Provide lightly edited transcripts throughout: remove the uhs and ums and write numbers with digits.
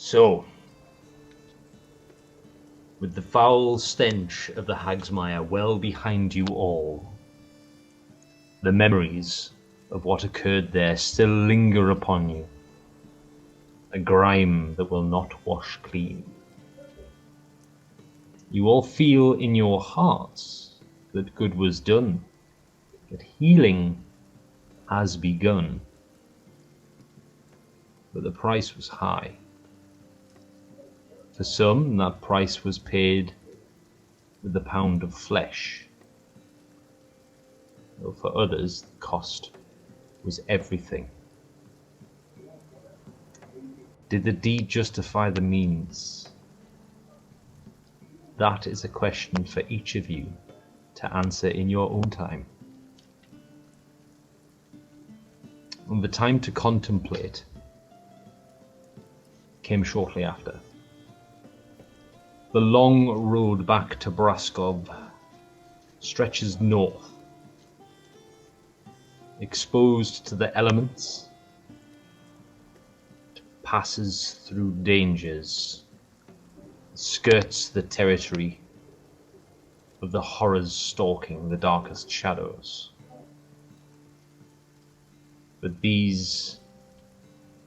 So, with the foul stench of the Hagsmire well behind you all, the memories of what occurred there still linger upon you, a grime that will not wash clean. You all feel in your hearts that good was done, that healing has begun, but the price was high. For some, that price was paid with a pound of flesh, though for others, the cost was everything. Did the deed justify the means? That is a question for each of you to answer in your own time. And the time to contemplate came shortly after. The long road back to Braskov stretches north, exposed to the elements, passes through dangers, skirts the territory of the horrors stalking the darkest shadows. But these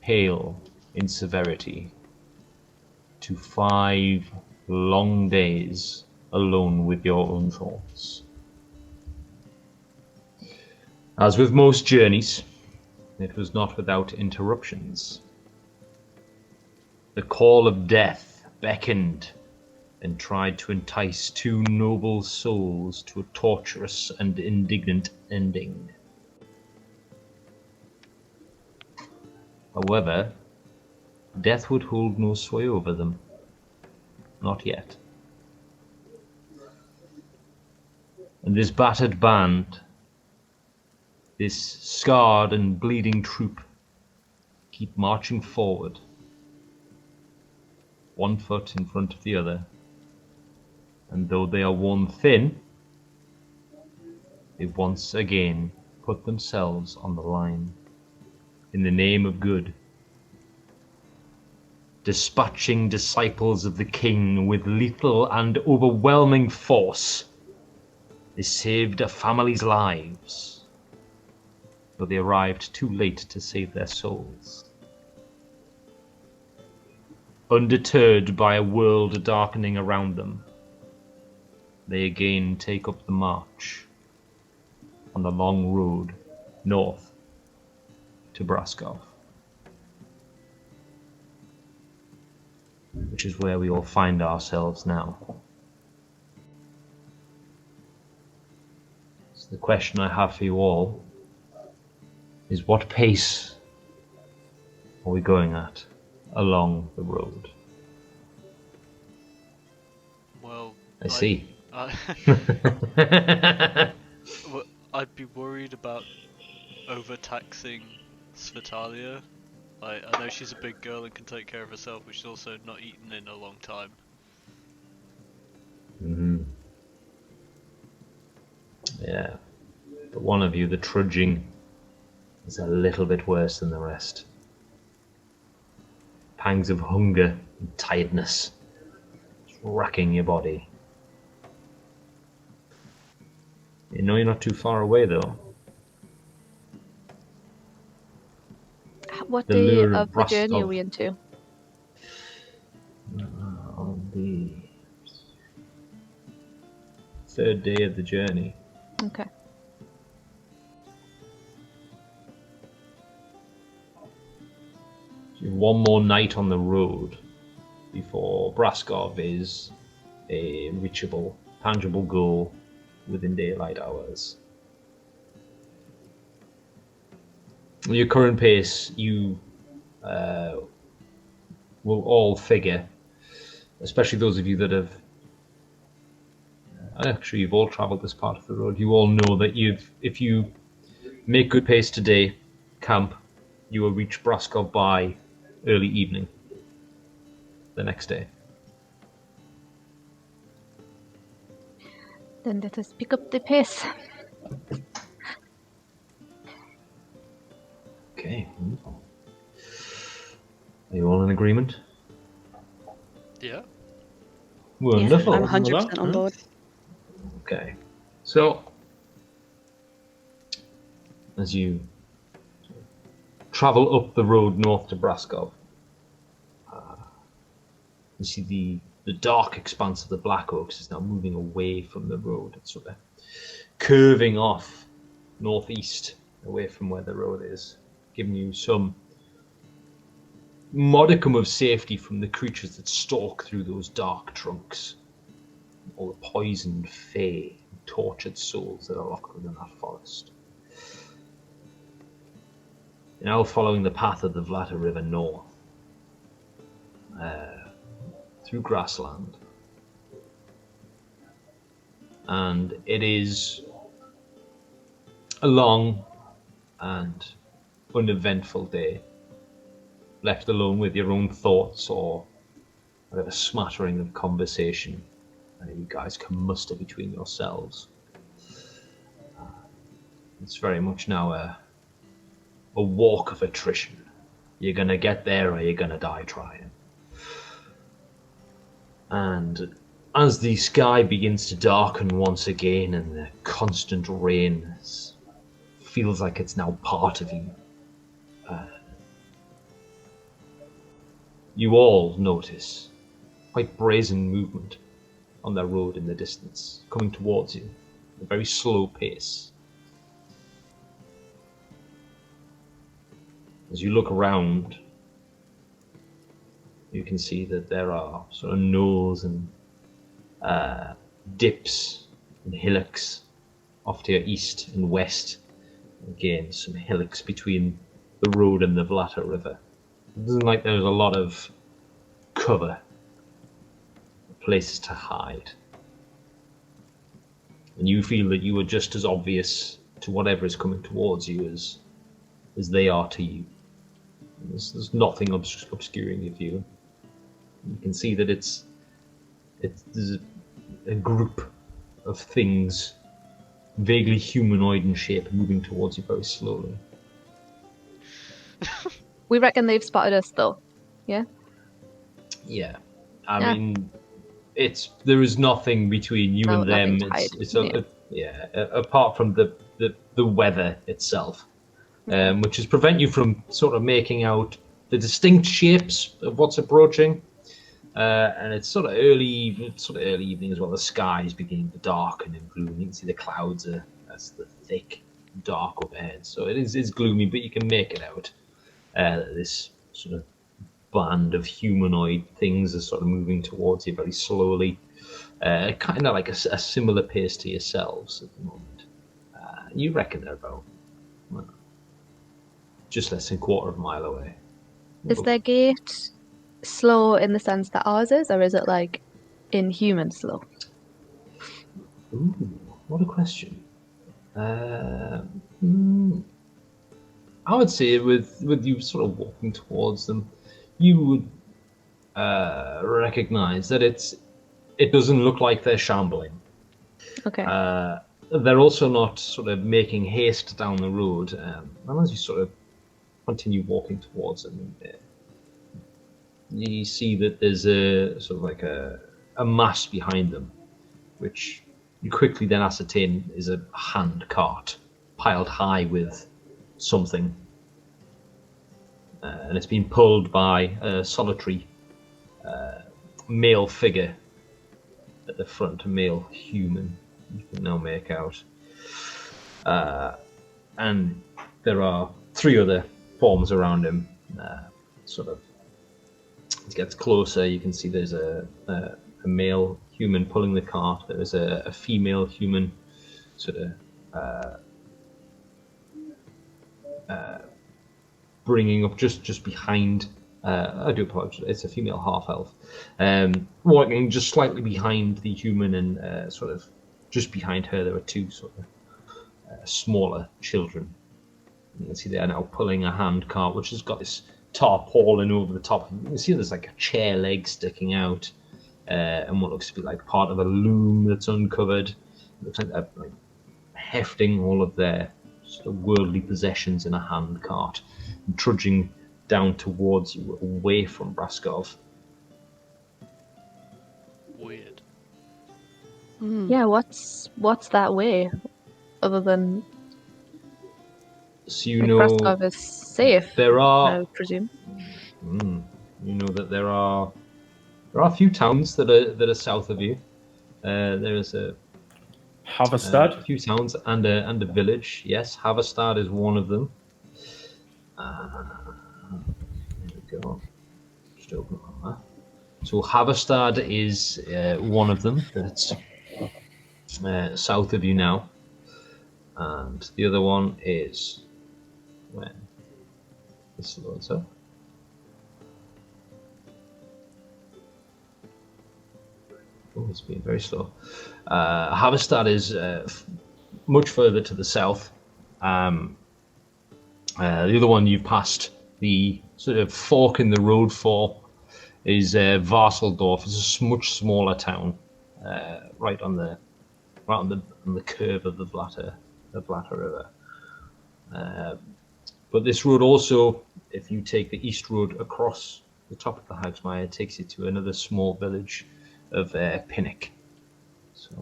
pale in severity to 5 long days alone with your own thoughts. As with most journeys, it was not without interruptions. The call of death beckoned and tried to entice 2 noble souls to a torturous and indignant ending. However, death would hold no sway over them. Not yet. And this battered band, this scarred and bleeding troop, keep marching forward, 1 foot in front of the other, and though they are worn thin, they once again put themselves on the line, in the name of good, dispatching disciples of the king with lethal and overwhelming force. They saved a family's lives, but they arrived too late to save their souls. Undeterred by a world darkening around them, they again take up the march on the long road north to Braskov, which is where we all find ourselves now. So the question I have for you all is, what pace are we going at along the road? Well, I see. Well, I'd be worried about overtaxing Svetalia. Like, I know she's a big girl and can take care of herself, but she's also not eaten in a long time. Mm-hmm. Yeah. But one of you, the trudging, is a little bit worse than the rest. Pangs of hunger and tiredness racking your body. You know you're not too far away, though. What The day lure of the journey are Braskov. we into? On the 3rd day of the journey. Okay. So you have 1 more night on the road before Braskov is a reachable, tangible goal within daylight hours. At your current pace, you will all figure, especially those of you that have actually, you've all travelled this part of the road. You all know that if you make good pace today, camp, you will reach Braskov by early evening the next day. Then let us pick up the pace. Okay, wonderful. Are you all in agreement? Yeah. Wonderful. I'm 100% on board. Okay. So, as you travel up the road north to Braskov, you see the dark expanse of the Black Oaks is now moving away from the road. It's sort of curving off northeast away from where the road is, giving you some modicum of safety from the creatures that stalk through those dark trunks, all the poisoned fey, tortured souls that are locked within that forest. You're now following the path of the Vlata River north, through grassland, and it is a long and uneventful day, left alone with your own thoughts or whatever smattering of conversation you guys can muster between yourselves. It's very much now a walk of attrition. You're gonna get there or you're gonna die trying. And as the sky begins to darken once again and the constant rain feels like it's now part of you, you all notice quite brazen movement on the road in the distance, coming towards you at a very slow pace. As you look around, you can see that there are sort of knolls and dips and hillocks off to your east and west. Again, some hillocks between the road and the Vlata River. It doesn't like there's a lot of cover, places to hide. And you feel that you are just as obvious to whatever is coming towards you as they are to you. There's nothing obscuring your view. You can see that there's a group of things, vaguely humanoid in shape, moving towards you very slowly. We reckon they've spotted us, though. Yeah? Yeah. I mean, there is nothing between you and them. Apart from the weather itself, which is prevent you from sort of making out the distinct shapes of what's approaching. And it's sort of early evening as well. The sky is beginning to darken and gloom. You can see the clouds are the thick, dark overhead. So it's gloomy, but you can make it out. This sort of band of humanoid things are sort of moving towards you very slowly, kind of like a similar pace to yourselves at the moment. You reckon they're about just less than a quarter of a mile away. Is their gait slow in the sense that ours is, or is it like inhuman slow? Ooh, what a question. I would say with you sort of walking towards them, you would recognize that it doesn't look like they're shambling. Okay. They're also not sort of making haste down the road. And as you sort of continue walking towards them, you see that there's a sort of like a mass behind them, which you quickly then ascertain is a hand cart piled high with something. And it's been pulled by a solitary male figure at the front, a male human, you can now make out. And there are 3 other forms around him. Sort of, as it gets closer, you can see there's a male human pulling the cart. There's a female human sort of bringing up just behind. I do apologize. It's a female half-elf, walking just slightly behind the human, and sort of just behind her there are 2 sort of smaller children. You can see they are now pulling a hand cart, which has got this tarpaulin over the top. You can see there's like a chair leg sticking out, and what looks to be like part of a loom that's uncovered. It looks like they're like hefting all of their sort of worldly possessions in a hand cart and trudging down towards you, away from Braskov. Yeah, what's that way? Other than So you like know Kraskov is safe, there I are. would presume. You know that there are a few towns that are south of you. There is a Havestad. few towns and a village. Yes, Havestad is one of them. There we go. Just open up on that. So Havestad is one of them that's south of you now, and the other one is when this loads up. Oh, it's been very slow. Havestad is much further to the south. The other one you've passed the sort of fork in the road for is Varseldorf. It's a much smaller town, right on the curve of the Blatter River. But this road also, if you take the east road across the top of the Hagsmire, it takes you to another small village of Pinnock. So,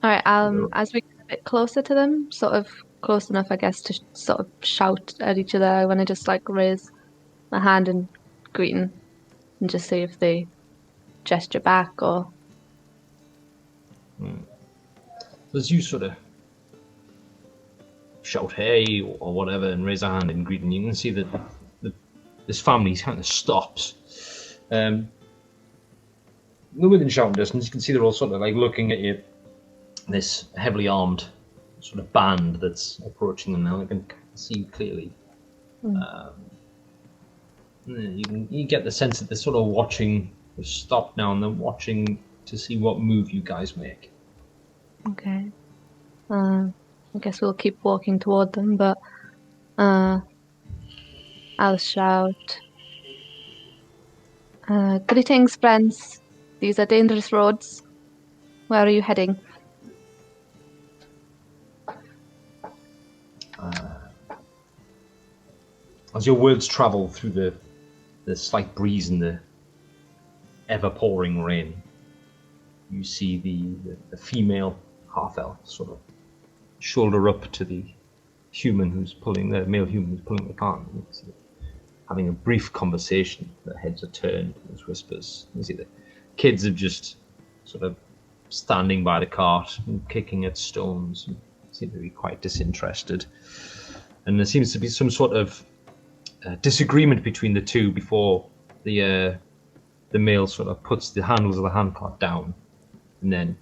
All right. As we get a bit closer to them, sort of close enough, I guess, to sort of shout at each other, I want to just like raise my hand in greeting and just see if they gesture back or. as you sort of shout "hey" or whatever and raise a hand in greeting, you can see that this family kind of stops. They're within shouting distance. You can see they're all sort of like looking at you. This heavily armed sort of band that's approaching them now. They can see clearly. You get the sense that they're sort of watching. They've stopped now and they're watching to see what move you guys make. Okay. I guess we'll keep walking toward them, but I'll shout. Greetings, friends. These are dangerous roads. Where are you heading? As your words travel through the slight breeze and the ever pouring rain, you see the female half-elf sort of shoulder up to the male human who's pulling the cart. Having a brief conversation. Their heads are turned. There's whispers. You see the kids are just sort of standing by the cart and kicking at stones. And seem to be quite disinterested. And there seems to be some sort of disagreement between the two before the male sort of puts the handles of the handcart down and then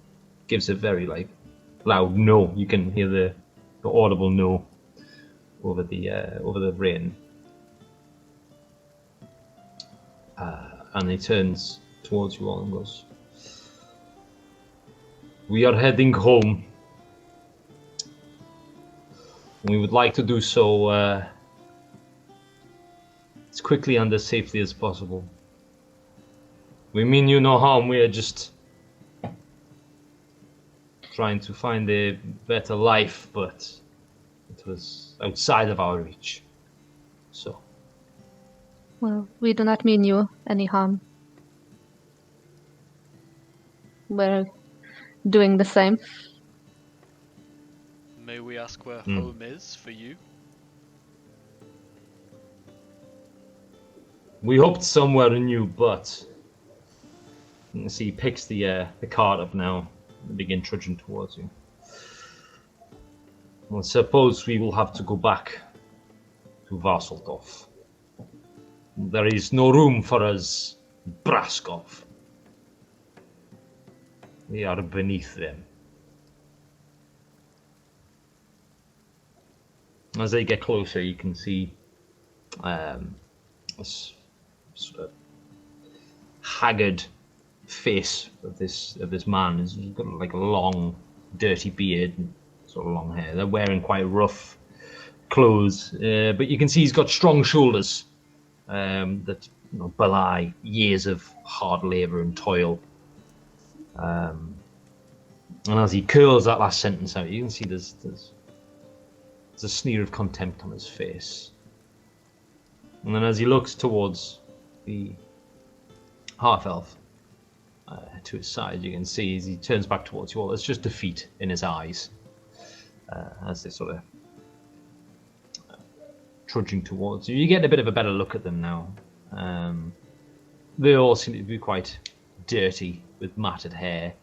gives a very like loud no. You can hear the audible no over the rain. And he turns towards you all and goes, "We are heading home. We would like to do so as quickly and as safely as possible. We mean you no harm. We are just trying to find a better life, but it was outside of our reach. So." Well, we do not mean you any harm. We're doing the same. May we ask where home is for you? We hoped somewhere new, but you can see he picks the cart up now and begin trudging towards you. Well, suppose we will have to go back to Varseldorf. There is no room for us, Braskov. We are beneath them. As they get closer, you can see this sort of haggard face of this man. He's got like a long, dirty beard and sort of long hair. They're wearing quite rough clothes, but you can see he's got strong shoulders that belie years of hard labour and toil. And as he curls that last sentence out, you can see there's a sneer of contempt on his face. And then as he looks towards the half-elf, to his side. You can see as he turns back towards you all, there's just defeat in his eyes as they sort of trudging towards you. You get a bit of a better look at them now. They all seem to be quite dirty with matted hair,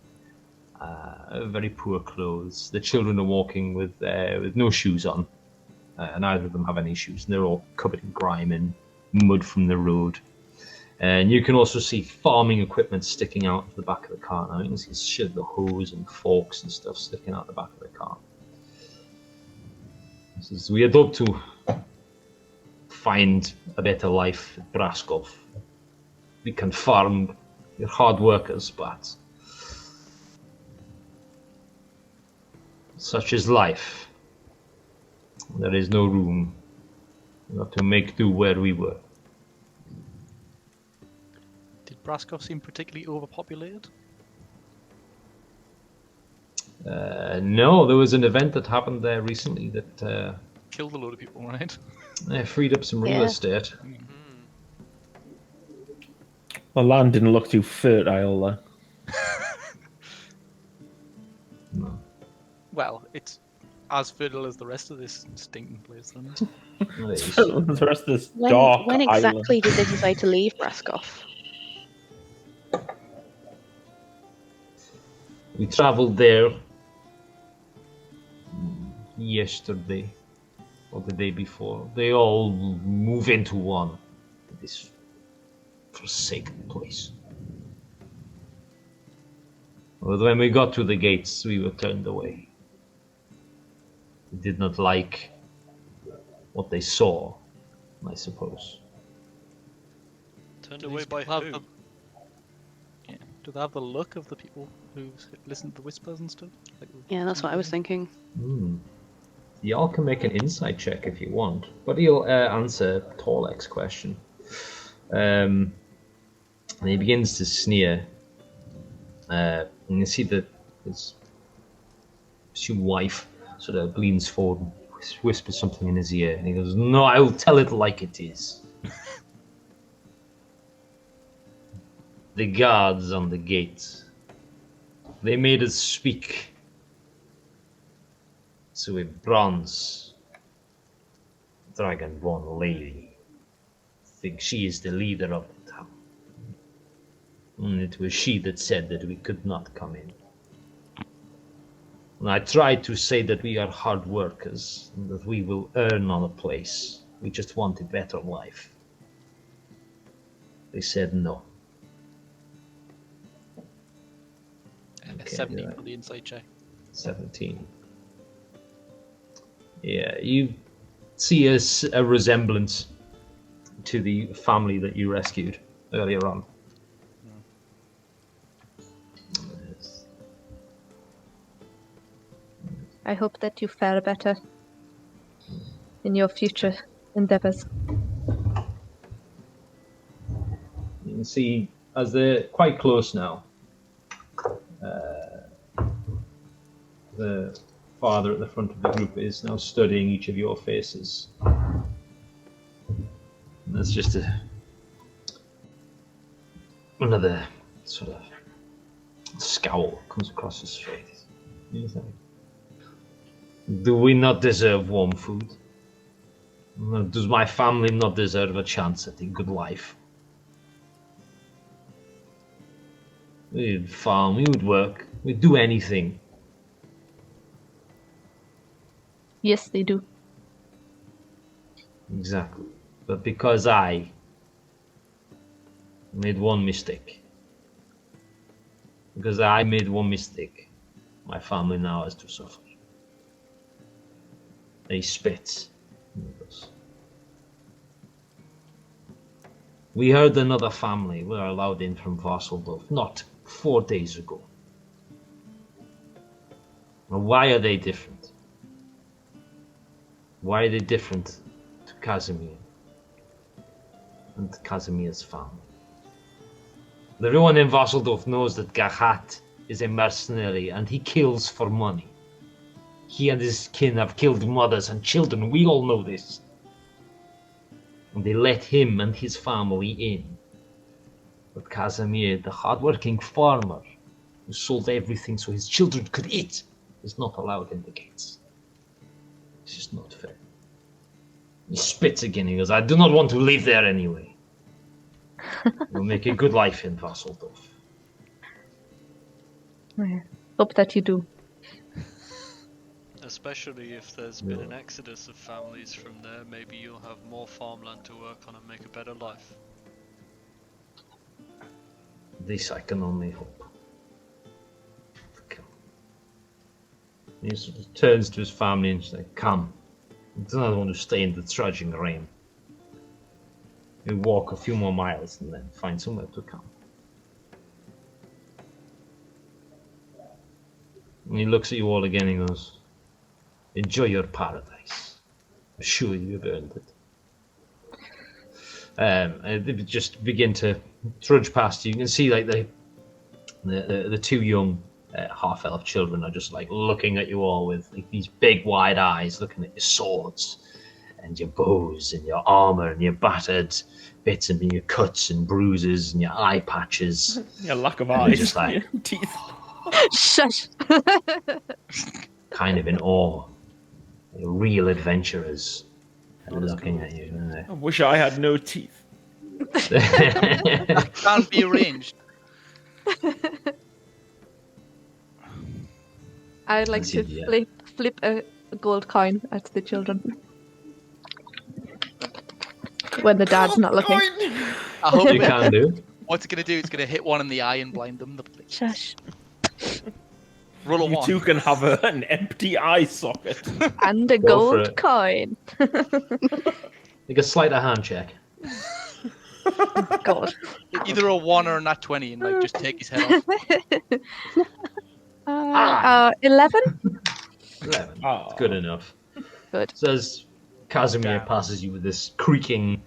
very poor clothes. The children are walking with no shoes on. Neither of them have any shoes, and they're all covered in grime and mud from the road. And you can also see farming equipment sticking out of the back of the car now. You can see the hose and forks and stuff sticking out the back of the car. This is, we had hoped to find a better life at Braskov. We can farm, you're hard workers, but such is life. There is no room. We have to make do where we were. Did Braskov seem particularly overpopulated? No, there was an event that happened there recently that Killed a load of people, right? freed up some real estate. The land didn't look too fertile there. No. Well, it's as fertile as the rest of this stinking place, isn't it? The rest of this dark When exactly island. did they decide to leave Braskov? We travelled there yesterday or the day before. They all move into one, this forsaken place. But when we got to the gates, we were turned away. We did not like what they saw, I suppose. Turned Do away these by people have who? the- Yeah. Do they have the look of the people who listen to the whispers and stuff? Like, Yeah, that's what I was thinking. Y'all can make an insight check if you want, but he'll answer Torlek's question. And he begins to sneer. And you see that his wife sort of leans forward and whispers something in his ear, and he goes, "No, I will tell it like it is." The guards on the gates, they made us speak to a bronze dragonborn lady. I think she is the leader of the town. And it was she that said that we could not come in. And I tried to say that we are hard workers, and that we will earn on a place. We just want a better life. They said no. Okay, 17 right. for the insight check. 17. Yeah, you see a resemblance to the family that you rescued earlier on. Yes. I hope that you fare better in your future endeavors. You can see, as they're quite close now, the father at the front of the group is now studying each of your faces. And that's just another sort of scowl comes across his face. You think, do we not deserve warm food? Does my family not deserve a chance at a good life? We'd farm, we would work, we'd do anything. Yes, they do. Exactly. But because I made one mistake. Because I made one mistake, my family now has to suffer. He spits. We heard another family were allowed in from Vasseldorf not 4 days ago. Now, why are they different? Why are they different to Casimir and Casimir's family? Everyone in Vasseldorf knows that Gahat is a mercenary and he kills for money. He and his kin have killed mothers and children, we all know this. And they let him and his family in. But Casimir, the hard-working farmer who sold everything so his children could eat, is not allowed in the gates. It's just not fair. He spits again. He goes, I do not want to live there anyway. You'll make a good life in Vasseldorf. Hope that you do. Especially if there's been an exodus of families from there, maybe you'll have more farmland to work on and make a better life. This I can only hope. He sort of turns to his family and says, come. I do not want to stay in the trudging rain. We walk a few more miles and then find somewhere to camp. And he looks at you all again and goes, enjoy your paradise. I'm sure you've earned it. They just begin to trudge past you. You can see like the two young half-elf children are just like looking at you all with like, these big wide eyes, looking at your swords and your bows and your armor and your battered bits and your cuts and bruises and your eye patches. Your lack of And eyes. they're just like teeth. Shush. kind of in awe. You're real adventurers. And they're looking at you, aren't I wish I had no teeth. they? Can't be arranged. I'd like That's to it, yeah. flip a gold coin at the children. When the dad's not looking. I hope You can do. what's it gonna do? It's gonna hit one in the eye and blind them. Shush. Roll a You one. two can have an empty eye socket. And a Go for gold it. coin. Make a sleight of hand check. God. Either a 1 or a nat 20 and like just take his head off. 11? 11. Oh. Good enough. Good. So as Casimir Damn. passes you with this creaking,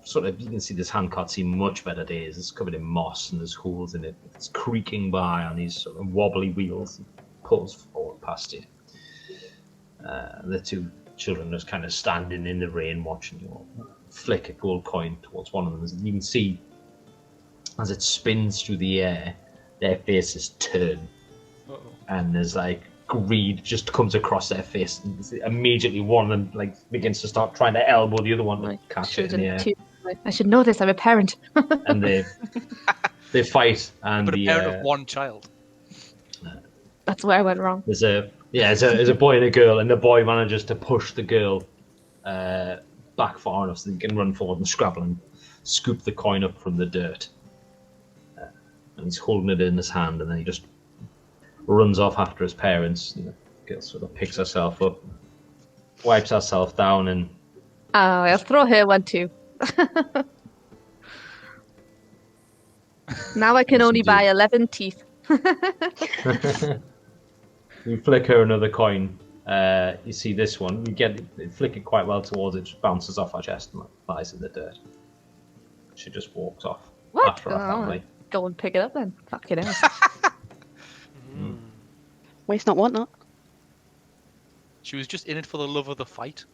sort of, you can see this handcart see much better days. It's covered in moss and there's holes in it. It's creaking by on these sort of wobbly wheels. It pulls forward past you. The two children just kind of standing in the rain watching you all flick a gold coin towards one of them. And you can see as it spins through the air, their faces turn. Uh-oh. And there's like greed just comes across their face, and immediately one of them like begins to start trying to elbow the other one to catch it in the air, I should know this. I'm a parent. and they fight. And But a the parent of one child. That's where I went wrong. there's a boy and a girl, and the boy manages to push the girl back far enough so they can run forward and scrabble and scoop the coin up from the dirt. And he's holding it in his hand, and then he just runs off after his parents. The girl sort of picks herself up, wipes herself down, and Oh, I'll throw her one too. Now I can Yes, only indeed. buy 11 teeth. you flick her another coin. You see this one. You flick it quite well towards it. Just bounces off her chest and lies in the dirt. She just walks off What? after her family. Go and pick it up then. Fucking hell. Waste not, want not. She was just in it for the love of the fight.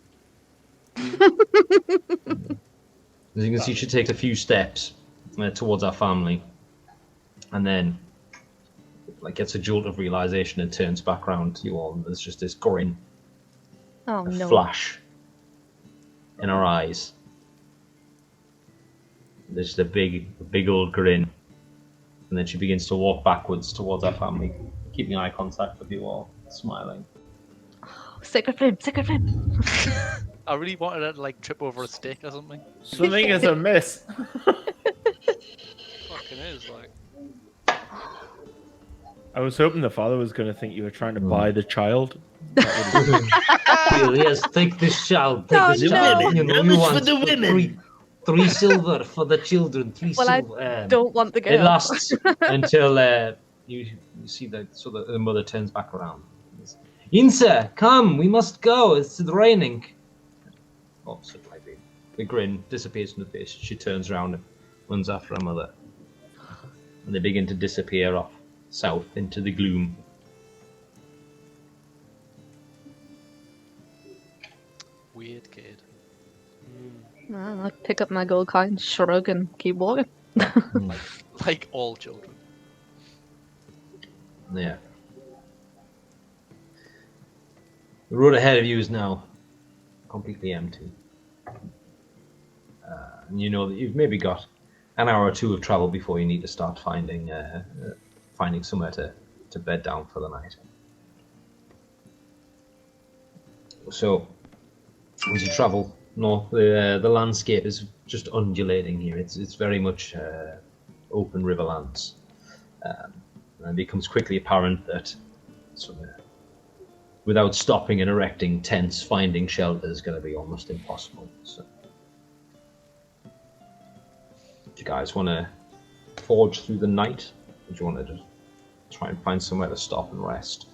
As you can see, she takes a few steps towards our family, and then like gets a jolt of realization and turns back around to you all. And there's just this grin, Oh a no. flash in her eyes. There's just a big old grin, and then she begins to walk backwards towards our family, keeping eye contact with you all, smiling. Secret flame, secret flame. I really wanted her to like trip over a stick or something. Something is amiss. Fucking is like. I was hoping the father was going to think you were trying to buy the child. Here, yes, take this child. Take Oh, this no. child. You know, That you was want for the women. Three silver for the children. Three Well, I silver. Don't want the girl. It lasts until you see that the mother turns back around. Insa, come, we must go. It's raining. Oh, so like the grin disappears from the face. She turns around and runs after her mother, and they begin to disappear off south into the gloom. Weird kid. I'll pick up my gold coin, shrug, and keep walking. Like all children. Yeah. The road ahead of you is now completely empty. And you know that you've maybe got an hour or two of travel before you need to start finding somewhere to bed down for the night. So, as you travel north, the landscape is just undulating here. It's very much open riverlands. And it becomes quickly apparent that without stopping and erecting tents, finding shelter is going to be almost impossible. So, do you guys want to forge through the night? Or do you want to just try and find somewhere to stop and rest?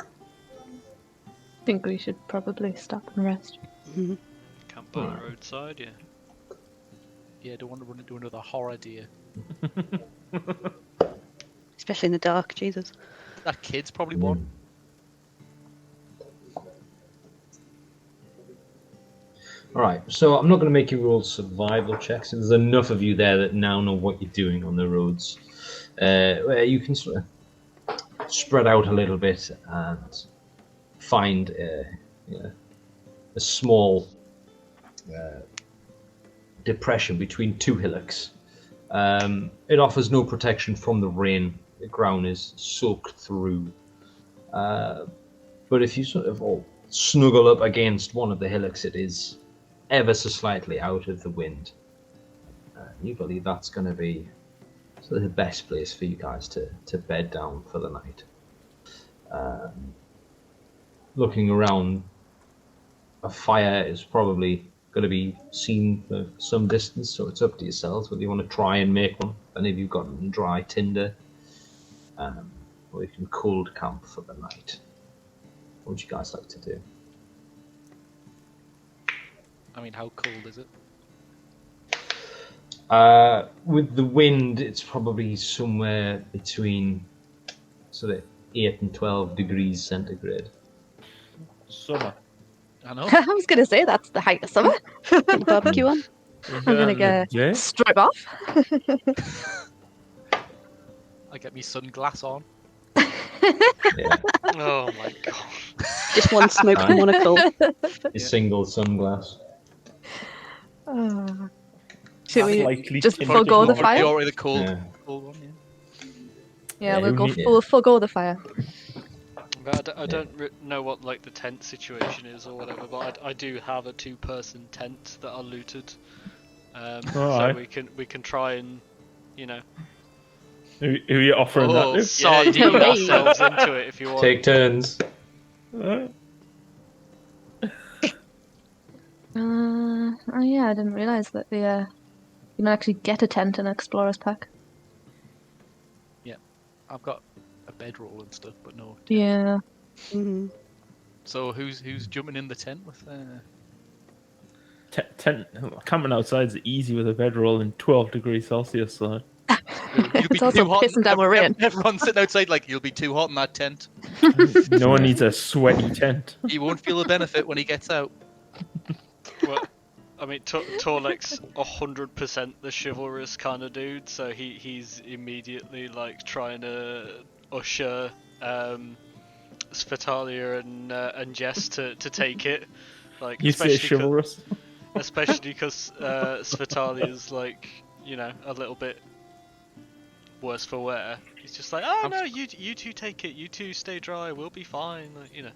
I think we should probably stop and rest. Camp by the roadside, yeah. Yeah, don't want to run into another horror deer. Especially in the dark, Jesus. That kid's probably one. Alright, so I'm not going to make you roll survival checks. There's enough of you there that now know what you're doing on the roads. Where you can sort of spread out a little bit and find a small depression between two hillocks. It offers no protection from the rain. The ground is soaked through. But if you sort of all snuggle up against one of the hillocks, it is ever so slightly out of the wind. You believe that's going to be sort of the best place for you guys to bed down for the night. Looking around, a fire is probably going to be seen for some distance, so it's up to yourselves whether you want to try and make one. If any of you've got dry tinder, or you can cold camp for the night. What would you guys like to do? I mean, how cold is it? With the wind, it's probably somewhere between sort of 8 and 12 degrees centigrade. Summer. I know. I was going to say that's the height of summer. Get your barbecue on. I'm going to Yeah. strip off. I get me sunglass on. Yeah, Oh my god. Just one smoked monocle. a single sunglass. Should we Slightly just tinted forgo the light. fire? You're the cold, Yeah. cold one, yeah. Yeah, Yeah, we'll who need- we'll forgo the fire. But I don't know what like the tent situation is or whatever, but I do have a 2-person tent that I looted. So Alright. we can try and, you know, Who are you offering that to? sardine Yeah. ourselves into it if you want. Take turns. Oh yeah, I didn't realise that you can actually get a tent in Explorer's Pack. I've got a bedroll and stuff, but no. Yeah. Mhm. So who's jumping in the tent with? Tent camping outside is easy with a bedroll in 12 degrees Celsius. So You'll be It's also too hot. pissing down with rain. Everyone's sitting outside like, you'll be too hot in that tent. no one needs a sweaty tent. He won't feel the benefit when he gets out. Well, I mean, Torlek's 100% the chivalrous kind of dude, so he's immediately like trying to usher Svetalia and Jess to take it. Like, You say chivalrous. especially because Svetalia's like, you know, a little bit worse for wear. He's just like, oh no, you two take it, you two stay dry, we'll be fine, like, you know.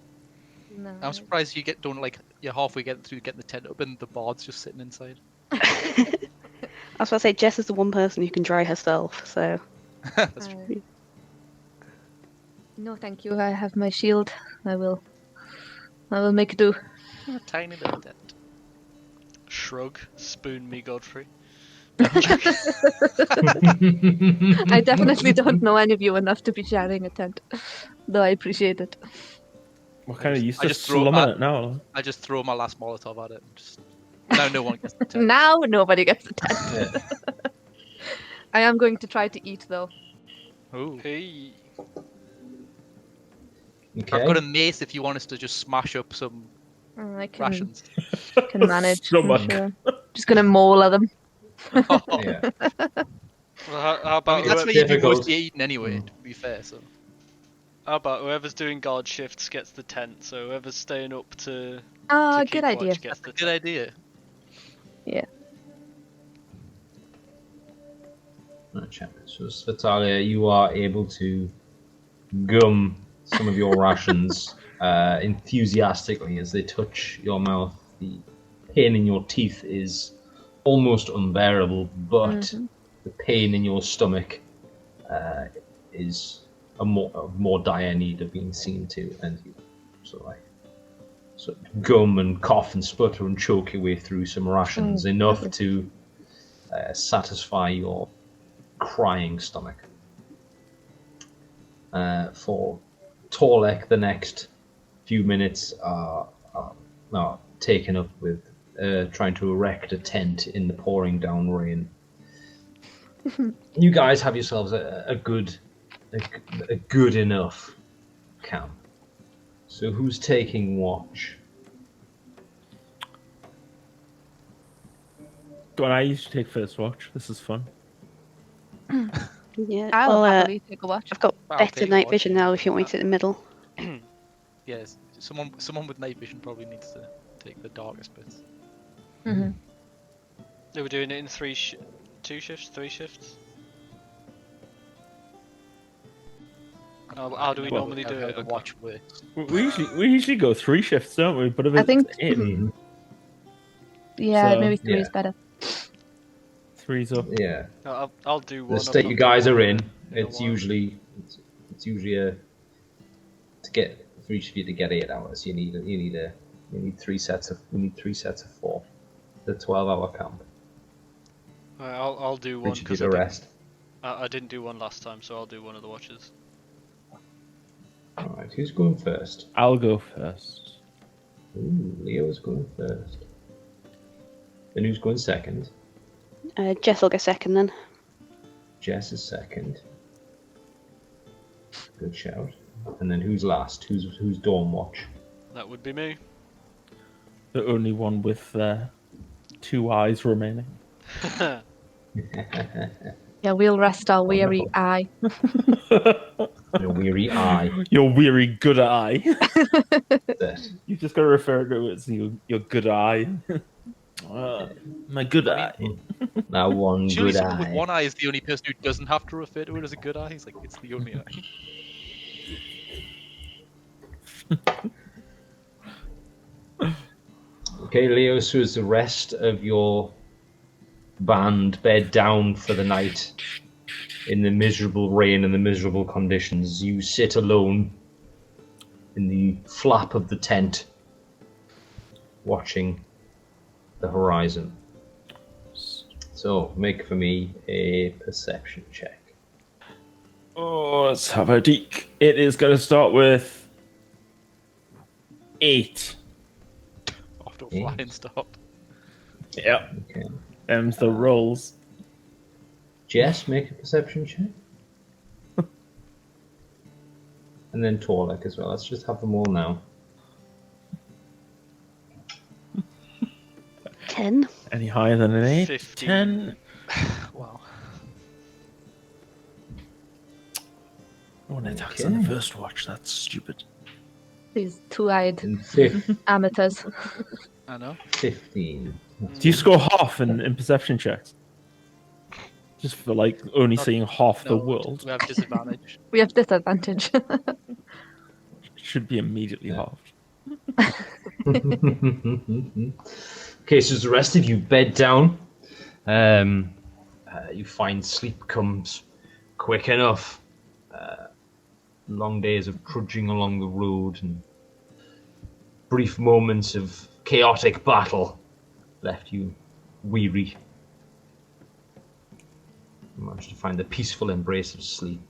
No. I'm surprised you don't like you're halfway getting through getting the tent up and the bard's just sitting inside. I was about to say, Jess is the one person who can dry herself, so. That's true. No, thank you. I have my shield. I will make do. A tiny little tent. Shrug, spoon me, Godfrey. I definitely don't know any of you enough to be sharing a tent, though I appreciate it. What kind of used I to just throw- slumming it now? I just throw my last Molotov at it and just now no one gets the tent. Now nobody gets a tent. Yeah. I am going to try to eat though. Ooh. Hey. Okay. I've got a mace if you want us to just smash up some I can rations. manage. I'm Stomach. sure. Just gonna maul at them. Yeah. Well, how I about mean, that's where whoever, you do most Difficult. of the eating anyway, Mm. to be fair, so. how about whoever's doing guard shifts gets the tent, so whoever's staying up to Oh, keep good idea. watch gets That's a the good tent. idea. Yeah. Right, champion. So, Svetalia, you are able to gum some of your rations enthusiastically as they touch your mouth. The pain in your teeth is almost unbearable, but the pain in your stomach is a more dire need of being seen to, and you sort of gum and cough and sputter and choke your way through some rations, enough lovely. to satisfy your crying stomach. For Torlek, the next few minutes are taken up with trying to erect a tent in the pouring down rain. You guys have yourselves a good enough camp. So who's taking watch? Go on, I usually take first watch. This is fun. Yeah. I'll Well, happily take a watch. I've got I'll better take night watch. vision now. If you want me to sit in the middle. Yes, someone with night vision probably needs to take the darkest bits. They were doing it in 2 shifts, 3 shifts. How do we Well, normally do How it? the watch works. We usually go 3 shifts, don't we? But if I it's think- in, Yeah, So, maybe 3 yeah. is better. 3's up. Yeah, I'll do one. the I've state not you done guys one are in. a It's while. usually a to get for each of you to get 8 hours. You need 3 sets of 4. The 12-hour camp. Right, I'll do one Which you because do the rest. I didn't do one last time, so I'll do one of the watches. All right, who's going first? I'll go first. Ooh, Leo's going first. Then who's going second? Jess will go second then. Jess is second. Good shout. And then who's last? Who's dawn watch? That would be me. The only one with 2 eyes remaining. Yeah, we'll rest our weary Wonderful. eye. Your weary eye. Your weary good eye. That. You just gotta refer to it as your good eye. My good eye. Now one Surely good someone with eye. one eye is the only person who doesn't have to refer to it as a good eye. He's like, it's the only eye. Okay, Leo, so as the rest of your band bed down for the night in the miserable rain and the miserable conditions, you sit alone in the flap of the tent, watching the horizon. So, make for me a perception check. Oh, let's have a deek. It is going to start with 8. After a Yeah. flying start. Yep. Okay. Them's the rolls. Jess, make a perception check. And then Torlek as well. Let's just have them all now. 10. Any higher than an 8? 15. 10. Wow. Oh, an attack's on Okay. the first watch. That's stupid. These 2-eyed And amateurs. I know. 15. Do you score half in perception checks? Just for like only Not- seeing half the No, world. We have disadvantage. We have disadvantage. Should be immediately Yeah. halved. Okay, so as the rest of you bed down, you find sleep comes quick enough. Long days of trudging along the road and brief moments of chaotic battle left you weary. You managed to find the peaceful embrace of sleep.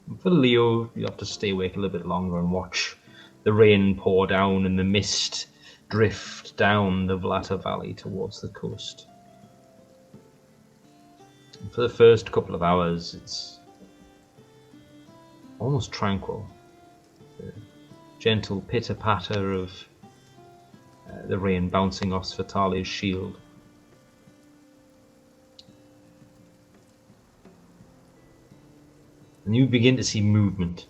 And for Leo, you have to stay awake a little bit longer and watch the rain pour down and the mist drift down the Vlata Valley towards the coast. And for the first couple of hours, it's almost tranquil. The gentle pitter-patter of the rain bouncing off Svetali's shield. And you begin to see movement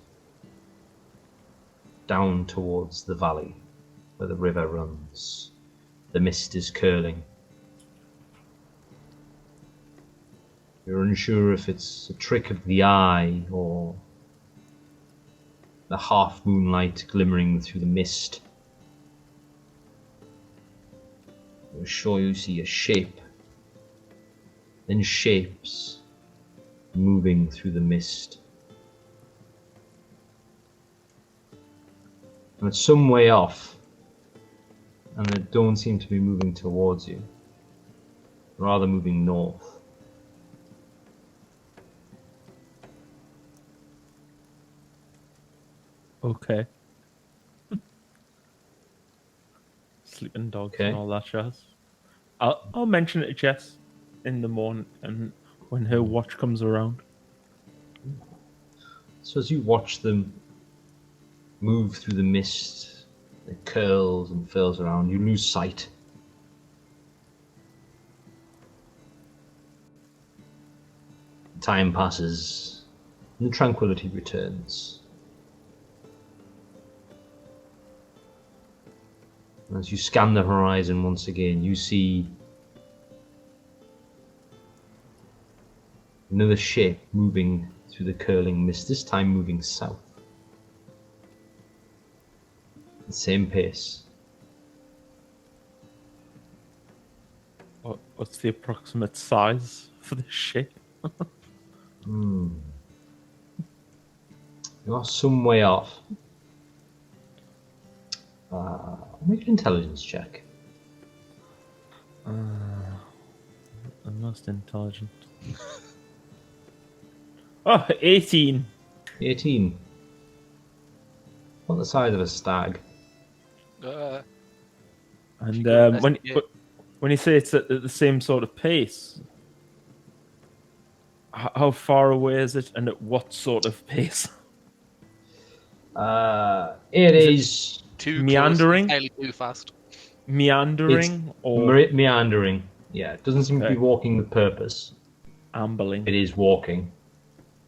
down towards the valley where the river runs. The mist is curling. You're unsure if it's a trick of the eye or the half moonlight glimmering through the mist. You're sure you see a shape, then shapes moving through the mist. And it's some way off, and they don't seem to be moving towards you, rather moving north. Okay. Sleeping dogs and all that jazz. I'll mention it to Jess in the morning and when her watch comes around. So as you watch them move through the mist, it curls and furls around, you lose sight. Time passes, and tranquility returns. As you scan the horizon once again, you see another shape moving through the curling mist, this time moving south. The same pace. What's the approximate size for this shape? You are some way off. Make an intelligence check. I'm most intelligent. Oh, 18. 18. Not the size of a stag. And when you say it's at the same sort of pace, how far away is it, and at what sort of pace? It is Too meandering? close, entirely too fast. Meandering or meandering. Yeah, it doesn't seem to be walking with purpose. ambling? It is walking.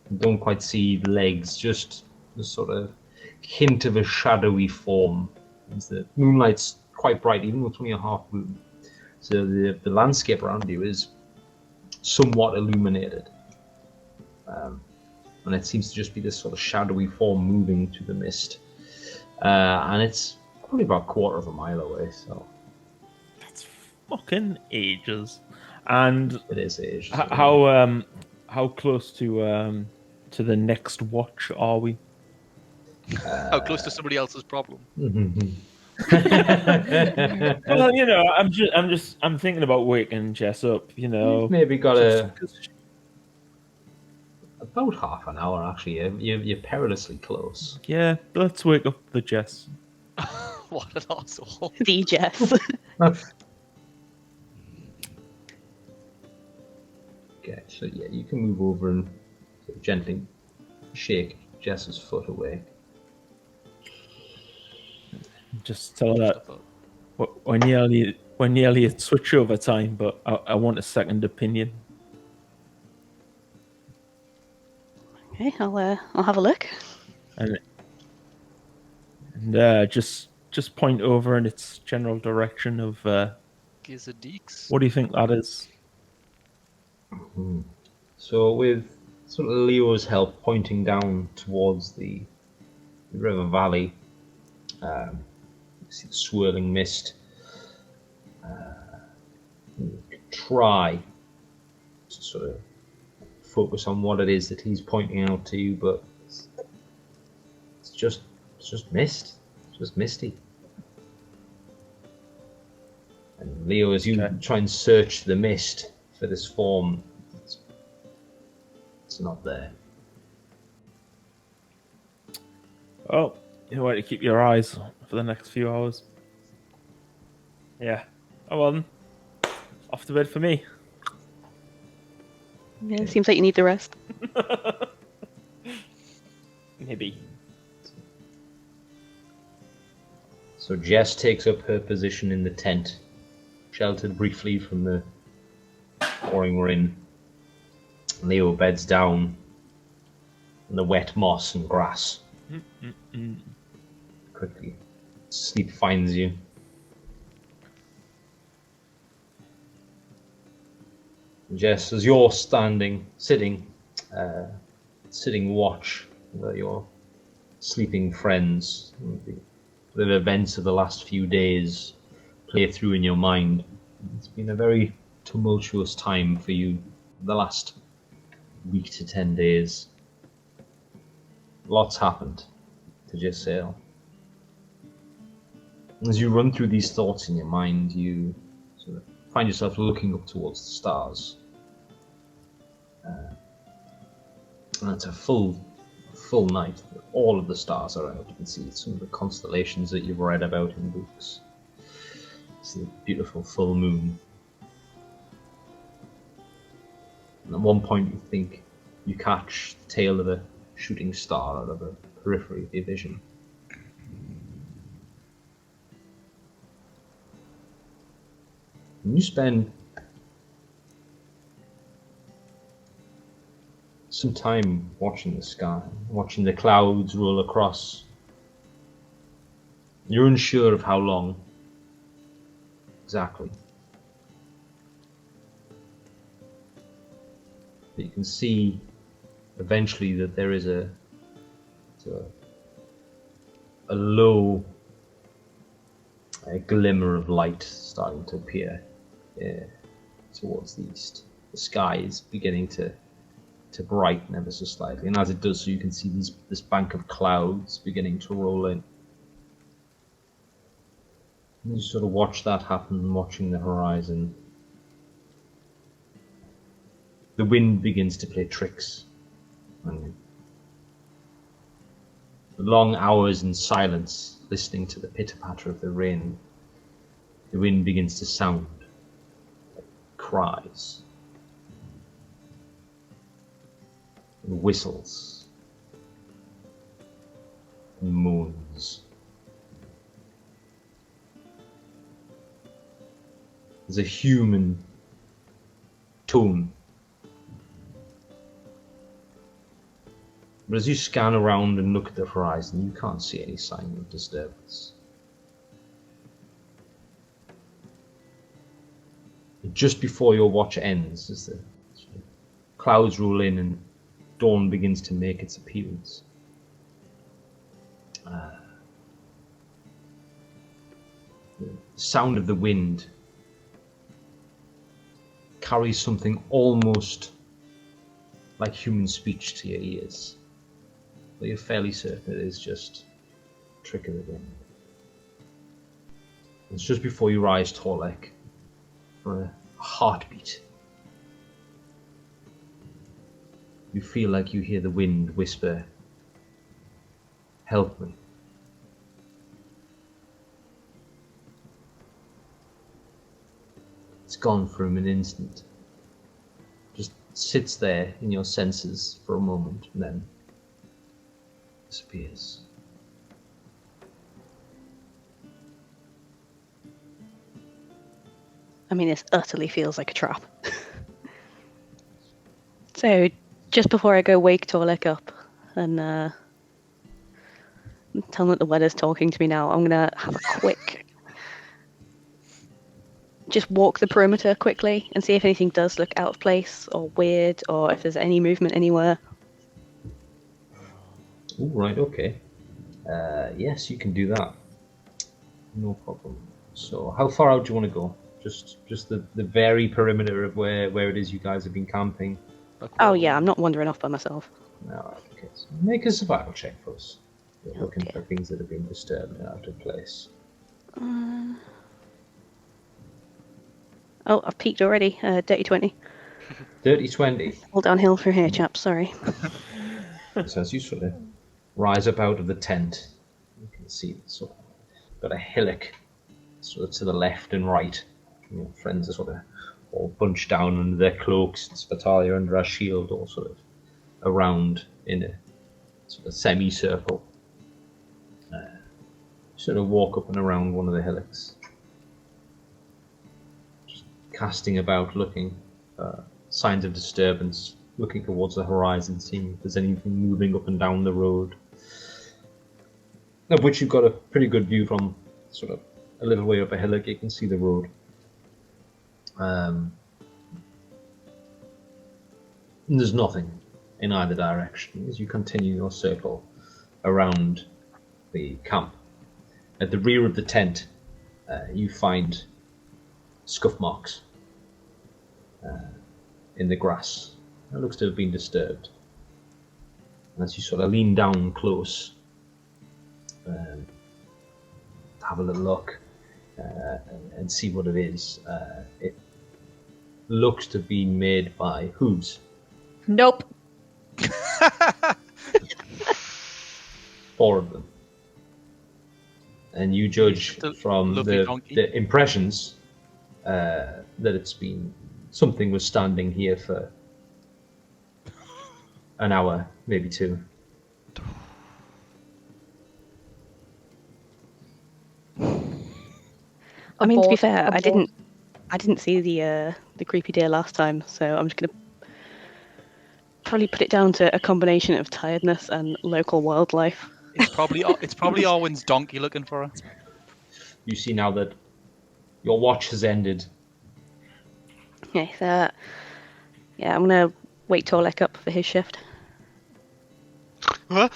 You don't quite see the legs, just the sort of hint of a shadowy form. As the moonlight's quite bright, even though it's only a half moon. So the landscape around you is somewhat illuminated. And it seems to just be this sort of shadowy form moving through the mist. And it's probably about a quarter of a mile away, so... That's fucking ages. And it is ages. How close to the next watch are we? How close to somebody else's problem? Well, you know, I'm thinking about waking Jess up. You know, You've maybe got about half an hour. Actually, you're perilously close. Yeah, let's wake up the Jess. What an asshole! The Jess. Okay, so yeah, you can move over and sort of gently shake Jess's foot away. Just tell her that we're nearly at switchover time, but I want a second opinion. Okay, I'll have a look. And just point over in its general direction of Gizadeeks. what do you think that is? So with sort of Leo's help pointing down towards the river valley, you see the swirling mist. You can try to sort of focus on what it is that he's pointing out to you, but it's just mist. It's just misty. And Leo, as you try and search the mist for this form, it's not there. Oh, you want to keep your eyes for the next few hours. Yeah. Oh well, then. Off to bed for me. Yeah, it seems like you need the rest. Maybe. So Jess takes up her position in the tent, sheltered briefly from the pouring rain. Leo beds down, and the wet moss and grass. Mm-mm-mm. Quickly, sleep finds you. Jess, as you're sitting watch over your sleeping friends, the events of the last few days play through in your mind. It's been a very tumultuous time for you the last week to 10 days. Lots happened to Jessail. As you run through these thoughts in your mind, you sort of find yourself looking up towards the stars. And it's a full night. All of the stars are out. You can see some of the constellations that you've read about in books. It's the beautiful full moon. And at one point you think you catch the tail of a shooting star out of the periphery of your vision. And you spend some time watching the sky, watching the clouds roll across. You're unsure of how long exactly. But you can see eventually that there is a low glimmer of light starting to appear towards the east. The sky is beginning to brighten ever so slightly, and as it does so, you can see this bank of clouds beginning to roll in. And you sort of watch that happen, watching the horizon. The wind begins to play tricks on you. The long hours in silence, listening to the pitter-patter of the rain, the wind begins to sound like cries and whistles and moans. There's a human tone. But as you scan around and look at the horizon, you can't see any sign of disturbance. Just before your watch ends, as the clouds roll in and dawn begins to make its appearance, the sound of the wind carries something almost like human speech to your ears, but you're fairly certain it is just a trick of the wind. It's just before you rise, Torlek, for a heartbeat. You feel like you hear the wind whisper, "Help me." It's gone for an instant. Just sits there in your senses for a moment and then disappears. I mean, this utterly feels like a trap. So, just before I go wake Torlek up and tell him that the weather's talking to me now, I'm going to have a quick... just walk the perimeter quickly and see if anything does look out of place or weird, or if there's any movement anywhere. Oh, right, okay. Yes, you can do that. No problem. So, how far out do you want to go? Just the very perimeter of where it is you guys have been camping? Oh yeah, I'm not wandering off by myself. No, okay. So make a survival check for us. We're looking Okay. for things that have been disturbed and out of place. Oh, I've peaked already. Dirty 20. Dirty 20. All downhill from here, chaps. Sorry. So as you sort of rise up out of the tent, you can see sort of got a hillock sort of to the left and right. Your friends are sort of all bunched down under their cloaks, and Spatalia under our shield, all sort of around in a sort of semicircle. Sort of walk up and around one of the hillocks, just casting about, looking signs of disturbance, looking towards the horizon, seeing if there's anything moving up and down the road, of which you've got a pretty good view from sort of a little way up a hillock. You can see the road. And there's nothing in either direction as you continue your circle around the camp. At the rear of the tent, you find scuff marks in the grass. It looks to have been disturbed. And as you sort of lean down close, have a little look and see what it is, it looks to be made by hooves. Nope. 4 of them. And you judge from the impressions that it's been something was standing here for an hour, maybe 2. I mean, to be board- fair, a I board. didn't see the creepy deer last time, so I'm just gonna probably put it down to a combination of tiredness and local wildlife. It's probably Arwen's donkey looking for her. You see now that your watch has ended. Okay, so yeah, I'm gonna wake Torlek up for his shift. Huh?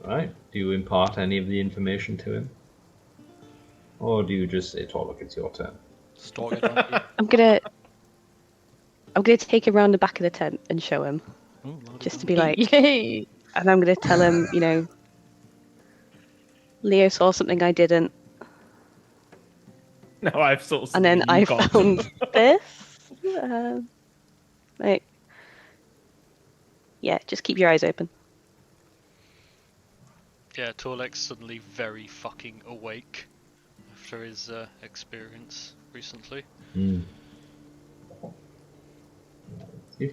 Right? Do you impart any of the information to him? Or do you just say, Torlek, it's your turn? Stalk a donkey. I'm gonna take him around the back of the tent and show him, Ooh, just to be like, Yay. and I'm gonna tell him, Leo saw something I didn't, No, I've sort of and then seen I you can't. found this. Like, yeah, just keep your eyes open. Yeah, Torlek's suddenly very fucking awake after his experience recently. You're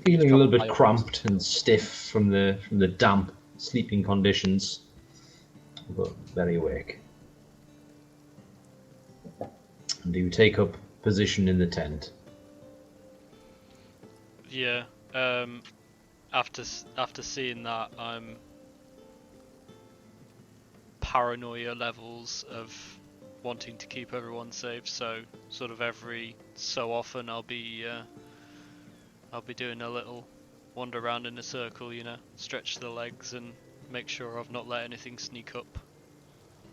feeling a little bit cramped and stiff from the damp sleeping conditions, but very awake. And you take up position in the tent. Yeah. After seeing that, I'm paranoia levels of wanting to keep everyone safe. So sort of every so often I'll be doing a little wander around in a circle, stretch the legs and make sure I've not let anything sneak up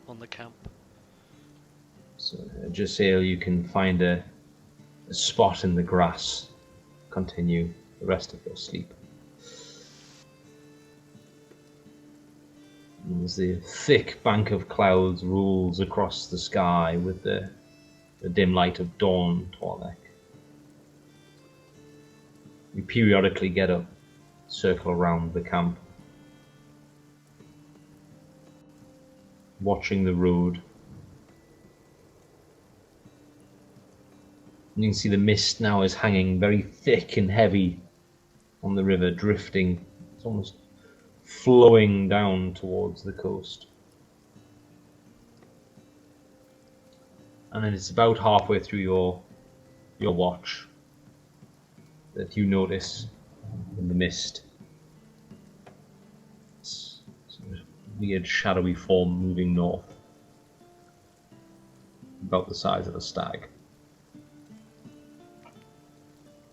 on the camp. So just say you can find a spot in the grass. Continue the rest of your sleep. And as the thick bank of clouds rolls across the sky with the dim light of dawn, Torlek, you periodically get up, circle around the camp, watching the road. You can see the mist now is hanging very thick and heavy on the river, drifting. It's almost flowing down towards the coast. And then it's about halfway through your watch that you notice in the mist this sort of weird shadowy form moving north, about the size of a stag.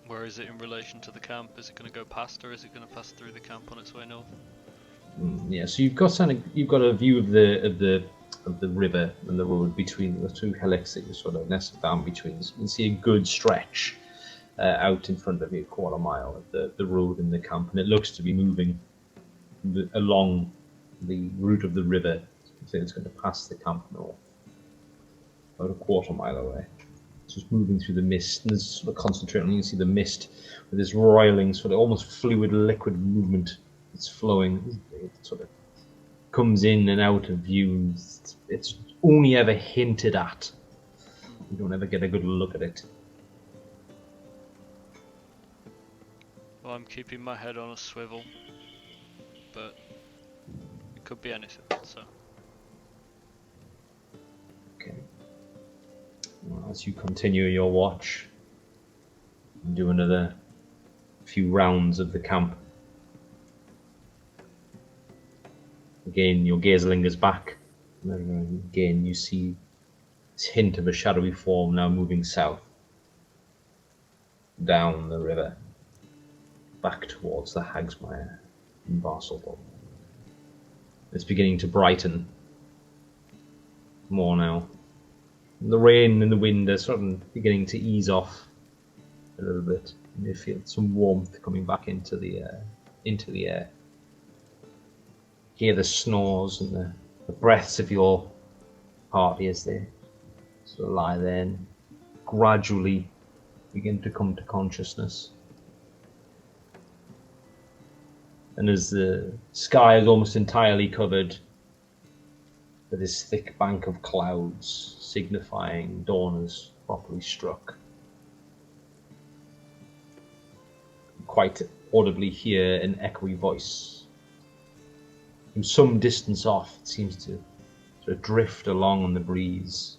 Where is it in relation to the camp? Is it going to go past, or is it going to pass through the camp on its way north? Yeah, so you've got a view of the river and the road between the 2 hillocks that you sort of nestled down between. So you can see a good stretch out in front of you, 1/4 mile of the road in the camp, and it looks to be moving along the route of the river. So it's going to pass the camp north, about 1/4 mile away. It's just moving through the mist, and there's sort of concentrating. You can see the mist with this roiling, sort of almost fluid liquid movement. It's flowing. It sort of comes in and out of view. It's only ever hinted at. You don't ever get a good look at it. Well, I'm keeping my head on a swivel, but it could be anything, so... Okay. Well, as you continue your watch, and do another few rounds of the camp. Again, your gaze lingers back. And again, you see this hint of a shadowy form now moving south, down the river, back towards the Hagsmire in Barcelona. It's beginning to brighten more now. The rain and the wind are sort of beginning to ease off a little bit. You feel some warmth coming back into the air. Hear the snores and the breaths of your party as they sort of lie there and gradually begin to come to consciousness. And as the sky is almost entirely covered with this thick bank of clouds signifying dawn has properly struck, you quite audibly hear an echoey voice. From some distance off, it seems to sort of drift along on the breeze.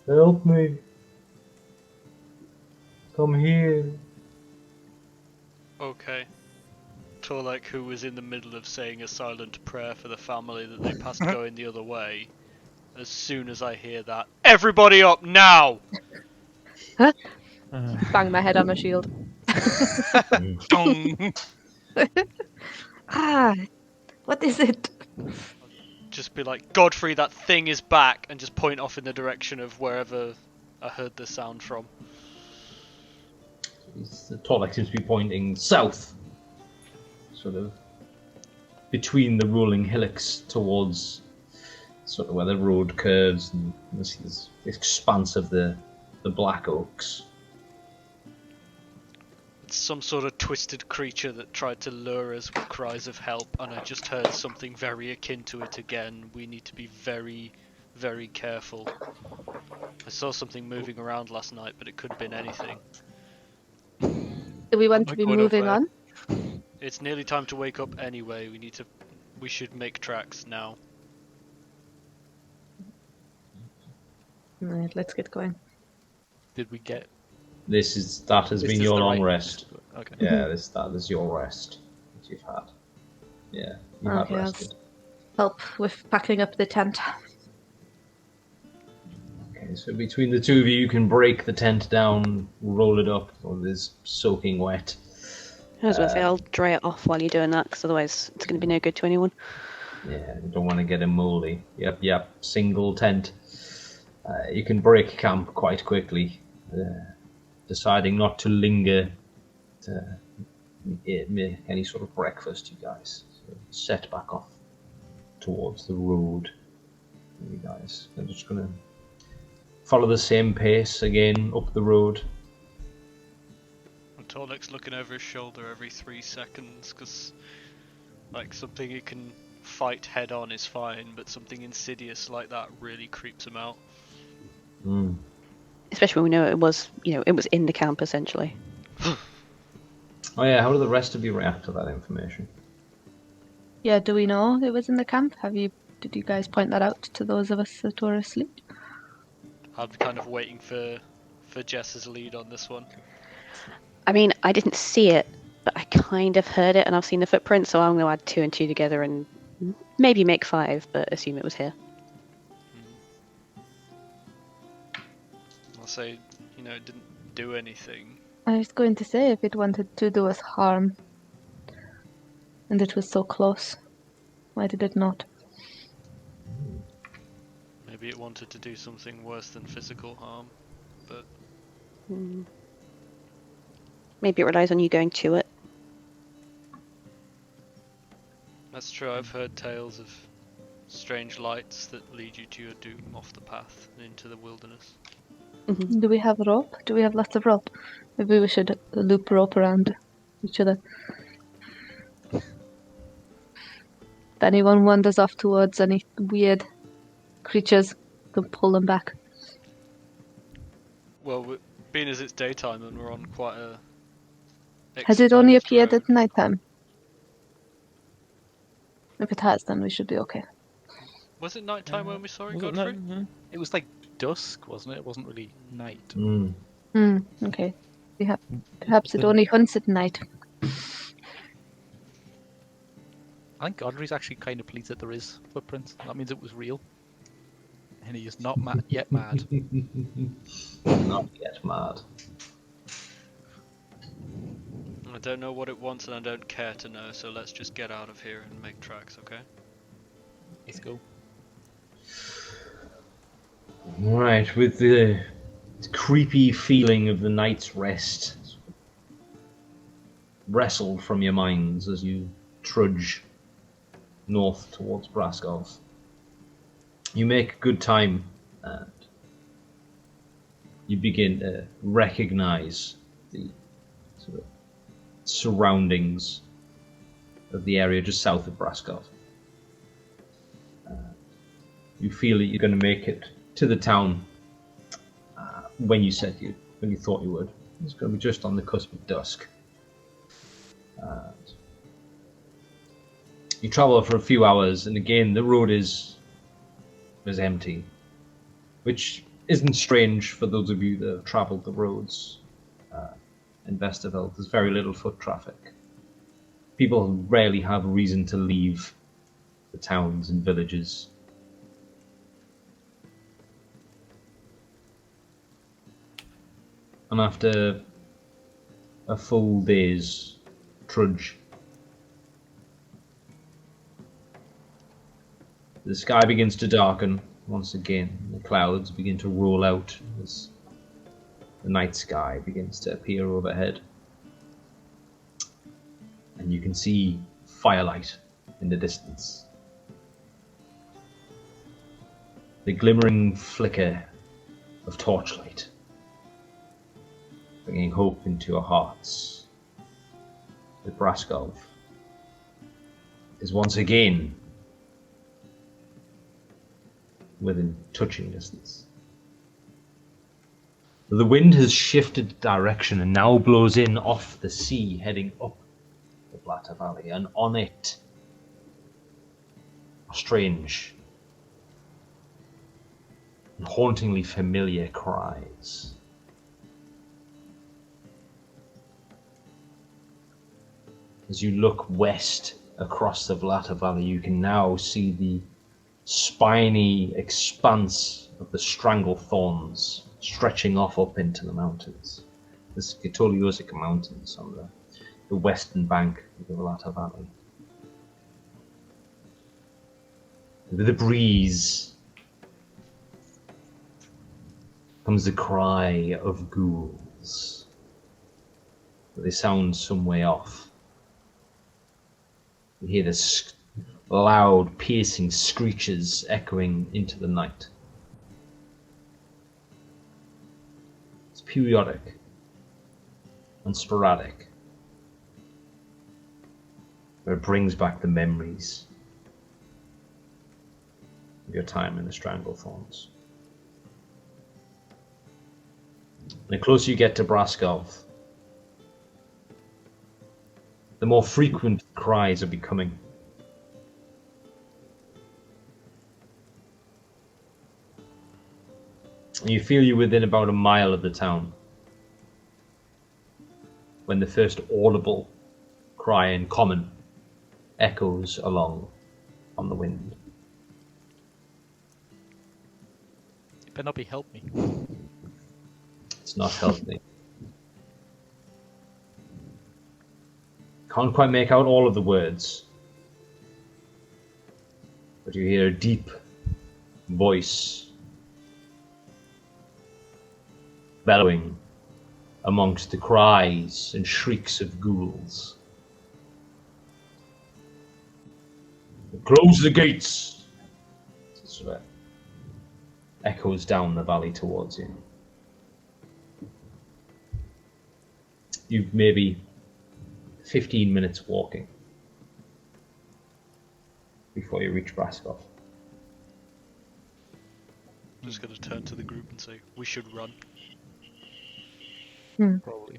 Help me. Come here. Okay. Torlek, who was in the middle of saying a silent prayer for the family that they passed going the other way, as soon as I hear that, everybody up now! Bang my head on my shield. Dong. Ah, what is it? Just be like, Godfrey, that thing is back, and just point off in the direction of wherever I heard the sound from. The Torlek seems to be pointing south, sort of between the rolling hillocks towards sort of where the road curves, and you see this expanse of the black oaks. It's some sort of twisted creature that tried to lure us with cries of help, and I just heard something very akin to it again. We need to be very, very careful. I saw something moving around last night, but it could have been anything. Do we want to Am I be going moving over? on? It's nearly time to wake up anyway. We should make tracks now. Right, let's get going. Did we get? That has This been is your the long right rest. Okay. Yeah, that is your rest that you've had. Yeah, you have Okay, I'll rested. help with packing up the tent. Okay, so between the two of you can break the tent down, roll it up, or it is soaking wet. I was going to say, I'll dry it off while you're doing that, because otherwise it's going to be no good to anyone. Yeah, you don't want to get it moldy. Yep, single tent. You can break camp quite quickly, deciding not to linger to make any sort of breakfast, you guys. So set back off towards the road. You guys are just going to follow the same pace again up the road. And Torlek's looking over his shoulder every 3 seconds, because like something he can fight head on is fine, but something insidious like that really creeps him out. Mm. Especially when we know it was in the camp essentially. Oh yeah, how do the rest of you react to that information? Yeah, do we know it was in the camp? Did you guys point that out to those of us that were asleep? I'm kind of waiting for Jess's lead on this one. I mean, I didn't see it, but I kind of heard it, and I've seen the footprint, so I'm going to add 2 and 2 together and maybe make 5, but assume it was here. I'll say, it didn't do anything. I was going to say, if it wanted to do us harm, and it was so close, why did it not? Maybe it wanted to do something worse than physical harm, but Maybe it relies on you going to it. that's true. I've heard tales of strange lights that lead you to your doom off the path and into the wilderness. Do we have rope? Do we have lots of rope? Maybe we should loop rope around each other. If anyone wanders off towards any weird creatures, we can pull them back. Well, being as it's daytime and we're on quite a... Has it only exposed appeared road. at night time? If it has, then we should be okay. Was it nighttime when we saw it, Was it Godfrey? no? It was like dusk, wasn't it? It wasn't really night. Mm. Okay. Perhaps it only hunts at night. I think Godfrey's actually kind of pleased that there is footprints. That means it was real. And he is not yet mad. Not yet mad. I don't know what it wants and I don't care to know, so let's just get out of here and make tracks, okay? Let's go. Right, with the creepy feeling of the night's rest wrestled from your minds as you trudge north towards Braskov. You make good time and you begin to recognize the sort of surroundings of the area just south of Braskov. You feel that you're going to make it to the town when you thought you would. It's going to be just on the cusp of dusk. You travel for a few hours, and again the road is empty, which isn't strange for those of you that have travelled the roads in Vesterveld. There's very little foot traffic. People rarely have a reason to leave the towns and villages. And after a full day's trudge, the sky begins to darken once again. The clouds begin to roll out as the night sky begins to appear overhead. And you can see firelight in the distance. The glimmering flicker of torchlight, bringing hope into your hearts. The Braskov is once again within touching distance. The wind has shifted direction and now blows in off the sea, heading up the Blatta Valley, and on it are strange and hauntingly familiar cries. As you look west across the Vlata Valley, you can now see the spiny expanse of the Stranglethorns stretching off up into the mountains. The Skitoliosic Mountains on the western bank of the Vlata Valley. With the breeze comes the cry of ghouls. But they sound some way off. You hear this loud, piercing screeches echoing into the night. It's periodic and sporadic, but it brings back the memories of your time in the Stranglethorns. And the closer you get to Braskov, the more frequent cries are becoming. And you feel you're within about a mile of the town when the first audible cry in common echoes along on the wind. It better not be help me. It's not healthy. Can't quite make out all of the words, but you hear a deep voice bellowing amongst the cries and shrieks of ghouls. Close the gates! It sort of echoes down the valley towards you. You've maybe 15 minutes walking before you reach Braskov. I'm just going to turn to the group and say, we should run. Probably.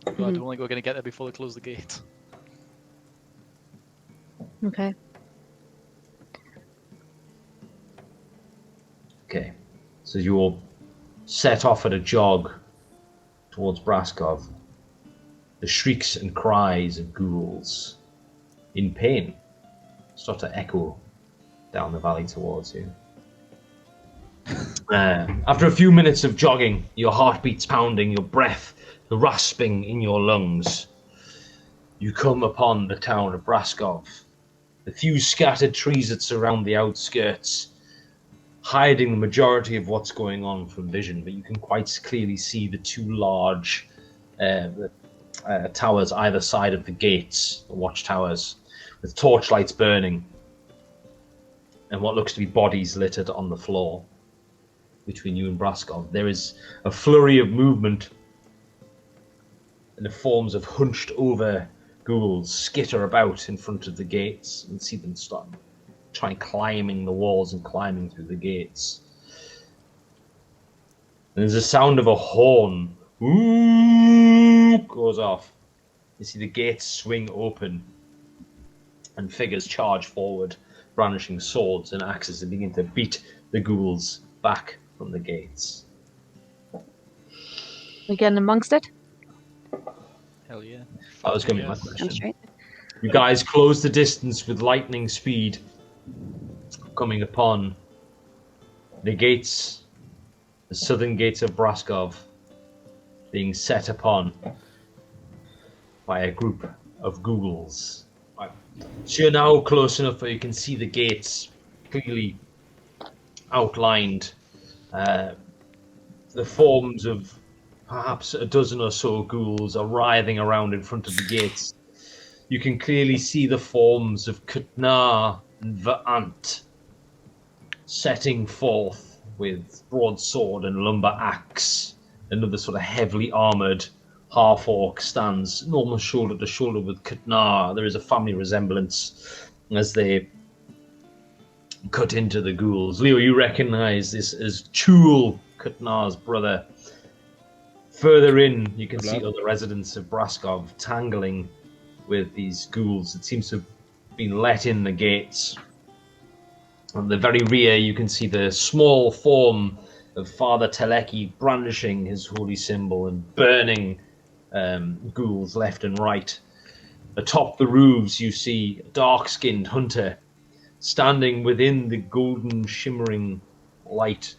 But I don't think we're going to get there before they close the gate. Okay. Okay, so you all set off at a jog towards Braskov, the shrieks and cries of ghouls in pain start to echo down the valley towards you. After a few minutes of jogging, your heartbeats pounding, your breath rasping in your lungs, you come upon the town of Braskov. The few scattered trees that surround the outskirts, hiding the majority of what's going on from vision, but you can quite clearly see the two large towers either side of the gates, the watchtowers, with torchlights burning, and what looks to be bodies littered on the floor between you and Braskov. There is a flurry of movement, and the forms of hunched over ghouls skitter about in front of the gates, and see them start trying climbing the walls and climbing through the gates. And there's a sound of a horn. Ooh, goes off. You see the gates swing open, and figures charge forward, brandishing swords and axes, and begin to beat the ghouls back from the gates. We getting amongst it? Hell yeah. That was going to be my Yes. question. That's right. You guys close the distance with lightning speed, coming upon the gates, the southern gates of Braskov, being set upon by a group of ghouls. Right. So you're now close enough where you can see the gates clearly outlined. The forms of perhaps a dozen or so ghouls are writhing around in front of the gates. You can clearly see the forms of Kutnar and Va'ant setting forth with broadsword and lumber axe. Another sort of heavily armoured half-orc stands almost shoulder to shoulder with Kutnar. There is a family resemblance as they cut into the ghouls. Leo, you recognise this as Chul, Kutnar's brother. Further in, you can see other residents of Braskov tangling with these ghouls. It seems to have been let in the gates. On the very rear, you can see the small form of Father Teleki brandishing his holy symbol and burning ghouls left and right. Atop the roofs, you see a dark-skinned hunter standing within the golden shimmering light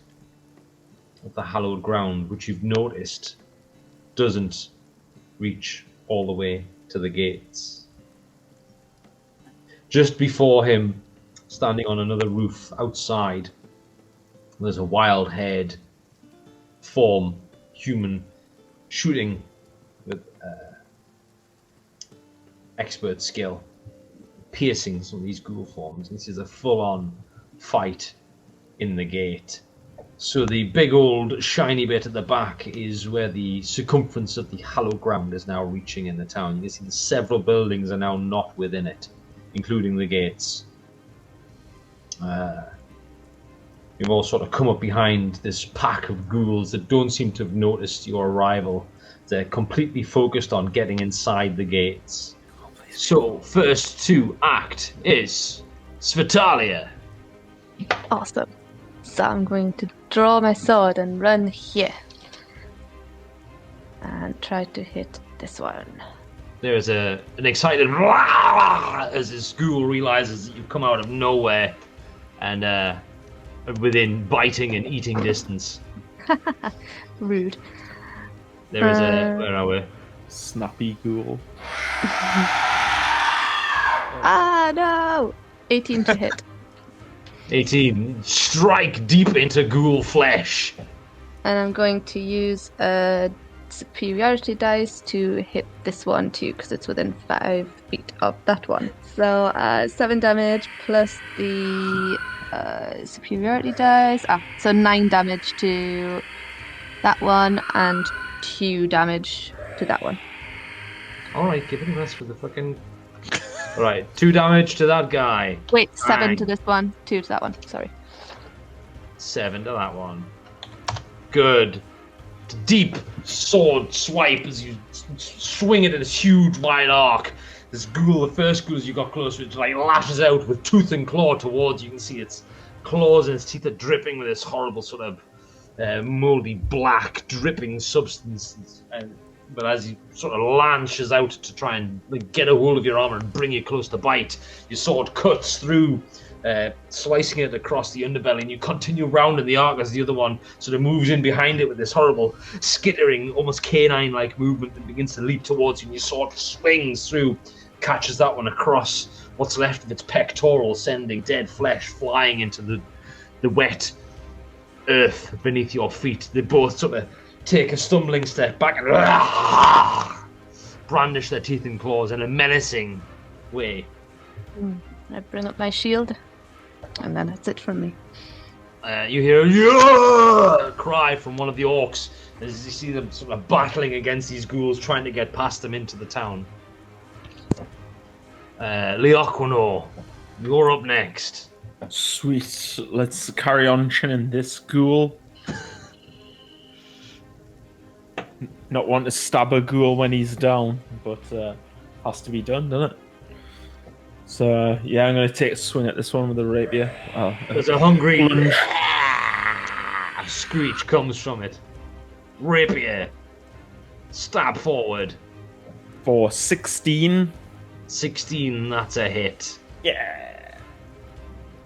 of the hallowed ground, which you've noticed doesn't reach all the way to the gates. Just before him, standing on another roof outside, there's a wild-haired form, human, shooting with expert skill, piercing some of these ghoul forms. This is a full-on fight in the gate. So the big old shiny bit at the back is where the circumference of the hallowed ground is now reaching in the town. You can see the several buildings are now not within it, including the gates. You've all sort of come up behind this pack of ghouls that don't seem to have noticed your arrival. They're completely focused on getting inside the gates. So, first to act is Svetalia. Awesome. So I'm going to draw my sword and run here. And try to hit this one. There's an excited as this ghoul realizes that you've come out of nowhere and within biting and eating distance. Rude. There is a... Where are we? Snappy ghoul. Ah, no! 18 to hit. 18. Strike deep into ghoul flesh. And I'm going to use a superiority dice to hit this one too, because it's within 5 feet of that one. So 7 damage plus the superiority dice. So 9 damage to that one and 2 damage to that one. Alright, give it a rest for the fucking... Alright, 2 damage to that guy. Wait, 7 Bang. to this one, 2 to that one. Sorry. 7 to that one. Good. Deep sword swipe as you swing it in this huge wide arc. This ghoul, the first ghoul as you got closer, it like lashes out with tooth and claw towards you. You can see its claws and its teeth are dripping with this horrible sort of mouldy, black, dripping substance. But as he sort of launches out to try and get a hold of your armor and bring you close to bite, your sword cuts through, slicing it across the underbelly, and you continue round in the arc as the other one sort of moves in behind it with this horrible, skittering, almost canine-like movement that begins to leap towards you, and your sword swings through, catches that one across what's left of its pectoral, sending dead flesh flying into the wet earth beneath your feet. They both sort of take a stumbling step back and brandish their teeth and claws in a menacing way. I bring up my shield, and then that's it from me. You hear a cry from one of the orcs as you see them sort of battling against these ghouls, trying to get past them into the town. Leoquinor, you're up next. Sweet. Let's carry on chinning this ghoul. Not want to stab a ghoul when he's down, but has to be done, doesn't it? So yeah, I'm going to take a swing at this one with a rapier. There's a hungry screech comes from it. Rapier. Stab forward. For 16. 16, that's a hit. Yeah.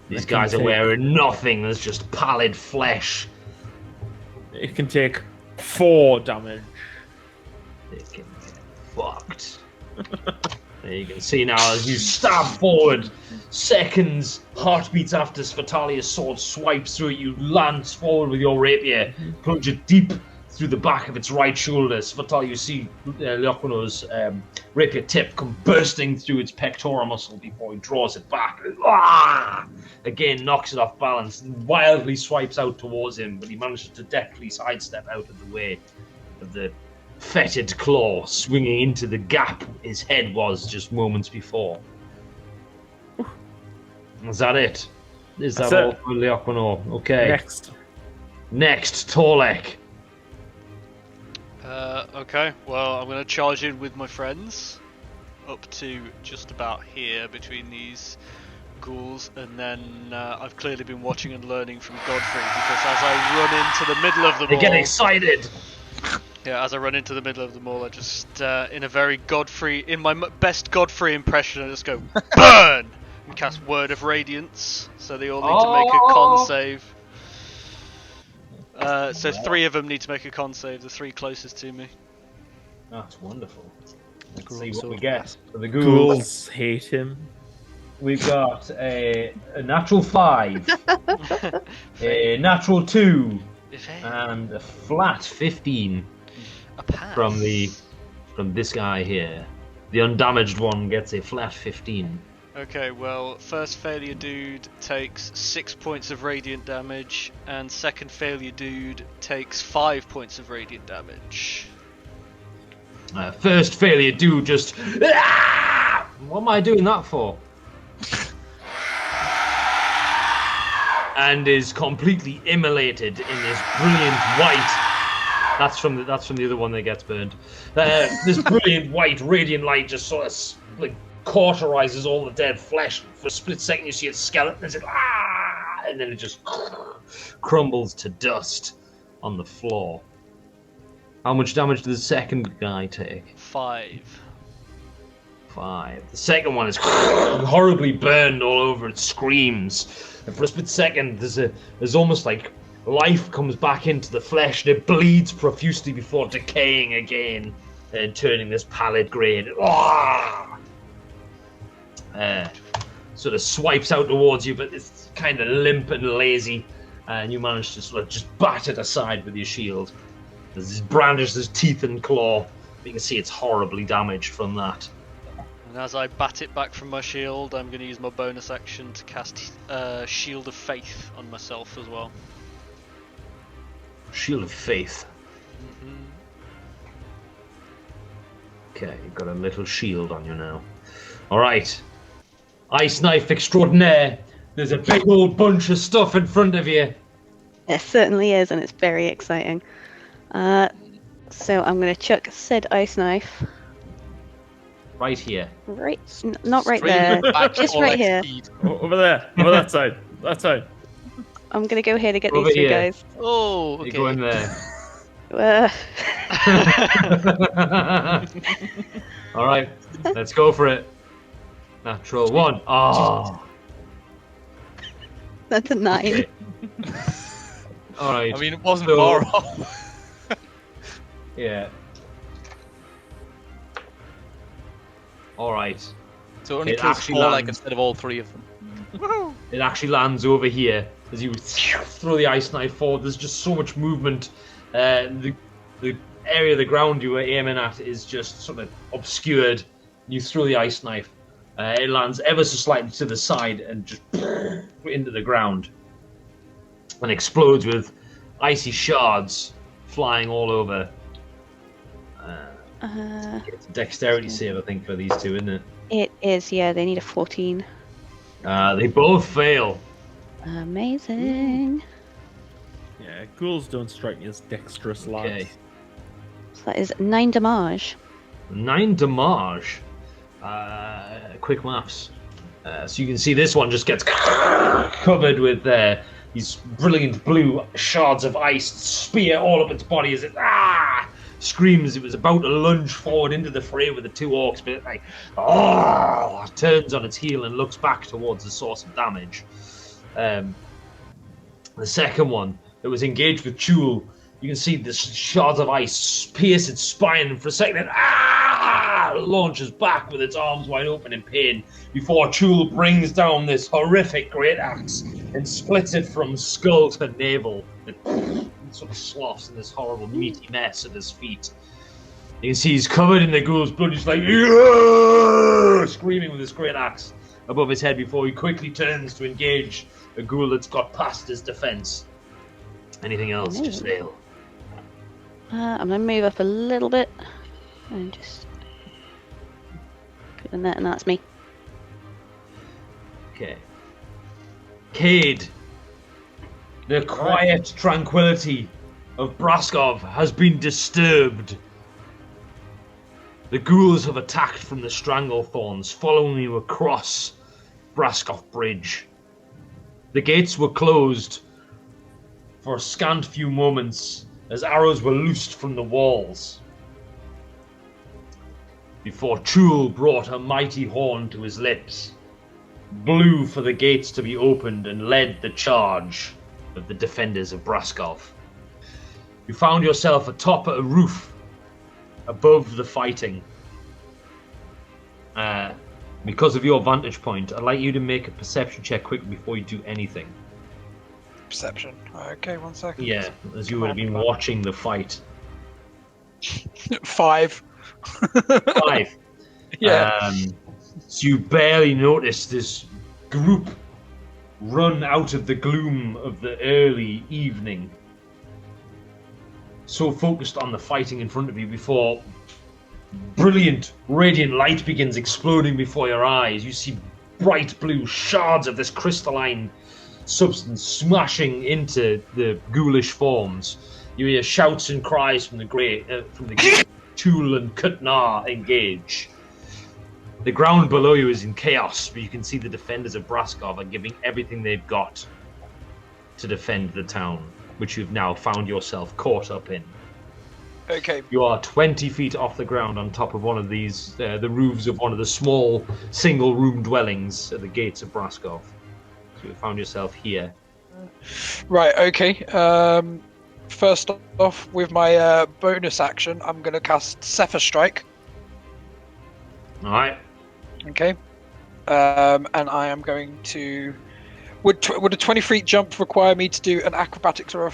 These guys are wearing nothing. There's just pallid flesh. It can take 4 damage. It can get fucked. There you can see now as you stab forward, seconds, heartbeats after Svatalia's sword swipes through it, you lance forward with your rapier, plunge it deep through the back of its right shoulder. Svatalia, you see Leoquinor's rapier tip come bursting through its pectoral muscle before he draws it back. Again, knocks it off balance, and wildly swipes out towards him, but he manages to deftly sidestep out of the way of the fetid claw swinging into the gap his head was just moments before. Is that it? Is that all for Leoquinor? Okay. Next, Torlek. Okay, well, I'm going to charge in with my friends up to just about here between these ghouls, and then I've clearly been watching and learning from Godfrey, because as I run into the middle of them all... They get excited! Yeah, as I run into the middle of them all, I just, in a very Godfrey, in my best Godfrey impression, I just go, BURN! And cast Word of Radiance, so they all need to make a con save. So 3 of them need to make a con save, the 3 closest to me. That's wonderful. Let's Ghouls see what we so get for the ghouls. Ghouls hate him. We've got a natural 5, a natural 2, and a flat 15 A pass. from this guy here. The undamaged one gets a flat 15. Okay, well, first failure dude takes 6 points of radiant damage, and second failure dude takes 5 points of radiant damage. First failure dude just... What am I doing that for? And is completely immolated in this brilliant white... That's from the other one that gets burned. This brilliant white radiant light just sort of like cauterizes all the dead flesh. For a split second, you see its skeleton, and then it just crumbles to dust on the floor. How much damage did the second guy take? 5. 5. The second one is horribly burned all over. It screams, and for a split second, there's almost like life comes back into the flesh, and it bleeds profusely before decaying again and turning this pallid grey. Sort of swipes out towards you, but it's kind of limp and lazy, and you manage to sort of just bat it aside with your shield. There's this brandish, there's teeth and claw. You can see it's horribly damaged from that. And as I bat it back from my shield, I'm going to use my bonus action to cast Shield of Faith on myself as well. Shield of Faith. Mm-hmm. Okay, you've got a little shield on you now. Alright. Ice Knife Extraordinaire. There's a big old bunch of stuff in front of you. It certainly is, and it's very exciting. So I'm going to chuck said ice knife. Right here. Right, not right Straight there, back just all right at here. speed. Over there. Over that side. That side. I'm gonna go here to get Over these three here. guys. Oh, You okay. go in there. Uh, All right, let's go for it. Natural one. Oh. that's a 9. Okay. All right. I mean, it wasn't So- far off. Yeah. All right. So it only It kills actually 4 lands. instead of all 3 of them. It actually lands over here as you throw the ice knife forward. There's just so much movement. The area of the ground you were aiming at is just sort of obscured. You throw the ice knife. It lands ever so slightly to the side and just into the ground and explodes with icy shards flying all over. It's a dexterity save, I think, for these two, isn't it? It is, yeah, they need a 14. They both fail. Amazing. Yeah, ghouls don't strike me as dexterous lads. Okay. So that is 9 damage. 9 damage. Quick maths. So you can see this one just gets covered with these brilliant blue shards of ice, spear all up its body as it screams. It was about to lunge forward into the fray with the two orcs, but it turns on its heel and looks back towards the source of damage. The second one that was engaged with Chul, you can see the shards of ice pierce its spine, and for a second it launches back with its arms wide open in pain before Chul brings down this horrific great axe and splits it from skull to navel. It sort of sloughs in this horrible meaty mess at his feet. You can see he's covered in the ghoul's blood. He's like screaming with this great axe above his head before he quickly turns to engage a ghoul that's got past his defense. Anything else, Giselle? I'm going to move up a little bit and just put in that, and that's me. Okay. Cade, the quiet tranquility of Braskov has been disturbed. The ghouls have attacked from the Stranglethorns, following you across Braskov Bridge. The gates were closed for a scant few moments as arrows were loosed from the walls, before Chul brought a mighty horn to his lips, blew for the gates to be opened, and led the charge of the defenders of Braskov. You found yourself atop a roof above the fighting. Because of your vantage point, I'd like you to make a perception check quickly before you do anything. Perception. Okay, 1 second. Yeah, as you would have been watching the fight. 5. 5. Yeah. So you barely notice this group run out of the gloom of the early evening, so focused on the fighting in front of you, before brilliant radiant light begins exploding before your eyes. You see bright blue shards of this crystalline substance smashing into the ghoulish forms. You hear shouts and cries from the Chul and Kutnar engage. The ground below you is in chaos, but you can see the defenders of Braskov are giving everything they've got to defend the town, which you've now found yourself caught up in. Okay. You are 20 feet off the ground on top of one of these, the roofs of one of the small single-room dwellings at the gates of Braskov. So you found yourself here. Right, okay. First off, with my bonus action, I'm going to cast Zephyr Strike. Alright. Okay. And I am going to... Would a 20 feet jump require me to do an acrobatics or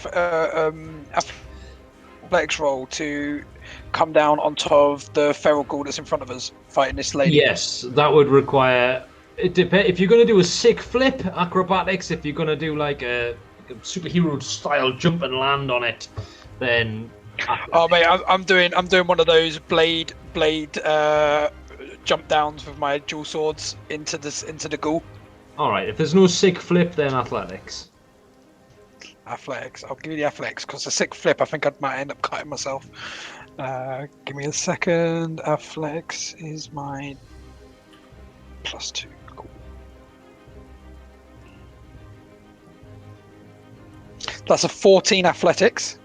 athletics roll to come down on top of the feral ghoul that's in front of us fighting this lady? Yes, that would require... It depends. If you're going to do a sick flip acrobatics, if you're going to do like a superhero style jump and land on it, then... Oh mate, I'm doing one of those blade jump downs with my dual swords into the ghoul. Alright, if there's no sick flip, then athletics. Athletics. I'll give you the athletics because the sick flip, I think I might end up cutting myself. Give me a second. Athletics is my +2. Cool. That's a 14 athletics.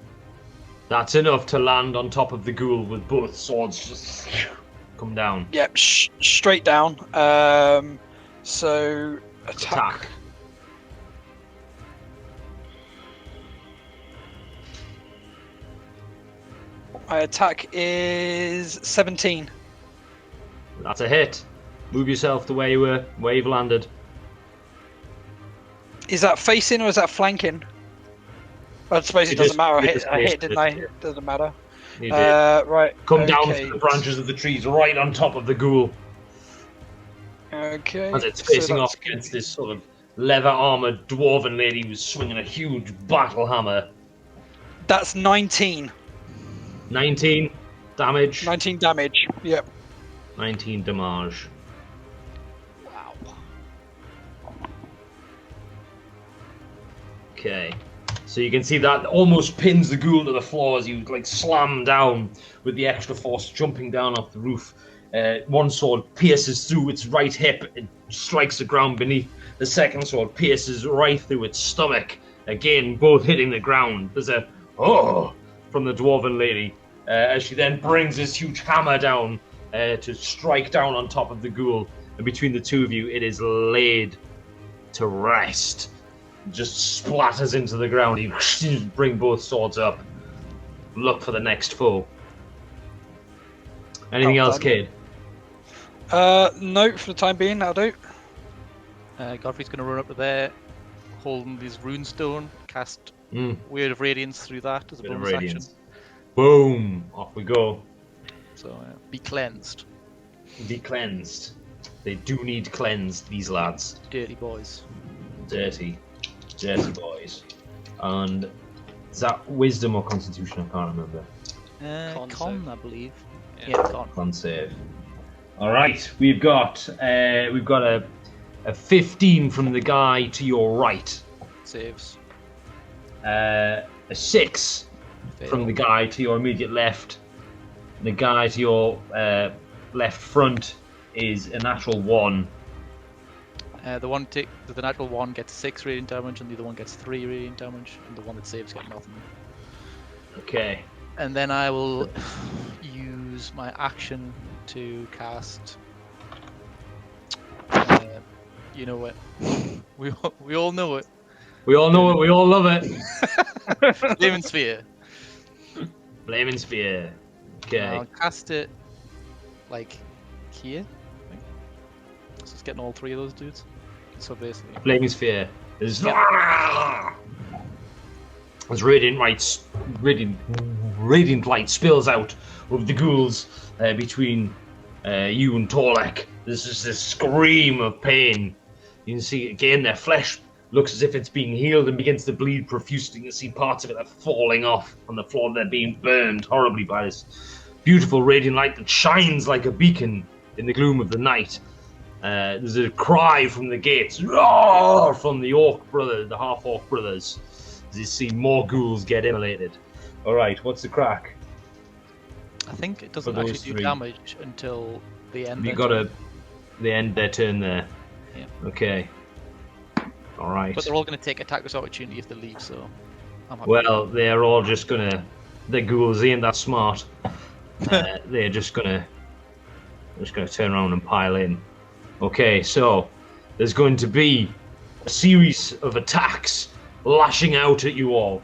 That's enough to land on top of the ghoul with both swords just come down. Yep, straight down. So attack. My attack is 17. That's a hit. Move yourself to where you've landed. Is that facing or is that flanking? I suppose it doesn't matter. I hit, didn't I? It doesn't matter. You did. Right. Come down through the branches of the trees, right on top of the ghoul. Okay. As it's facing off against this sort of leather-armored dwarven lady who's swinging a huge battle hammer. That's 19. 19 damage. 19 damage. Yep. 19 damage. Wow. Okay. So you can see that almost pins the ghoul to the floor as you like slam down with the extra force jumping down off the roof. One sword pierces through its right hip and strikes the ground beneath. The second sword pierces right through its stomach. Again, both hitting the ground. There's a "oh" from the dwarven lady as she then brings this huge hammer down to strike down on top of the ghoul. And between the two of you, it is laid to rest. Just splatters into the ground. You bring both swords up. Look for the next foe. Anything else, Cade? No, for the time being, that'll do. Godfrey's going to run up to there, holding his runestone, cast Word of Radiance through that as a bonus action. Boom! Off we go. So, be cleansed. Be cleansed. They do need cleansed, these lads. Dirty boys. Dirty boys. And is that wisdom or constitution? I can't remember. Con, I believe. Yeah, con. Con save. All right, we've got a 15 from the guy to your right. Saves. A 6 from the guy to your immediate left. The guy to your left front is a natural 1. The natural 1 gets 6 radiant damage, and the other one gets 3 radiant damage, and the one that saves gets nothing. Okay. And then I will use my action to cast. You know what? We all know it. We all know it. We all love it. Flaming Sphere. Flaming Sphere. Okay. I'll cast it like here. So it's getting all 3 of those dudes. So basically, Flaming Sphere. There's as radiant light spills out of the ghouls between you and Torlek. There's just this scream of pain. You can see again their flesh looks as if it's being healed and begins to bleed profusely. You can see parts of it are falling off on the floor. They're being burned horribly by this beautiful radiant light that shines like a beacon in the gloom of the night. There's a cry from the gates, roar from the orc brothers, the half-orc brothers, as you see more ghouls get immolated. All right, what's the crack? I think it doesn't actually do damage until the end. They end their turn there. Yeah. Okay. All right. But they're all going to take attack of opportunity if they leave, so I'm happy. Well, they're all just gonna. The ghouls ain't that smart. They're just gonna turn around and pile in. Okay, so there's going to be a series of attacks lashing out at you all.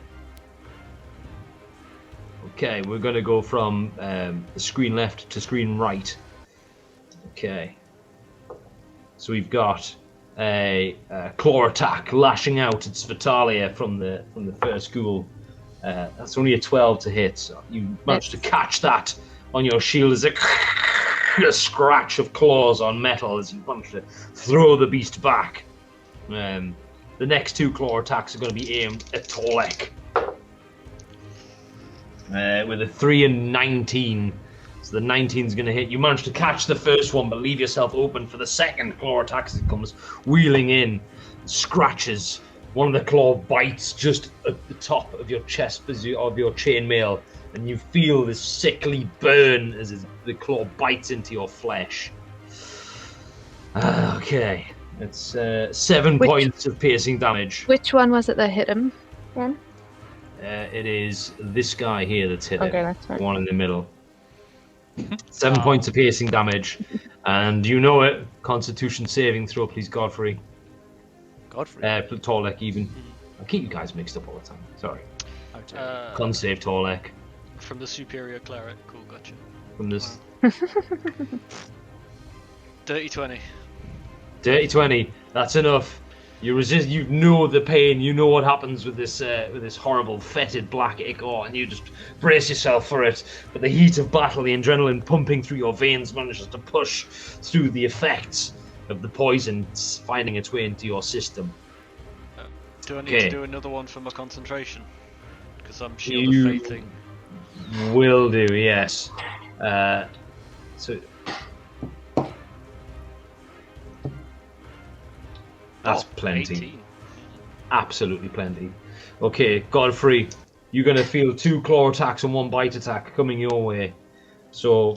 Okay, we're going to go from the screen left to screen right. Okay. So we've got a claw attack lashing out at Svetalia from the first ghoul. That's only a 12 to hit. So you managed to catch that on your shield as a scratch of claws on metal as you manage to throw the beast back. The next 2 claw attacks are going to be aimed at Torlek. With a 3 and 19. So the 19 is going to hit. You managed to catch the first one, but leave yourself open for the second claw attack as it comes wheeling in. Scratches. One of the claw bites just at the top of your chest of your chainmail, and you feel this sickly burn as the claw bites into your flesh. Okay. It's 7 points of piercing damage. Which one was it that hit him then? It is this guy here that's hit Okay, him. that's fine. The one in the middle. 7 points of piercing damage. And you know it. Constitution saving throw, please, Godfrey. Godfrey. Torlek, even. I keep you guys mixed up all the time. Sorry. Con save, Torlek. From the superior cleric. Cool, gotcha. From this. Dirty 20. Dirty 20. That's enough. You resist. You know the pain. You know what happens with this horrible, fetid black ichor, and you just brace yourself for it. But the heat of battle, the adrenaline pumping through your veins, manages to push through the effects of the poison finding its way into your system. Do I need to do another one for my concentration? Because I'm shield of faithing. Will do. Yes. So. That's plenty. 18. Absolutely plenty. Okay, Godfrey, you're going to feel 2 claw attacks and 1 bite attack coming your way. So,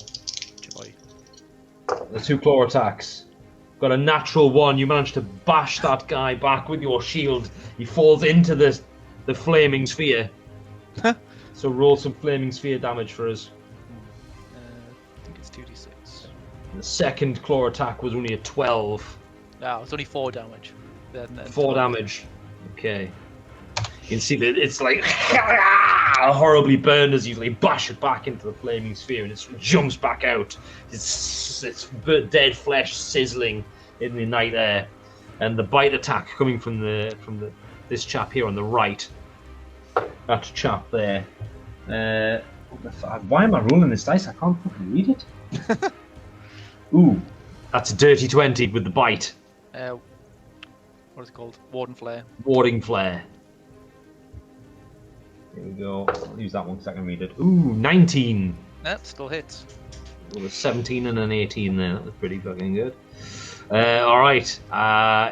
the 2 claw attacks. Got a natural 1. You managed to bash that guy back with your shield. He falls into the flaming sphere. So roll some flaming sphere damage for us. I think it's 2d6. The second claw attack was only a 12. No, it's only 4 damage. Then 4 damage. Okay. You can see that it's like horribly burned as you like bash it back into the flaming sphere, and it jumps back out. It's dead flesh sizzling in the night air, and the bite attack coming from this chap here on the right. That chap there. Why am I rolling this dice? I can't fucking read it. Ooh, that's a dirty 20 with the bite. What is it called? Warden Flare. Warding Flare. Here we go. I'll use that one because I can read it. Ooh, 19. That still hits. Well, a 17 and an 18 there. That was pretty fucking good. Alright.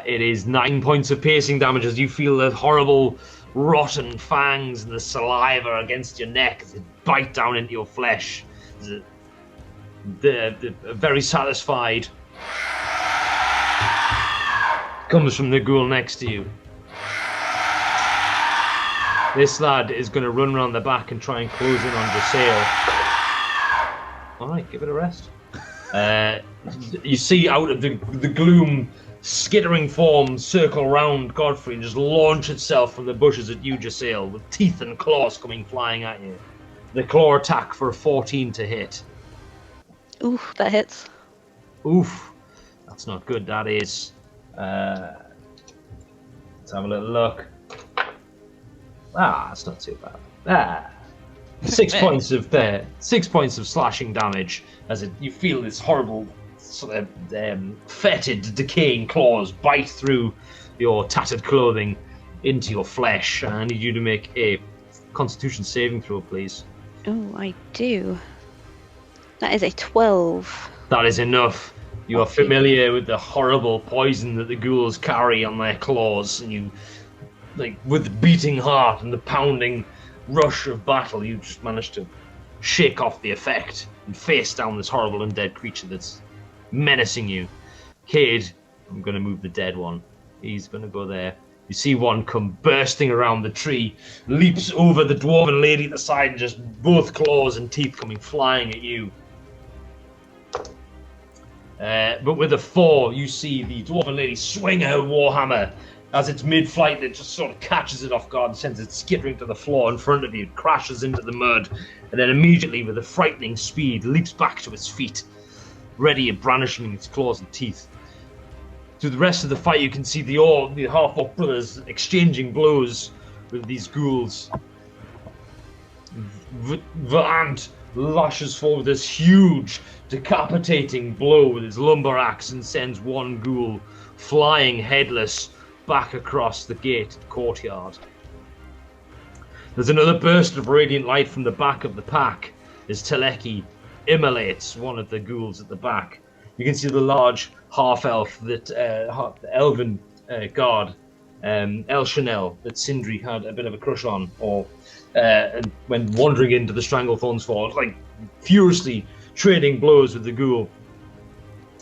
It is 9 points of piercing damage as you feel the horrible, rotten fangs and the saliva against your neck as it bite down into your flesh. They're very satisfied. Comes from the ghoul next to you. This lad is going to run around the back and try and close in on Jasail. Alright, give it a rest. You see out of the gloom, skittering form circle round Godfrey and just launch itself from the bushes at you, Jasail, with teeth and claws coming flying at you. The claw attack for a 14 to hit. Oof, that hits. Oof. That's not good, that is. Let's have a little look. That's not too bad. 6 points of 6 points of slashing damage as you feel this horrible, sort of fetid, decaying claws bite through your tattered clothing into your flesh. I need you to make a Constitution saving throw, please. Oh, I do. That is a 12. That is enough. You are familiar with the horrible poison that the ghouls carry on their claws, and you, like, with the beating heart and the pounding rush of battle, you just managed to shake off the effect and face down this horrible undead creature that's menacing you. Cade, I'm going to move the dead one. He's going to go there. You see one come bursting around the tree, leaps over the dwarven lady at the side, and just both claws and teeth coming flying at you. But with a 4, you see the dwarven lady swing her warhammer. As it's mid-flight, it just sort of catches it off guard and sends it skittering to the floor in front of you, crashes into the mud, and then immediately, with a frightening speed, leaps back to its feet, ready and brandishing its claws and teeth. Through the rest of the fight, you can see the half-orc brothers exchanging blows with these ghouls. Vant lashes forward this huge, decapitating blow with his lumbar axe and sends one ghoul flying headless back across the gated courtyard. There's another burst of radiant light from the back of the pack as Torlek immolates one of the ghouls at the back. You can see the large half-elf, that elven guard, El Chanel, that Sindri had a bit of a crush on, and when wandering into the Stranglethorn's Fort, like furiously trading blows with the ghoul.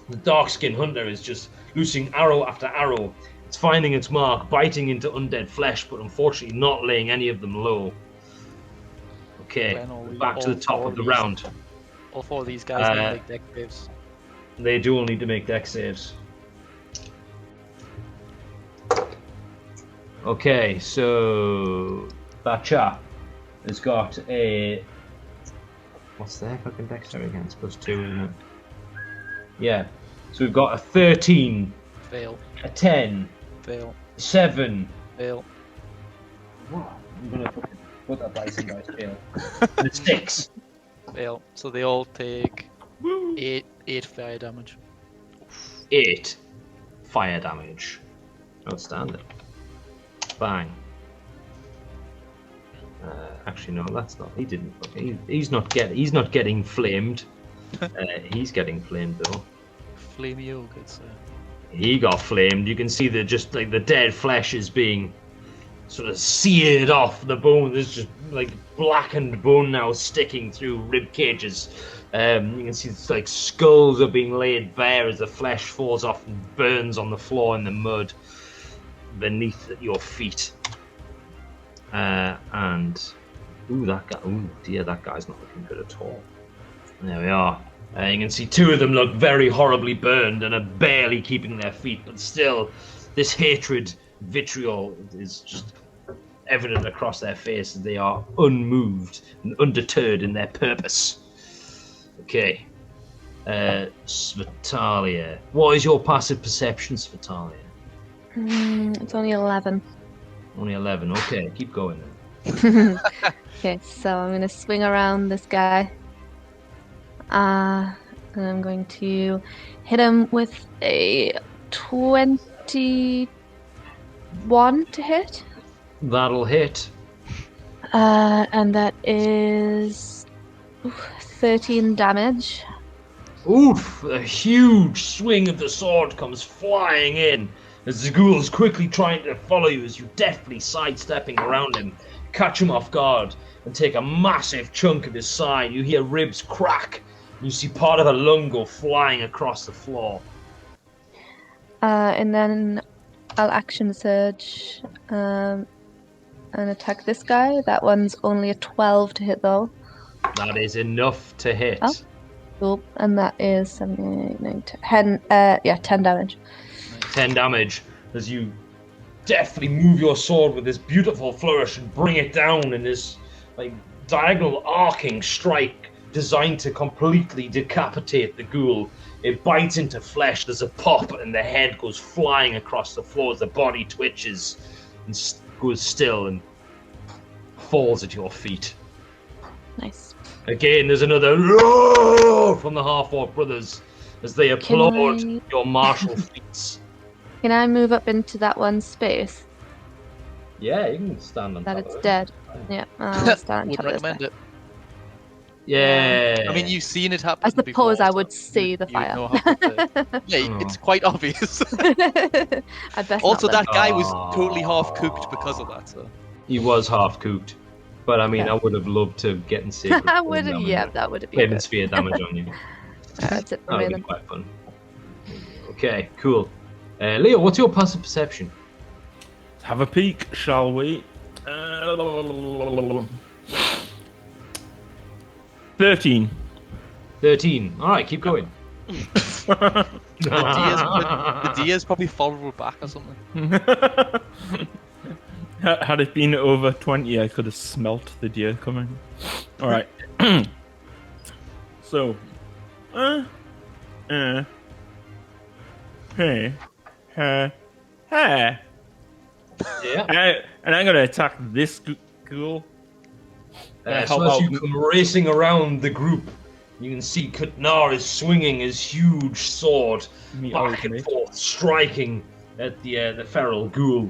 The dark-skinned hunter is just loosing arrow after arrow. It's finding its mark, biting into undead flesh, but unfortunately not laying any of them low. Okay, Glenn, all- back to all the top four of the these- round. All 4 of these guys need to make deck saves. They do all need to make deck saves. Okay, so that chap has got a... What's their fucking dexterity again? It's +2, isn't it? Yeah. So we've got a 13, Fail. a 10, Fail. 7. Fail. I'm gonna put that dice in dice jail. And a 6. Fail. So they all take 8 fire damage. 8 fire damage. Outstanding. Bang. Actually, no, that's not. He didn't. He's not getting flamed. He's getting flamed though. Flamey good sir. He got flamed. You can see that just like the dead flesh is being sort of seared off the bone. There's just like blackened bone now sticking through rib cages. You can see it's like skulls are being laid bare as the flesh falls off and burns on the floor in the mud beneath your feet. And ooh, that guy. Ooh, dear, that guy's not looking good at all. There we are. You can see 2 of them look very horribly burned and are barely keeping their feet, but still, this hatred, vitriol, is just evident across their faces. They are unmoved and undeterred in their purpose. Okay. Svetalia. What is your passive perception, Svetalia? It's only 11. Only 11. Okay, keep going then. Okay, so I'm going to swing around this guy. And I'm going to hit him with a 21 to hit. That'll hit. And that is 13 damage. Oof! A huge swing of the sword comes flying in as the ghoul's quickly trying to follow you as you deftly sidestepping around him, catch him off guard, and take a massive chunk of his side. You hear ribs crack, and you see part of a lung go flying across the floor. And then I'll action surge and attack this guy. That one's only a 12 to hit though. That is enough to hit. Oh. Cool. And that is 7, 8, 9, 10 damage. 10 damage as you deftly move your sword with this beautiful flourish and bring it down in this like diagonal arcing strike designed to completely decapitate the ghoul. It bites into flesh, there's a pop, and the head goes flying across the floor as the body twitches and goes still and falls at your feet. Nice. Again, there's another roar from the Half-Orc brothers as they applaud your martial feats. Can I move up into that one space Yeah, you can stand on that top it's of it. dead? Yeah, I'll stand on Wouldn't top of this recommend guy. it. Yeah. I mean, you've seen it happen. I suppose before, I so would see the you'd fire. know how to- yeah, it's quite obvious. I best Also, not that guy was Oh. totally half cooked because of that. So. He was half cooked. But I mean, Yeah. I would have loved to get in then. sacred I flame would have, damage. yeah, that would have been Flame and good. sphere damage on you. That's it for That me would be then. quite fun. Okay, cool. Leo, what's your passive perception? Have a peek, shall we? 13. 13. Alright, keep going. The deer's probably followed back or something. Had it been over 20, I could have smelt the deer coming. Alright. So. Hey. Yeah. And I'm going to attack this ghoul. So as you come racing around the group, you can see Kutnar is swinging his huge sword back and forth, striking at the feral ghoul.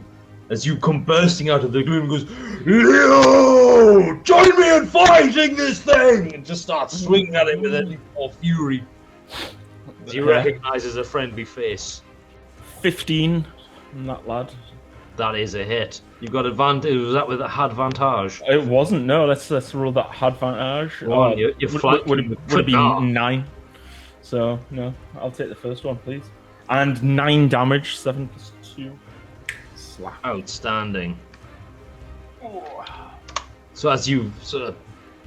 As you come bursting out of the gloom, goes, Leo, join me in fighting this thing! And just starts swinging at him with any more fury. As he recognizes a friendly face. 15 on that lad. That is a hit. You've got advantage. Was that with a advantage? It wasn't, no. Let's roll that advantage. Go on, you're flanking would with it be Kutnar. 9? So, no. I'll take the first one, please. And 9 damage, 7 plus 2. Slap. Outstanding. So as you sort of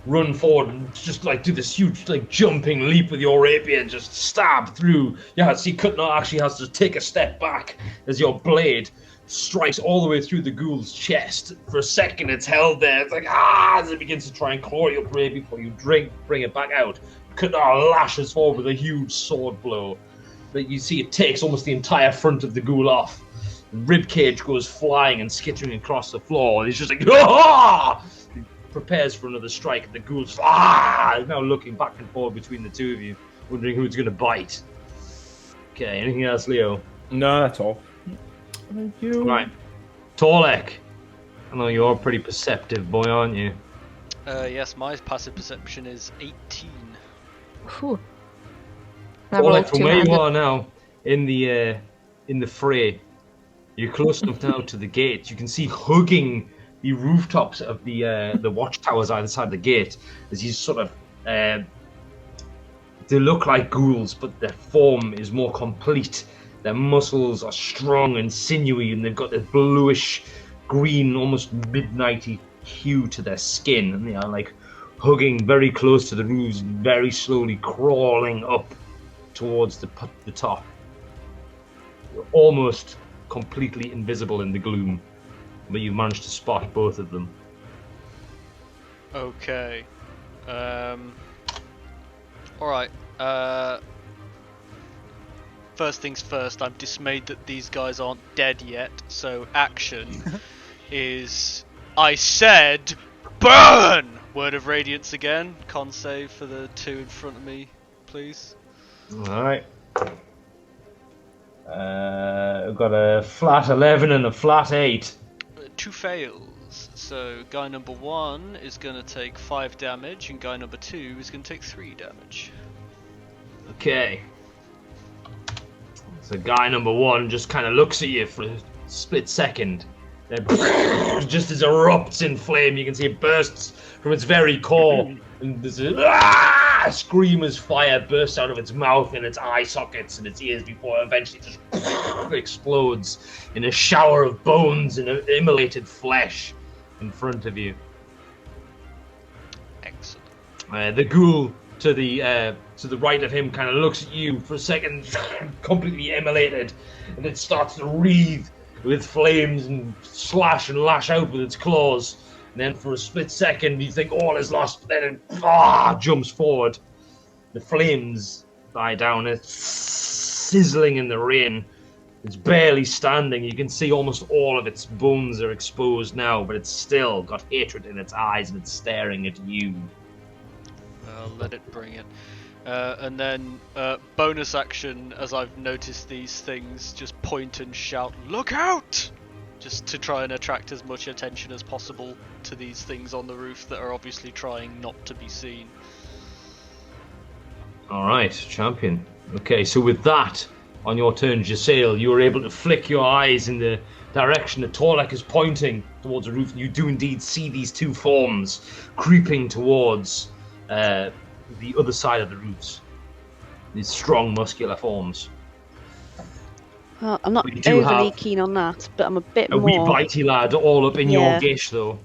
run forward and just like do this huge like jumping leap with your rapier and just stab through. Yeah, see, Kutnar actually has to take a step back as your blade strikes all the way through the ghoul's chest. For a second, it's held there. It's like, as it begins to try and claw your prey before you bring it back out. Kutnar lashes forward with a huge sword blow. But you see it takes almost the entire front of the ghoul off. The ribcage goes flying and skittering across the floor. And he's just like, ah! He prepares for another strike. The ghoul's now looking back and forth between the two of you, wondering who's going to bite. Okay, anything else, Leo? No, that's all. Thank you. Right. Torlek. I know you're a pretty perceptive boy, aren't you? Yes, my passive perception is 18. Whew. Torlek, from where you are now, in the fray, you're close enough now to the gate. You can see hugging the rooftops of the watchtowers either side of the gate as he's sort of they look like ghouls, but their form is more complete. Their muscles are strong and sinewy, and they've got this bluish green, almost midnighty hue to their skin, and they are like hugging very close to the roofs, very slowly crawling up towards the top. You're almost completely invisible in the gloom, but you've managed to spot both of them. Okay. Alright. First things first, I'm dismayed that these guys aren't dead yet, so action is... I said burn! Word of Radiance again. Con save for the two in front of me, please. Alright. We've got a flat 11 and a flat 8. 2 fails. So guy number 1 is going to take 5 damage, and guy number 2 is going to take 3 damage. Okay. So guy number 1 just kind of looks at you for a split second. Then just as it erupts in flame, you can see it bursts from its very core. And there's a scream as fire bursts out of its mouth and its eye sockets and its ears before it eventually just explodes in a shower of bones and immolated flesh in front of you. Excellent. The ghoul to the right of him kind of looks at you for a second, completely immolated, and it starts to wreathe with flames and slash and lash out with its claws. And then for a split second, you think all is lost, but then it jumps forward. The flames die down. It's sizzling in the rain. It's barely standing. You can see almost all of its bones are exposed now, but it's still got hatred in its eyes and it's staring at you. I'll let it bring it. And then bonus action, as I've noticed these things, just point and shout, "Look out!" Just to try and attract as much attention as possible to these things on the roof that are obviously trying not to be seen. Alright, champion. Okay, so with that, on your turn, Jasail, you were able to flick your eyes in the direction that Torlek is pointing towards the roof, and you do indeed see these two forms creeping towards the other side of the roofs. These strong, muscular forms. Well, I'm not We do overly have keen on that, but I'm a bit A wee more bitey lad all up in your Yeah. gish, though.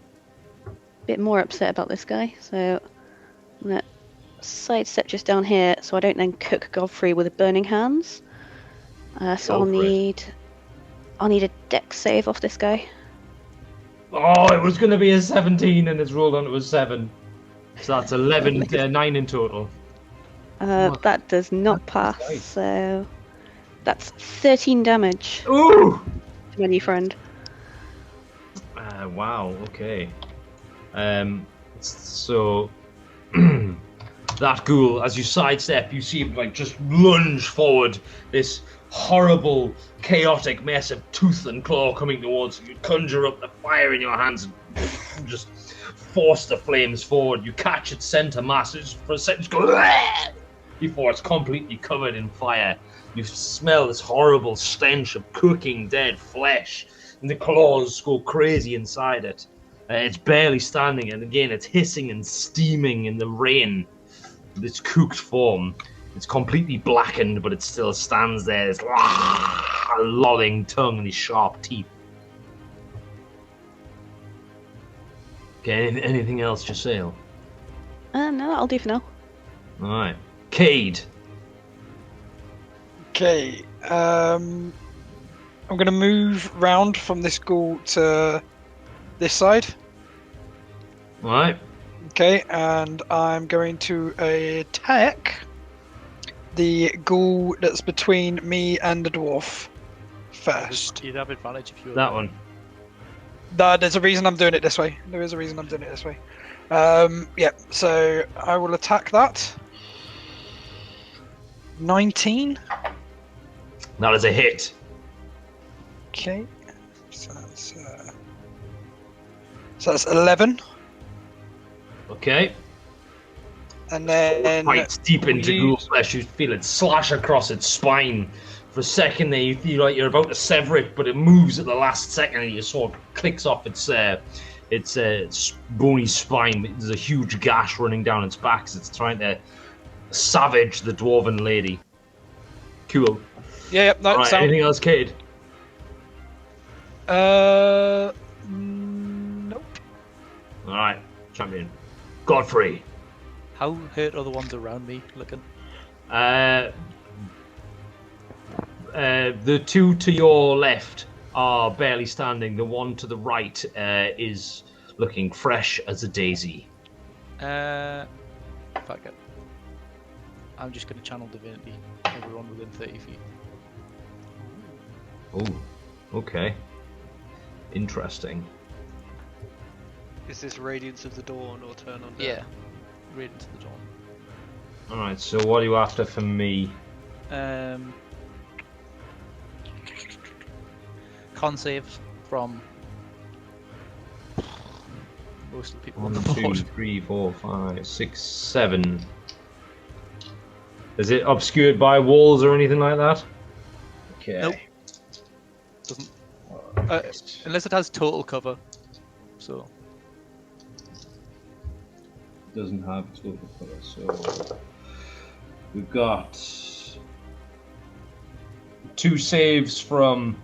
upset about this guy. So I'm gonna sidestep just down here, so I don't then cook Godfrey with a burning hands. So Go I'll for it. need a dex save off this guy. Oh, it was going to be a 17 and it's rolled onto a 7. So that's 11, 9 in total. That does not pass. nice. So that's 13 damage Ooh! to my new friend. Wow, okay. So that ghoul, as you sidestep, you see him like just lunge forward, this horrible, chaotic mess of tooth and claw coming towards you. You conjure up the fire in your hands and just force the flames forward. You catch its center mass, just for a second, just go before it's completely covered in fire. You smell this horrible stench of cooking dead flesh, and the claws go crazy inside it. It's barely standing, and again, it's hissing and steaming in the rain with its cooked form. It's completely blackened, but it still stands there, this lolling tongue and these sharp teeth. Okay, anything else, Jasail? No, I'll do for now. Alright. Cade. Okay. I'm going to move round from this ghoul to this side. Alright. Okay, and I'm going to attack the ghoul that's between me and the dwarf first. You'd have advantage if you were That one. There's a reason I'm doing it this way. There is a reason I'm doing it this way. Yeah, so I will attack that. 19. That is a hit. Okay. So that's 11. Okay. And then Bites deep into Ghoul's flesh. You feel it slash across its spine. For a second there, you feel like you're about to sever it, but it moves at the last second and you sort of clicks off its bony spine. There's a huge gash running down its back as it's trying to savage the dwarven lady. Cool. Yeah, yep, no, Right, sound. anything else, Cade? Nope. Alright, champion. Godfrey. How hurt are the ones around me looking? The two to your left are barely standing. The one to the right is looking fresh as a daisy. Fuck it. I'm just going to channel divinity. Everyone within 30 feet. Oh, okay. Interesting. Is this Radiance of the Dawn or Turn on Down? Yeah. Right into the dawn. Alright, so what are you after from me? Con saves from most of the people on 1, the 2, board. 3, 4, 5, 6, 7. Is it obscured by walls or anything like that? Okay. Nope. Doesn't. Unless it has total cover. So. Doesn't have total cover, so we've got 2 saves from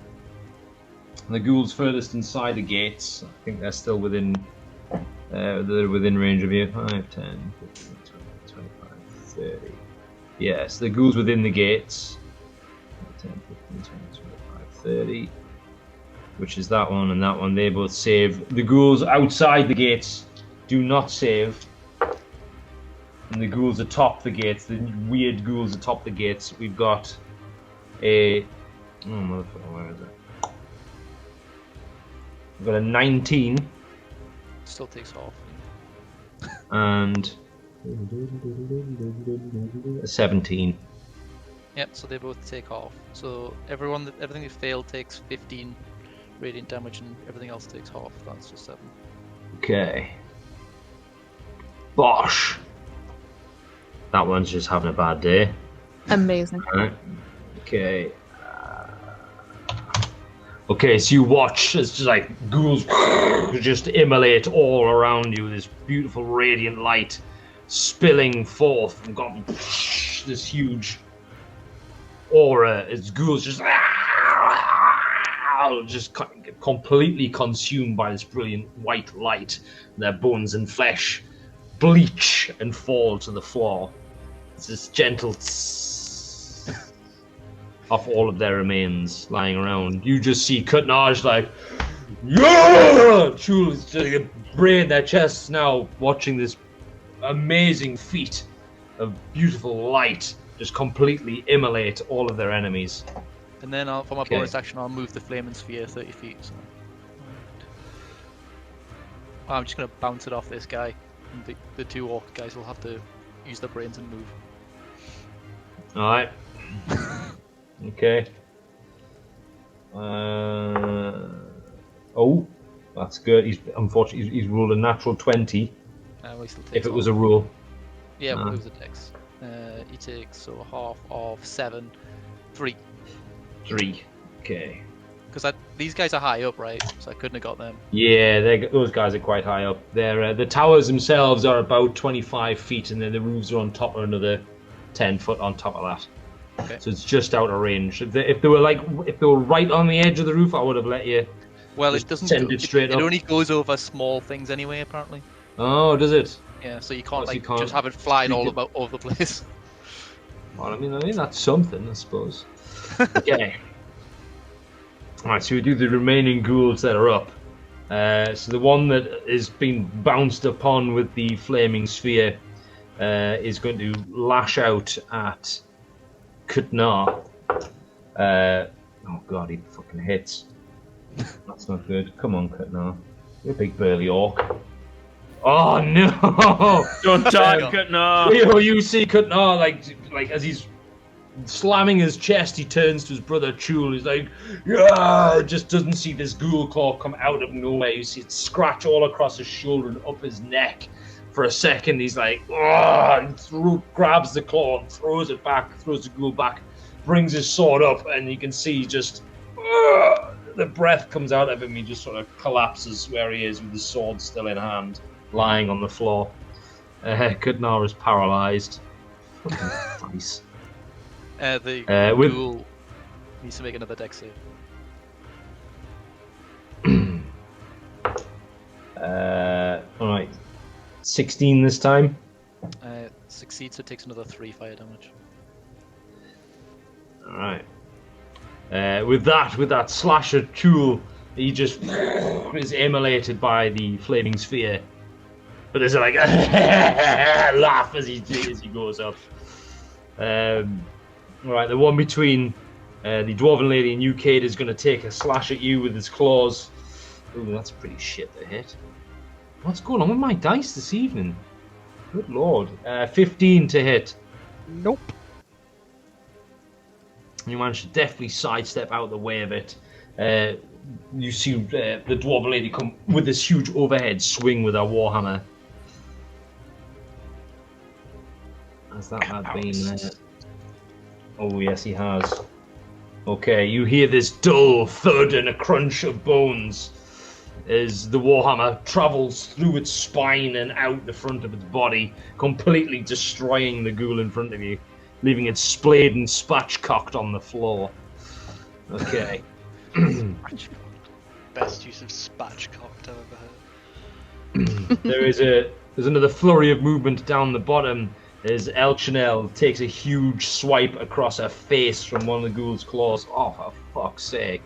the ghouls furthest inside the gates. I think they're still within they're within range of you. 5, 10, 15, 20, 25, 30. Yes, the ghouls within the gates. 10, 15, 20, 25, 30. Which is that one and that one. They both save. The ghouls outside the gates do not save. And the ghouls atop the gates, the weird ghouls atop the gates, we've got a... Oh, motherfucker, where is it? We've got a 19. Still takes half. And... a 17. Yep, so they both take half. So everything that failed takes 15 radiant damage and everything else takes half. That's just 7. Okay. Bosh! That one's just having a bad day. Amazing. Alright. Okay. Okay, so you watch as just like ghouls just immolate all around you. This beautiful radiant light spilling forth and got this huge aura as ghouls just completely consumed by this brilliant white light. Their bones and flesh bleach and fall to the floor. It's this gentle off all of their remains lying around. You just see Kutnaj like, yeah! Chul is just brain their chests now, watching this amazing feat of beautiful light just completely immolate all of their enemies. And then for my Okay. bonus action, I'll move the flaming sphere 30 feet. So. I'm just going to bounce it off this guy. And the 2 orc guys will have to use their brains and move. Alright. Okay. Oh, that's good. Unfortunately he's rolled a natural 20. Well, he still takes If it was half. a rule. Yeah, we'll lose the dex. He takes so half of 7, 3. 3. Okay. Because these guys are high up, right? So I couldn't have got them. Yeah, those guys are quite high up. The towers themselves are about 25 feet, and then the roofs are on top of another 10 foot on top of that. Okay. So it's just out of range. If they were right on the edge of the roof, I would have let you. Well, Just it doesn't. send it straight it up. only goes over small things anyway, apparently. Oh, does it? Yeah, so you can't Plus you like can't just have it flying all streak it. about all over the place. Well, I mean that's something, I suppose. Okay. Alright, so we do the remaining ghouls that are up. So the one that is being bounced upon with the flaming sphere is going to lash out at Kutnar. Oh god, he fucking hits. That's not good. Come on, Kutnar. You're a big burly orc. Oh no! Don't die, Kutnar! Leo, you see Kutnar like as he's slamming his chest, he turns to his brother Chul. He's like, yeah, just doesn't see this ghoul claw come out of nowhere. You see it scratch all across his shoulder and up his neck. For a second, he's like, and grabs the claw and throws it back, throws the ghoul back, brings his sword up, and you can see just the breath comes out of him. He just sort of collapses where he is with the sword still in hand, lying on the floor. Kudnar is paralyzed. Nice. The with- ghoul needs to make another dex save. Alright. 16 this time. Succeeds, so it takes another 3 fire damage. Alright. With that slasher tool, he just is immolated by the flaming sphere. But there's like laugh as he goes up. Alright, the one between the Dwarven Lady and you, Kate, is going to take a slash at you with his claws. Ooh, that's pretty shit to hit. What's going on with my dice this evening? Good lord. 15 to hit. Nope. You manage to definitely sidestep out the way of it. You see the Dwarven Lady come with this huge overhead swing with her warhammer. Has that lad been... Oh yes, he has. Okay, you hear this dull thud and a crunch of bones as the warhammer travels through its spine and out the front of its body, completely destroying the ghoul in front of you, leaving it splayed and spatchcocked on the floor. Okay. Best use of spatchcocked I've ever heard. There's another flurry of movement down the bottom as Elchinel takes a huge swipe across her face from one of the ghoul's claws. Oh, for fuck's sake.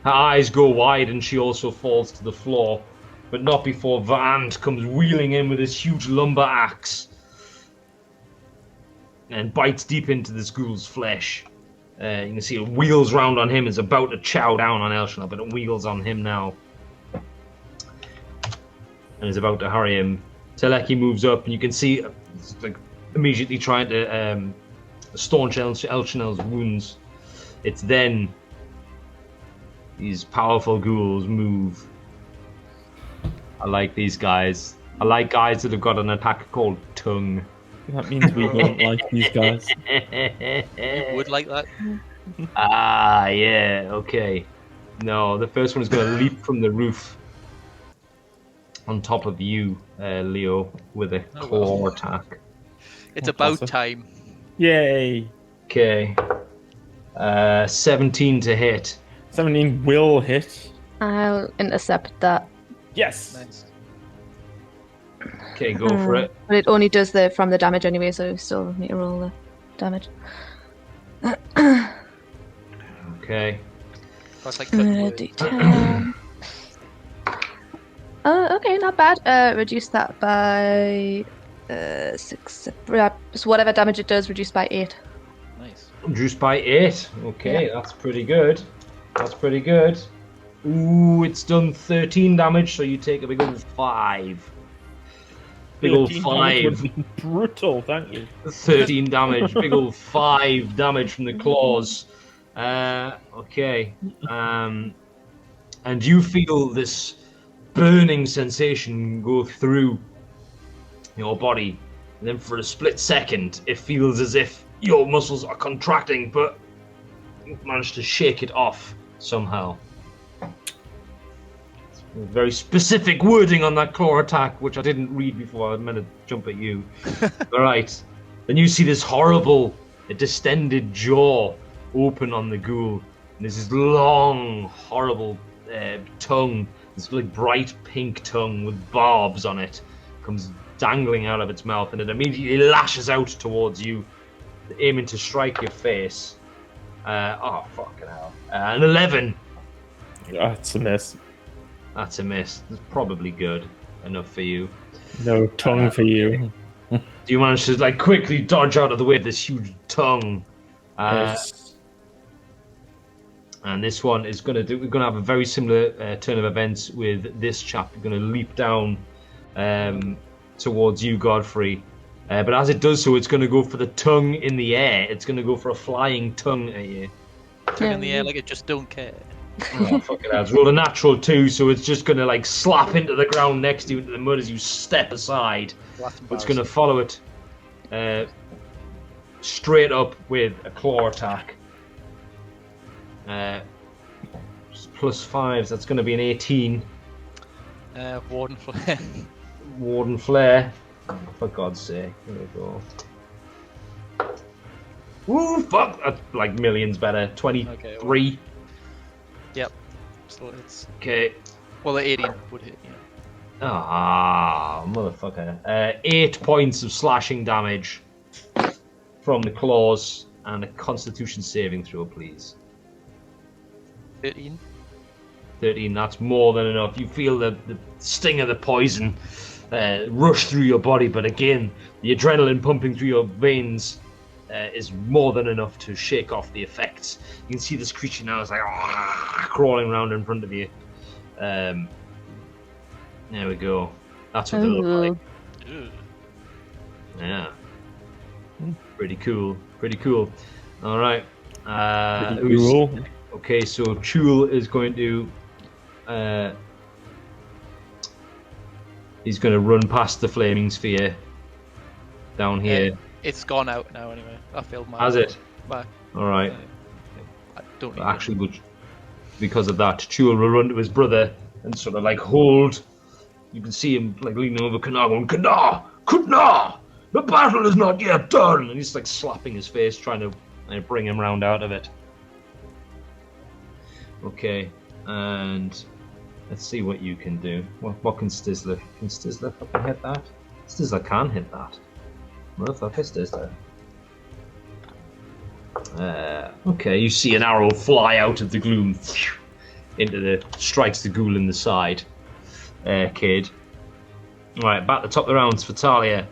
Her eyes go wide and she also falls to the floor, but not before Vand comes wheeling in with his huge lumber axe and bites deep into this ghoul's flesh. You can see it wheels round on him. It's about to chow down on Elchinel, but it wheels on him now. And is about to harry him. Teleki moves up, and you can see like immediately trying to staunch Elchinel's wounds. It's then these powerful ghouls move. I like these guys. I like guys that have got an attack called Tongue. That means we won't like these guys. You would like that? Ah, yeah, okay. No, the first one is going to leap from the roof on top of you, Leo, with a claw attack. It's Oh, about awesome. time. Yay! Okay. 17 to hit. 17 will hit. I'll intercept that. Yes! Nice. Okay, go for it. But it only does from the damage anyway, so you still need to roll the damage. Okay. That's like cutting wood. D10. Okay, not bad. Reduce that by 6. So whatever damage it does, reduce by 8. Nice. Reduced by 8. Okay, that's pretty good. That's pretty good. Ooh, it's done 13 damage, so you take a big old 5. Big old 5. Brutal, thank you. 13 damage. Big old 5 damage from the claws. Okay. And you feel this burning sensation go through your body. And then for a split second, it feels as if your muscles are contracting, but you've managed to shake it off somehow. Very specific wording on that claw attack, which I didn't read before I meant to jump at you. Alright. Then you see this horrible, distended jaw open on the ghoul. And there's this long, horrible tongue. This like bright pink tongue with barbs on it. comes dangling out of its mouth, and it immediately lashes out towards you, aiming to strike your face. Oh, fucking hell. An 11. That's a miss. That's a miss. That's probably good enough for you. No tongue for you. Do you manage to like quickly dodge out of the way of this huge tongue? Yes. And this one is going to we're going to have a very similar turn of events with this chap. We're going to leap down towards you, Godfrey. But as it does so, it's going to go for the tongue in the air. It's going to go for a flying tongue at you. Tongue in the air like it just don't care. Oh, fuck it. It's rolled a natural 2, so it's just going to like slap into the ground next to you into the mud as you step aside. It's going to follow it straight up with a claw attack. Plus 5, so that's going to be an 18. Warden Flare. Warden Flare. For God's sake. Here we go. Woo, fuck! That's like millions better. 23. Okay, well. Yep. So it's... Okay. Well, the 18 would hit, yeah. Ah, motherfucker. 8 points of slashing damage from the claws, and a Constitution saving throw, please. 13. 13, that's more than enough. You feel the sting of the poison rush through your body, but again, the adrenaline pumping through your veins is more than enough to shake off the effects. You can see this creature now is like crawling around in front of you. There we go. That's what they look like. Yeah. Pretty cool. Pretty cool. All right. Pretty cool. Okay, so Chul is going to he's going to run past the flaming sphere down here. It's gone out now anyway. I failed my... Has it? Back. All right. I don't need Actually, because of that, Chul will run to his brother and sort of like hold. You can see him like leaning over Kana going, Kana! Kana! The battle is not yet done! And he's like slapping his face, trying to bring him round out of it. Okay, and let's see what you can do. What can Stizzler? Can Stizzler fucking hit that? Stizzler can hit that. Motherfucker, Stizzler. Okay, you see an arrow fly out of the gloom strikes the ghoul in the side. Kid. Right, back to the top of the rounds for Talia.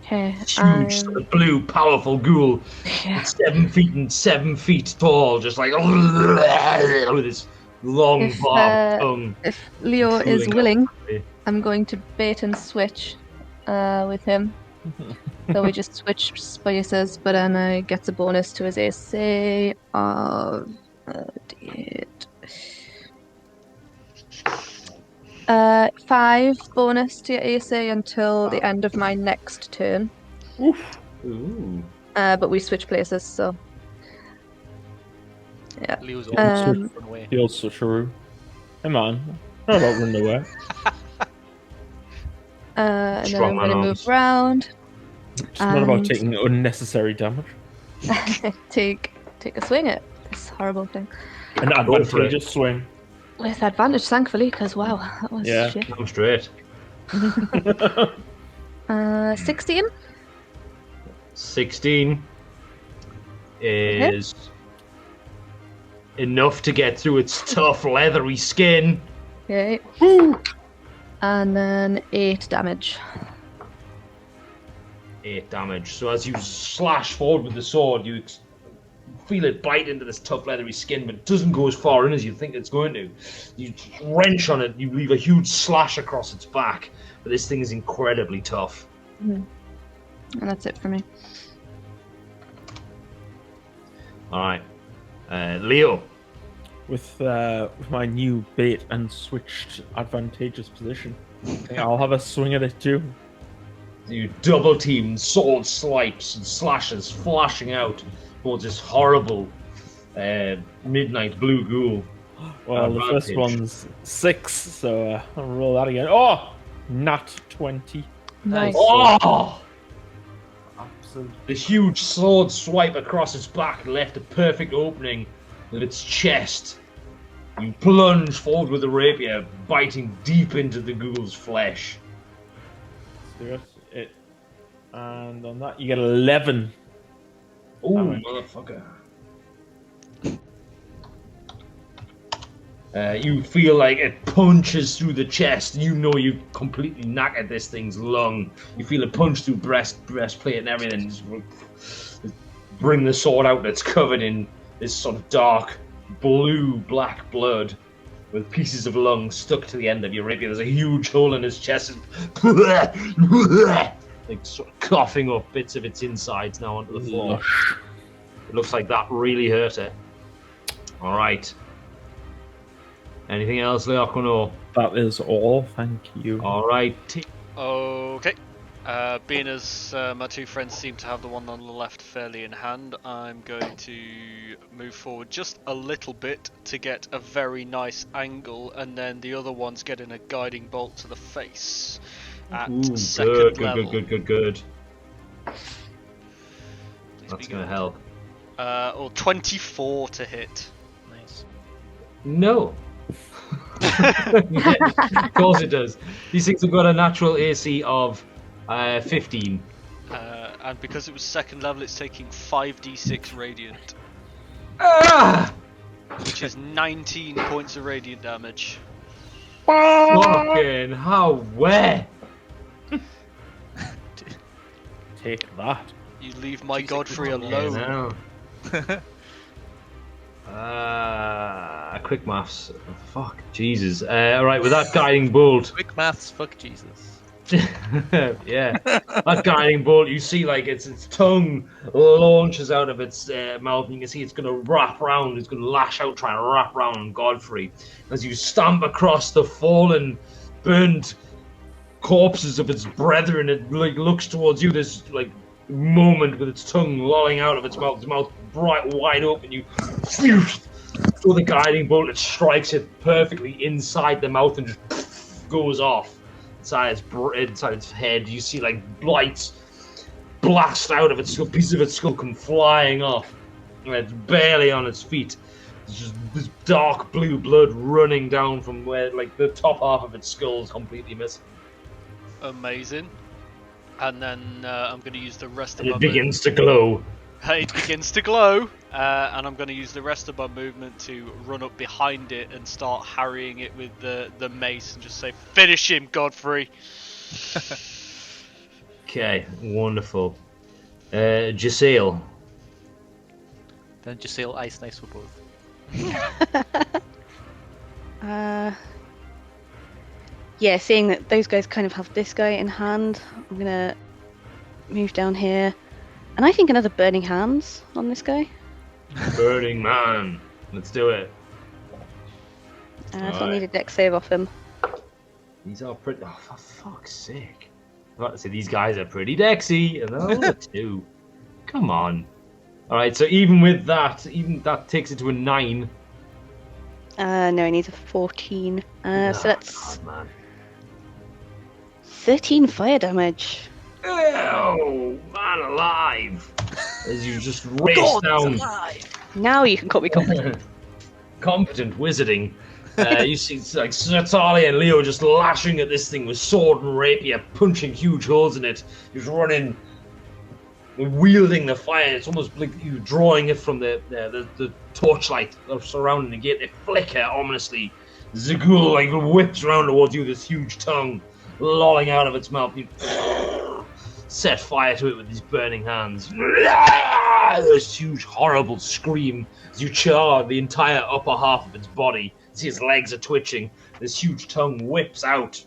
Okay. Huge, sort of blue, powerful ghoul. Yeah. 7 feet and 7 feet tall, just like with his long barbed tongue. If Leo is willing, I'm going to bait and switch with him. So we just switch spaces, but then he gets a bonus to his AC of D8. 5 bonus to your AC until the end of my next turn. Oof. Ooh. But we switch places, so yeah. Leo's Um, run away. The old switcheroo. Hey man, how about running away? And then Strong I'm going to man move around. It's not about And- taking unnecessary damage. take a swing at this horrible thing An advantageous swing. with advantage, thankfully, because wow, that was Yeah. shit. Come straight. 16. 16 is enough to get through its tough, leathery skin. Okay. And then 8 damage. 8 damage. So as you slash forward with the sword, you feel it bite into this tough, leathery skin, but it doesn't go as far in as you think it's going to. You wrench on it, you leave a huge slash across its back, but this thing is incredibly tough. And that's it for me. Alright. Leo. With my new bait and switched advantageous position, I'll have a swing at it too. You double team, sword swipes and slashes flashing out towards this horrible midnight blue ghoul. Well, the first Advantage. one's 6, so I'll roll that again. Oh! Nat 20. Nice. Oh! Absolute. The huge sword swipe across its back left a perfect opening with its chest. You plunge forward with the rapier, biting deep into the ghoul's flesh. do it. And on that, you get 11. Oh, Damage. motherfucker. You feel like it punches through the chest. You know you've completely knackered this thing's lung. You feel it punch through breastplate and everything. Just bring the sword out that's covered in this sort of dark blue-black blood with pieces of lung stuck to the end of your rapier. There's a huge hole in his chest. Like sort of coughing up bits of its insides now onto the floor. It looks like that really hurt it. All right. Anything else, Leok, or no? That is all, thank you. All right. Okay. Being as my two friends seem to have the one on the left fairly in hand, I'm going to move forward just a little bit to get a very nice angle, and then the other one's getting a guiding bolt to the face at second level. Good. That's going to help. 24 to hit. Nice. No. Of course it does. These things have got a natural AC of 15. And because it was second level, it's taking 5d6 radiant, which is 19 points of radiant damage. Fucking how where? Take that. You leave my Godfrey alone. Quick maths. Fuck, Jesus. Alright, with that guiding bolt. Quick maths, fuck Jesus. Yeah. That guiding bolt, you see like its tongue launches out of its mouth, and you can see it's going to wrap around, it's going to lash out, trying to wrap around on Godfrey. As you stamp across the fallen, burnt corpses of its brethren, it like looks towards you, this like moment with its tongue lolling out of its mouth bright wide open. You throw the guiding bolt, it strikes it perfectly inside the mouth and just goes off inside its head. You see like lights blast out of its skull, pieces of its skull come flying off, and it's barely on its feet. There's just this dark blue blood running down from where like the top half of its skull is completely missing. Amazing. And then I'm going to use the rest of And my it begins to glow. It begins to glow, and I'm going to use the rest of my movement to run up behind it and start harrying it with the mace and just say, "Finish him, Godfrey!" Okay, wonderful. Jasail. Then just say ice nice for both. Yeah, seeing that those guys kind of have this guy in hand, I'm gonna move down here. And I think another Burning Hands on this guy. Burning Man. Let's do it. So I'll need a dex save off him. These are pretty... Oh, for fuck's sake. I was about to say, these guys are pretty dexy, and they're only 2. Come on. Alright, so even with that, that takes it to a 9. No, he needs a 14. So that's God, man. 13 fire damage. Oh, man alive! As you just race down. Now you can call me competent. Competent wizarding. You see like Sirtali and Leo just lashing at this thing with sword and rapier, punching huge holes in it. Just running, wielding the fire. It's almost like you drawing it from the torchlight surrounding the gate. They flicker ominously. Zagul like whips around towards you, this huge tongue lolling out of its mouth. You set fire to it with these burning hands. This huge horrible scream as you char the entire upper half of its body. You see its legs are twitching. This huge tongue whips out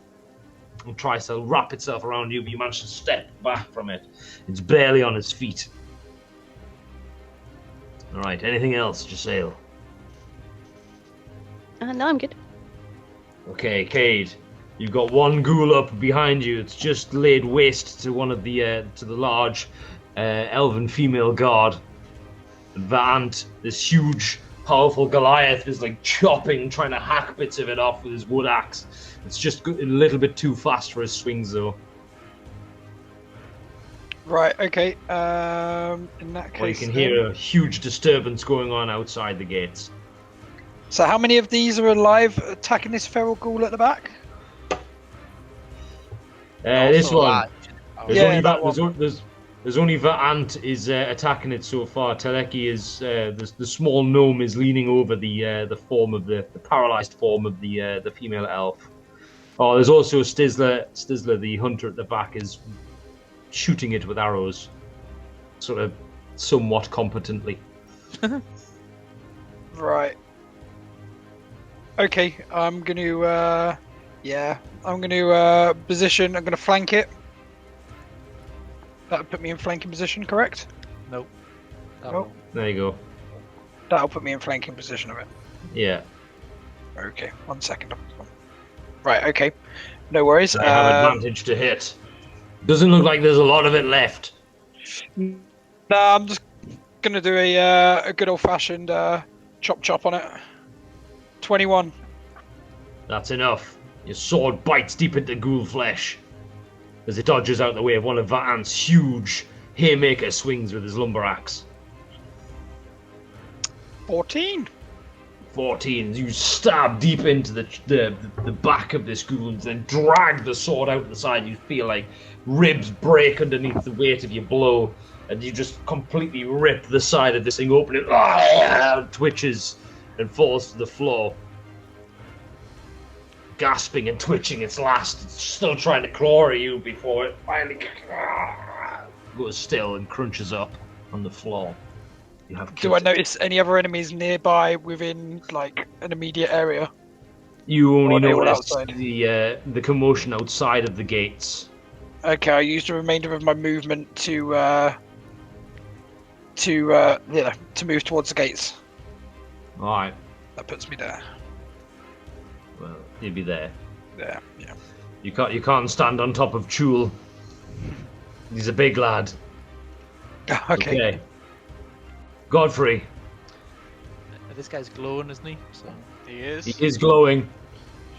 and tries to wrap itself around you, but you manage to step back from it. It's barely on its feet. Alright, anything else, Jasail? No, I'm good. Okay, Cade. You've got one ghoul up behind you. It's just laid waste to one of the large elven female guard. Vant, this huge, powerful Goliath, is like chopping, trying to hack bits of it off with his wood axe. It's just a little bit too fast for his swings, though. Right. Okay. In that case, Well, you can hear a huge disturbance going on outside the gates. So how many of these are alive attacking this feral ghoul at the back? This one, There's Yeah, only that there's only the ant is attacking it so far. Teleki is the small gnome is leaning over the form of the paralyzed form of the female elf. Oh, there's also Stizzler. Stizzler, the hunter at the back, is shooting it with arrows, sort of somewhat competently. Right. Okay, I'm going to, I'm going to position, I'm going to flank it. That'll put me in flanking position, correct? Nope. That Nope. won't. There you go. That'll put me in flanking position of it. Yeah. Okay, 1 second. Right, okay. No worries. I have advantage to hit. Doesn't look like there's a lot of it left. No, I'm just going to do a good old-fashioned chop on it. 21. That's enough. Your sword bites deep into ghoul flesh as it dodges out the way of one of Vatan's huge haymaker swings with his lumber axe. 14. 14. You stab deep into the back of this ghoul and then drag the sword out the side. You feel like ribs break underneath the weight of your blow, and you just completely rip the side of this thing open. It twitches and falls to the floor, gasping and twitching its last. It's still trying to claw at you before it finally goes still and crunches up on the floor. You have Do I notice any other enemies nearby within, like, an immediate area? You only Or are they all notice outside? the commotion outside of the gates. Okay, I used the remainder of my movement to move towards the gates. Alright, That puts me there. well, you'll be there. There, yeah. You can't stand on top of Chul. He's a big lad. Okay. Godfrey, This guy's glowing, isn't he? So He is. he is glowing.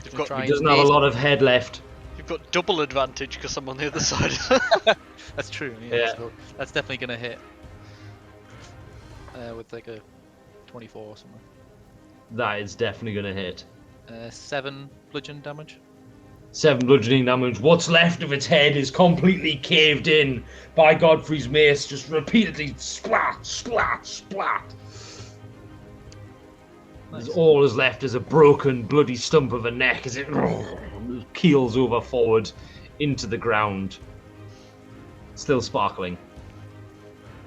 You've got, try He doesn't have a lot of head left. you've got double advantage because I'm on the other side. that's true. Yeah. Yeah. So that's definitely gonna hit. With like a 24 or something. That is definitely going to hit. 7 bludgeon damage. 7 bludgeoning damage. What's left of its head is completely caved in by Godfrey's mace, just repeatedly splat, splat, splat. Nice. All is left is a broken, bloody stump of a neck as it keels over forward into the ground. Still sparkling.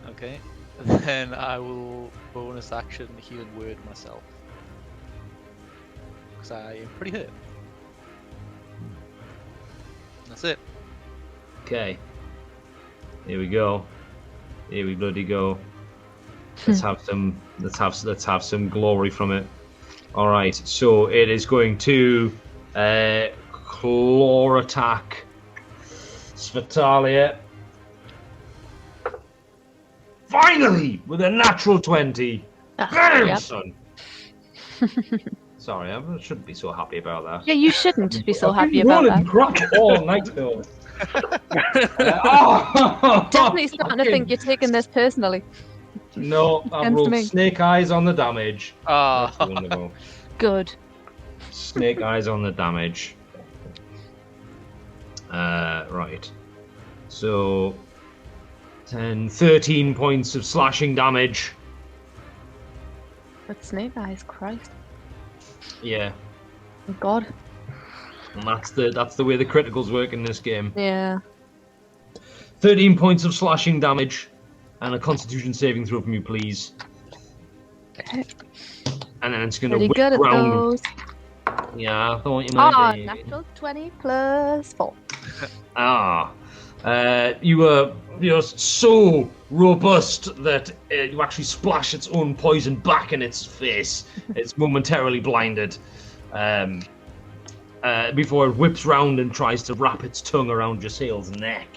Okay. And then I will bonus action healing word myself. Because I am pretty hurt. That's it. Okay. Here we go. Here we bloody go. Let's have some glory from it. All right. So it is going to claw attack Svetalia. Finally, with a natural 20. Bam, Yep. son. Sorry, I shouldn't be so happy about that. Yeah, you shouldn't be so I've happy been about rolling that. crap all night, though. Definitely starting to think you're taking this personally. No, I've Against rolled me. snake eyes on the damage. Ah. That's wonderful. Good. Snake eyes on the damage. Right. So 10, 13 points of slashing damage. But snake eyes, Christ. Yeah. Oh, God. And that's the way the criticals work in this game. Yeah. 13 points of slashing damage and a constitution saving throw from you, please. Okay. And then it's gonna Pretty whip good at round. those. Yeah, I thought you might Ah, be. natural 20 plus 4. You're so robust that you actually splash its own poison back in its face. It's momentarily blinded before it whips round and tries to wrap its tongue around your sail's neck.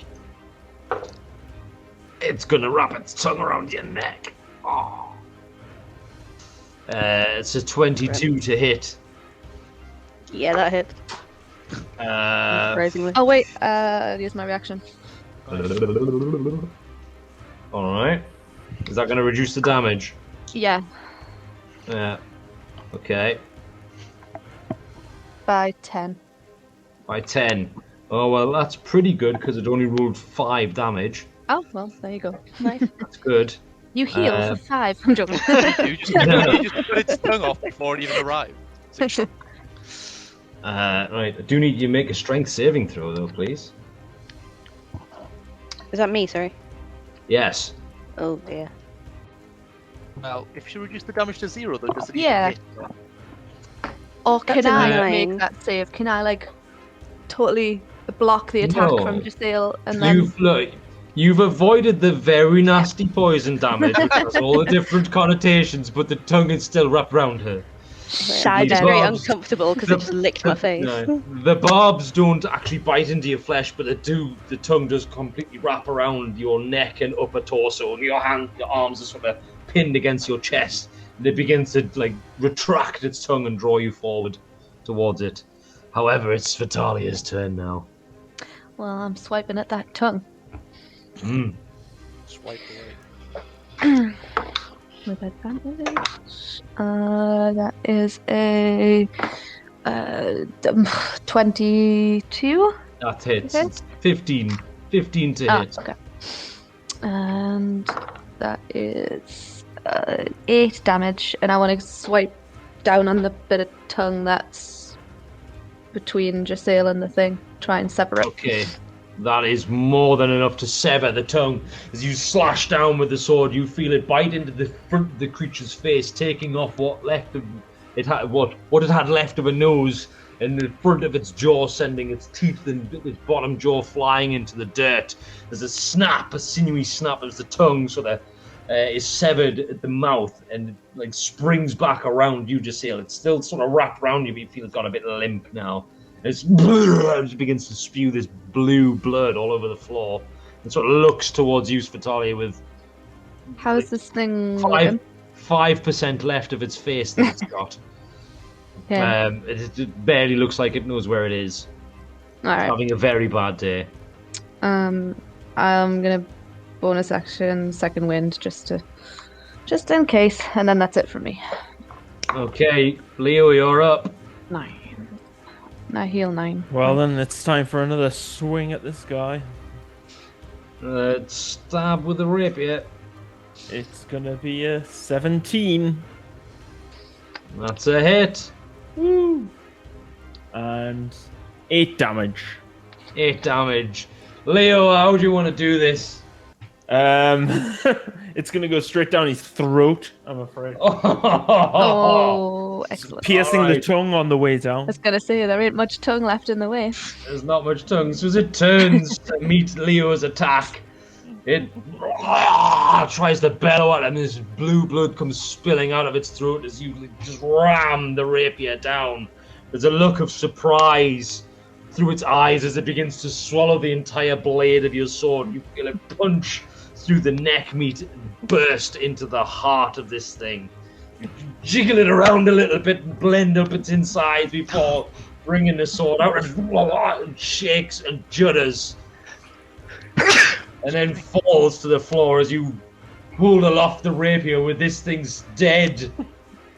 It's gonna wrap its tongue around your neck. Oh. It's a 22 to hit. Yeah, that hit. Surprisingly. Oh, wait. Use my reaction. Alright. Is that going to reduce the damage? Yeah, Yeah. Okay. by 10. By 10. Oh, well, that's pretty good because it only rolled 5 damage. Oh, well, there you go. Nice. That's good. You heal for 5. I'm joking. you just put its tongue off before it even arrived. Right, I do need you to make a strength saving throw, though, please. Is that me? Sorry. Yes. Oh dear. Well, if you reduce the damage to 0, though, does it Yeah. even hit? Or can That's I annoying. make that save? Can I, like, totally block the attack No. from Giselle and then... You've avoided the very nasty poison damage, which has all the different connotations, but the tongue is still wrapped around her. I'm just very Barbs. uncomfortable because it just licked my face. No, the barbs don't actually bite into your flesh, but the tongue does completely wrap around your neck and upper torso, and your arms are sort of pinned against your chest, and it begins to like retract its tongue and draw you forward towards it. However, it's Vitalia's turn now. Well, I'm swiping at that tongue. Swipe away. With advantage. That is a 22. That hits. Okay. It's 15. 15 to hit. Okay. And that is 8 damage. And I want to swipe down on the bit of tongue that's between Giselle and the thing. Try and sever it. Okay. That is more than enough to sever the tongue. As you slash down with the sword, you feel it bite into the front of the creature's face, taking off what left of it had, what it had left of a nose, and the front of its jaw, sending its teeth and its bottom jaw flying into the dirt. There's a snap, a sinewy snap, as the tongue sort of is severed at the mouth and it, like springs back around you, Giselle. It's still sort of wrapped around you, but you feel it's got a bit limp now. It just begins to spew this blue blood all over the floor and sort of looks towards you, Vitalia, with How's this thing looking? 5% left of its face that it's got. Okay. It barely looks like it knows where it is. It's Alright. having a very bad day. I'm gonna bonus action second wind just in case, and then that's it for me. Okay, Leo, you're up. 9. I heal 9. Well, then it's time for another swing at this guy. Stab with the rapier. It's gonna be a 17. That's a hit. Woo! And 8 damage. 8 damage. Leo, how do you want to do this? It's gonna go straight down his throat, I'm afraid. Oh, excellent. Piercing the Alright. tongue on the way I down. was gonna say there ain't much tongue left in the way. There's not much tongue, so as it turns to meet Leo's attack, it tries to bellow at him. This blue blood comes spilling out of its throat as you just ram the rapier down. There's a look of surprise through its eyes as it begins to swallow the entire blade of your sword. You feel it punch through the neck meat and burst into the heart of this thing. You jiggle it around a little bit and blend up its insides before bringing the sword out and shakes and judders. And then falls to the floor as you pull aloft the rapier with this thing's dead,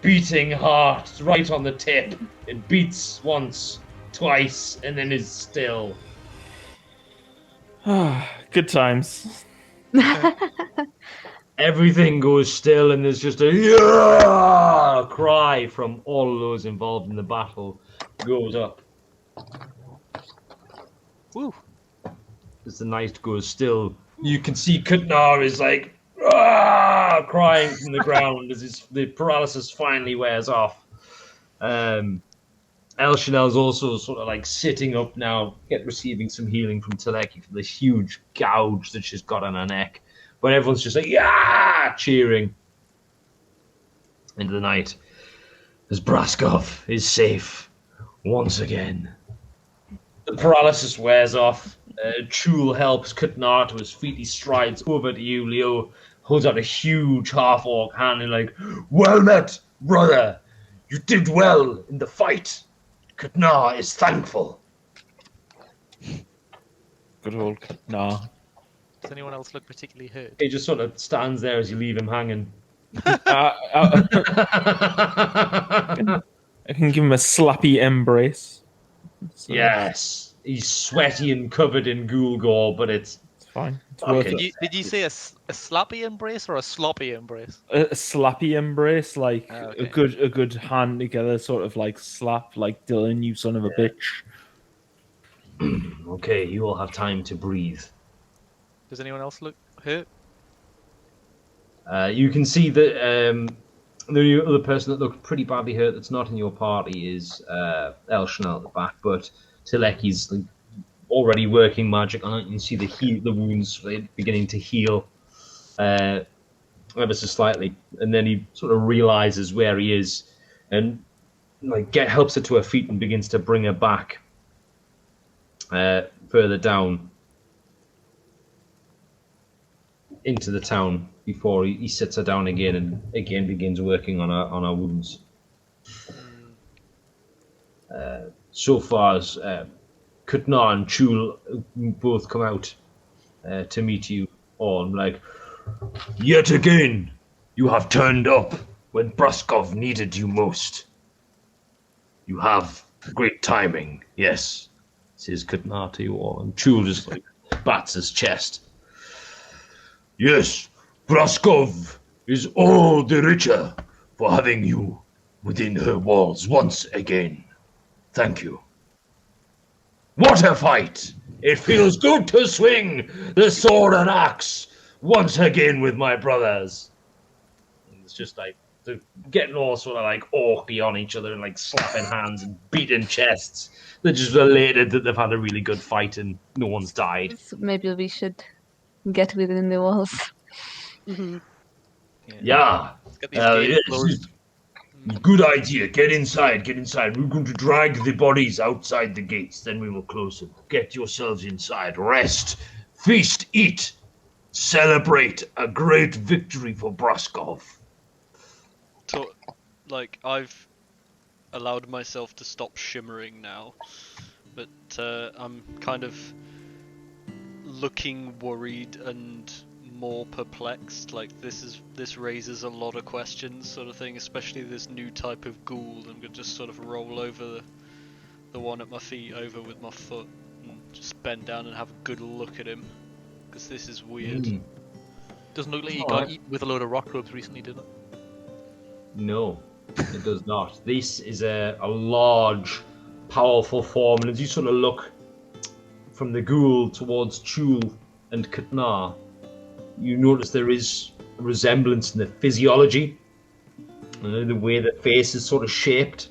beating heart right on the tip. It beats once, twice, and then is still. Good times. Everything goes still, and there's just a "Yeah!" cry from all of those involved in the battle. Goes up. Woo! As the night goes still, you can see Kutnar is like crying from the ground as the paralysis finally wears off. Elshinel's also sort of like sitting up now, receiving some healing from Torlek for this huge gouge that she's got on her neck. But everyone's just like, yeah, cheering into the night as Braskov is safe once again. The paralysis wears off. Chul helps Kutnar to his feet. He strides over to you, Leo, holds out a huge half-orc hand and like, well met, brother. You did well in the fight. Kutnar is thankful. Good old nah. Does anyone else look particularly hurt? He just sort of stands there as you leave him hanging. I can give him a slappy embrace. So- Yes. He's sweaty and covered in ghoul gore, but it's fine. It's Okay. worth Did it. you say a slappy embrace or a sloppy embrace? A slappy embrace, like Okay. a good hand together, sort of like slap, like Dylan, you son of a bitch. okay. You all have time to breathe. Does anyone else look hurt? You can see that the other person that looked pretty badly hurt that's not in your party is Elshanel at the back, but Torlek's like, already working magic on it. You can see the wounds beginning to heal ever so slightly, and then he sort of realizes where he is and like helps her to her feet and begins to bring her back further down into the town before he sits her down again and again begins working on her wounds. So far as Kutnar and Chul both come out to meet you all, and like, yet again, you have turned up when Bruskov needed you most. You have great timing, yes, says Kutnar to you all, and Chul just like bats his chest. Yes, Bruskov is all the richer for having you within her walls once again. Thank you. What a fight! It feels good to swing the sword and axe once again with my brothers. And it's just like they're getting all sort of like orky on each other and like slapping hands and beating chests. They're just elated that they've had a really good fight and no one's died. So maybe we should get within the walls. Mm-hmm. Yeah. Get these gates Yes, closed. good idea. Get inside, get inside. We're going to drag the bodies outside the gates, then we will close them. Get yourselves inside. Rest, feast, eat. Celebrate a great victory for Bruskov. Like, I've allowed myself to stop shimmering now, but I'm kind of looking worried and more perplexed. Like, this raises a lot of questions, sort of thing, especially this new type of ghoul. I'm gonna just sort of roll over the one at my feet over with my foot and just bend down and have a good look at him, because this is weird. Doesn't look like you Alright. got eaten with a load of rock clubs recently, did it? No, it does not. This is a large, powerful form, and as you sort of look from the ghoul towards Chul and Kutnar, you notice there is a resemblance in the physiology, the way the face is sort of shaped.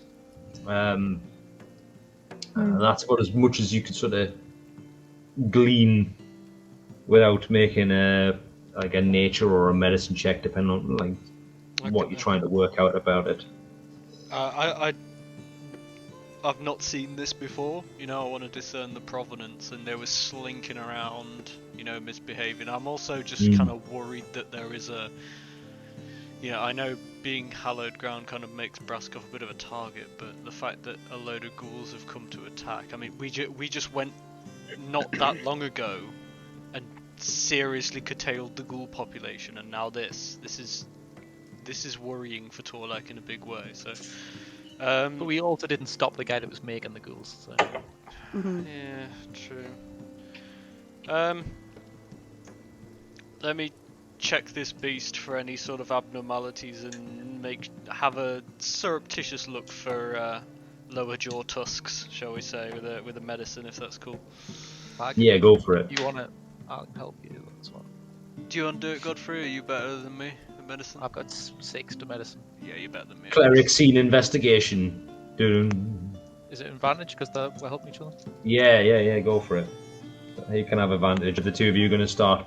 And that's about as much as you could sort of glean without making a nature or a medicine check, depending on like what you're trying to work out about it. I've not seen this before. You know, I want to discern the provenance, and there was slinking around, you know, misbehaving. I'm also just kind of worried that there is a, you know, I know being hallowed ground kind of makes Bruskov a bit of a target, but the fact that a load of ghouls have come to attack. I mean, we just went not that long ago and seriously curtailed the ghoul population, and now this is worrying for Torlek in a big way. So. But we also didn't stop the guy that was making the ghouls. So. Mm-hmm. Yeah, true. Let me check this beast for any sort of abnormalities and have a surreptitious look for lower jaw tusks, shall we say, with a medicine, if that's cool. Yeah, go for it. You wanna? I'll help you. That's one. Do you want to do it, Godfrey? Are you better than me at medicine? I've got 6 to medicine. Yeah, you're better than me. Cleric scene investigation. Dun. Is it advantage because we're helping each other? Yeah, go for it. You can have advantage. The two of you are going to start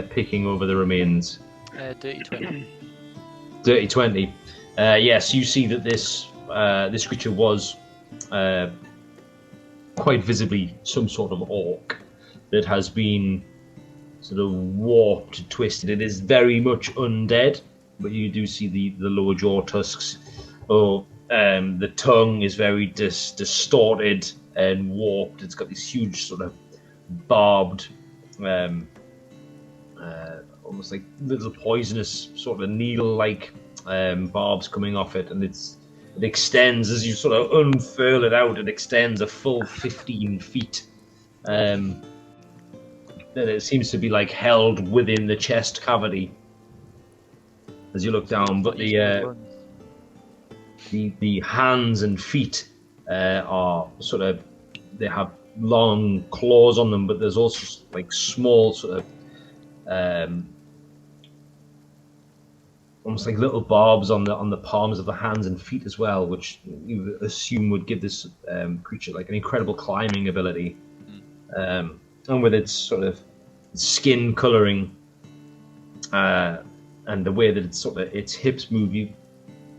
picking over the remains. Dirty 20. Dirty 20. Yes, you see that this creature was quite visibly some sort of orc that has been sort of warped, twisted. It is very much undead, but you do see the lower jaw tusks. The tongue is very distorted and warped. It's got these huge sort of barbed, almost like little poisonous sort of needle-like barbs coming off it, and it extends as you sort of unfurl it out. It extends a full 15 feet Then it seems to be like held within the chest cavity as you look down. But the hands and feet are sort of, they have long claws on them, but there's also like small sort of almost like little barbs on the palms of the hands and feet as well, which you assume would give this creature like an incredible climbing ability. And with its sort of skin coloring and the way that its hips move, you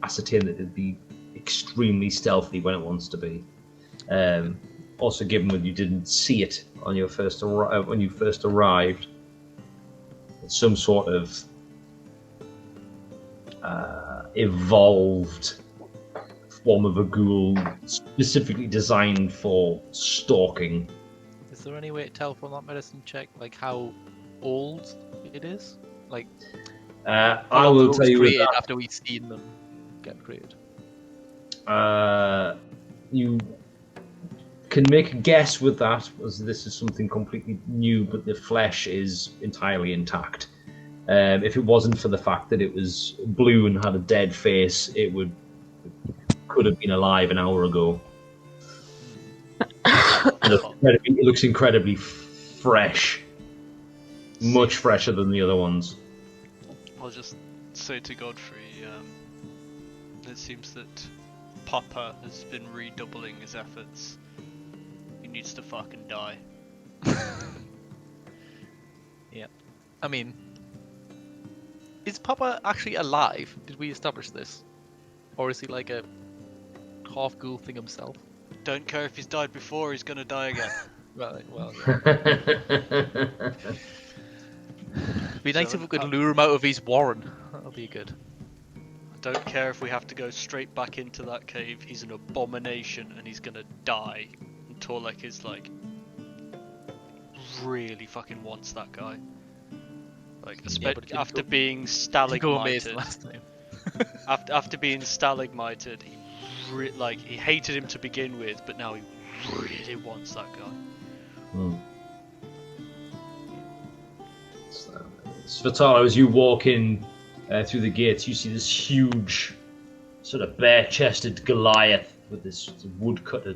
ascertain that it'd be extremely stealthy when it wants to be. Also, given that you didn't see it on your when you first arrived, it's some sort of evolved form of a ghoul specifically designed for stalking. Is there any way to tell from that medicine check, like how old it is? Like, I will tell you created after we've seen them get created. You can make a guess with that, as this is something completely new, but the flesh is entirely intact. If it wasn't for the fact that it was blue and had a dead face, it could have been alive an hour ago. It looks incredibly fresh, much fresher than the other ones. I'll just say to Godfrey, it seems that Papa has been redoubling his efforts. He needs to fucking die. Yeah. I mean, is Papa actually alive? Did we establish this? Or is he like a half ghoul thing himself? Don't care if he's died before, he's gonna die again. Right, well, yeah. Be nice if we could lure him out of his warren. That'll be good. Don't care if we have to go straight back into that cave, he's an abomination and he's gonna die. And Torlek is like, really fucking wants that guy. Like, after being stalagmited. Last time. after being stalagmited, he hated him to begin with, but now he really wants that guy. Svatala, as you walk in through the gates, you see this huge, sort of bare-chested Goliath with this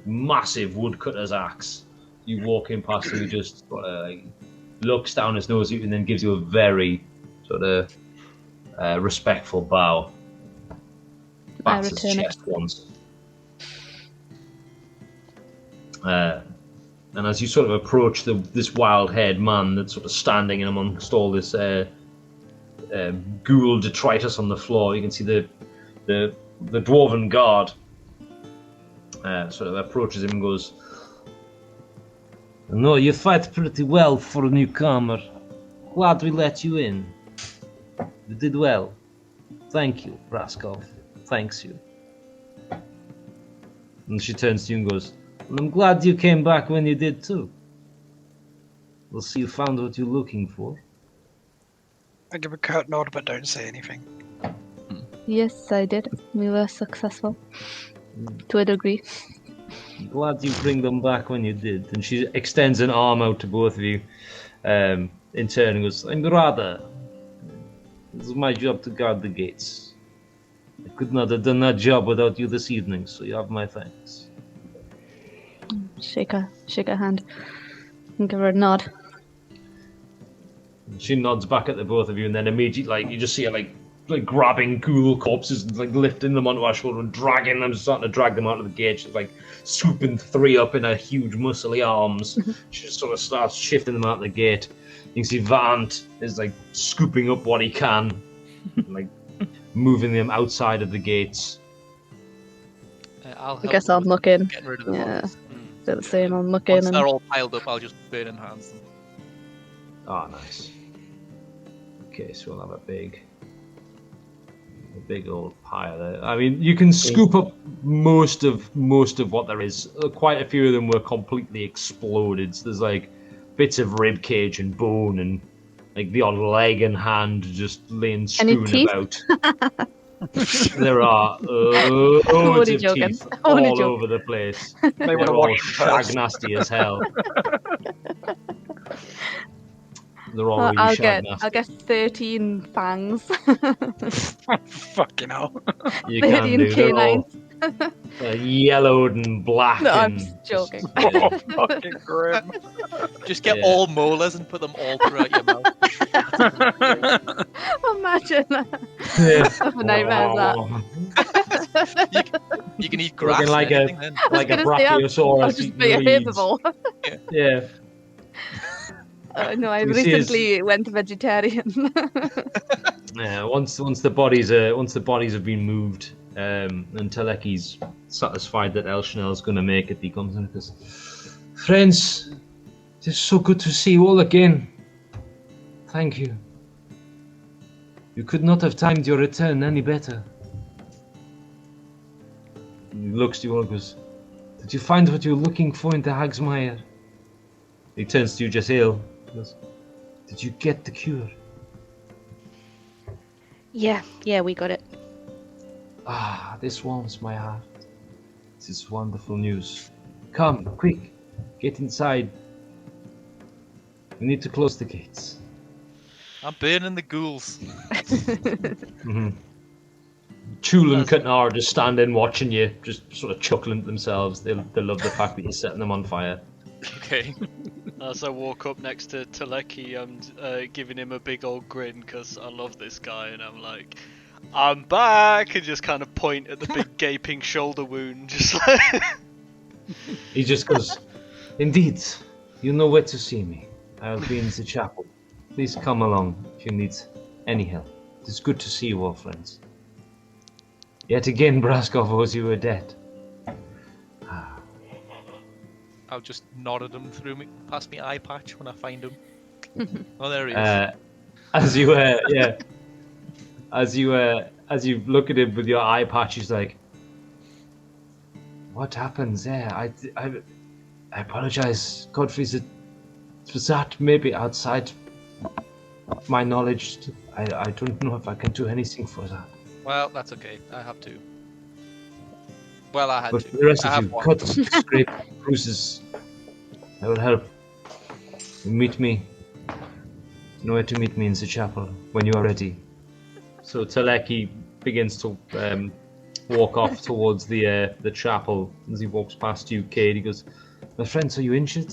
massive woodcutter's axe. You walk in past him, he just looks down his nose at you and then gives you a very sort of respectful bow. Bats his chest once. And as you sort of approach this wild-haired man that's sort of standing in amongst all this ghoul detritus on the floor, you can see the dwarven guard sort of approaches him and goes, "No, you fight pretty well for a newcomer. Glad we let you in. You did well. Thank you, Braskov. Thanks you." And she turns to you and goes, "And I'm glad you came back when you did too. We'll see you found what you're looking for." I give a curt nod, but don't say anything. Yes, I did. We were successful. To a degree. I'm glad you bring them back when you did. And she extends an arm out to both of you in turn and goes, "I'm Rada. It's my job to guard the gates. I could not have done that job without you this evening, so you have my thanks." Shake her hand and give her a nod. She nods back at the both of you, and then immediately, you just see her like grabbing ghoul corpses and lifting them onto her shoulder and dragging them, starting to drag them out of the gate. She's swooping three up in her huge muscly arms. She just sort of starts shifting them out the gate. You can see Vant is scooping up what he can, moving them outside of the gates. I guess I'll muck in. Getting rid of the Yeah. bodies. Do the same, I'll muck in. Once And they're all piled up, I'll just burn enhance them. Oh, nice. Okay, so we'll have a big old pile there. I mean, you can scoop up most of what there is. Quite a few of them were completely exploded. So there's bits of rib cage and bone and the odd leg and hand just laying strewn about. There are loads of teeth all over the place. They're all shag nasty as hell. They're all really I'll shag get nasty. 13 fangs. Fucking hell. You can 13 do. They're all canines. yellowed and black. No, I'm and just joking. Oh, fucking grim. Just get Yeah. all molars and put them all throughout your mouth. Imagine that. Yeah. What a nightmare is that? You can eat grass Looking like and a- anything then. Like a I was gonna say, brachiosaurus I'll just eating be a leaves. herbivore. Yeah. No, I We see is- recently went vegetarian. Yeah. Once the bodies have been moved, and Torlek's satisfied that Elshnel's going to make it, he comes in and goes, "Friends, it is so good to see you all again. Thank you. You could not have timed your return any better." He looks to you all and goes, "Did you find what you were looking for in the Hagsmire?" He turns to you, Jasil. He goes, "Did you get the cure?" Yeah, we got it. Ah, this warms my heart. This is wonderful news. Come, quick, get inside. We need to close the gates. I'm burning the ghouls. Mm-hmm. Chul and Katnar just standing watching you, just sort of chuckling to themselves. They love the fact that you're setting them on fire. Okay. As I walk up next to Torlek, I'm giving him a big old grin because I love this guy, and I'm like, "I'm back!" and just kind of point at the big gaping shoulder wound, just like. He just goes, "Indeed, you know where to see me. I'll be in the chapel. Please come along if you need any help. It is good to see you all, friends. Yet again, Braskov owes you a debt." I'll just nod at him through me, past me eye patch when I find him. Oh, there he is. As you look at him with your eye patch, he's like, "What happens there? I apologize, Godfrey. Was that maybe outside my knowledge? I don't know if I can do anything for that. Well, that's okay. I have to. Well, I had But to. for the rest I of have you, one. cuts, scrape, bruises, I will help. Meet me. You know where to meet me in the chapel when you are ready." So Torlek begins to walk off towards the chapel. As he walks past you, Cade, he goes, "My friends, are you injured?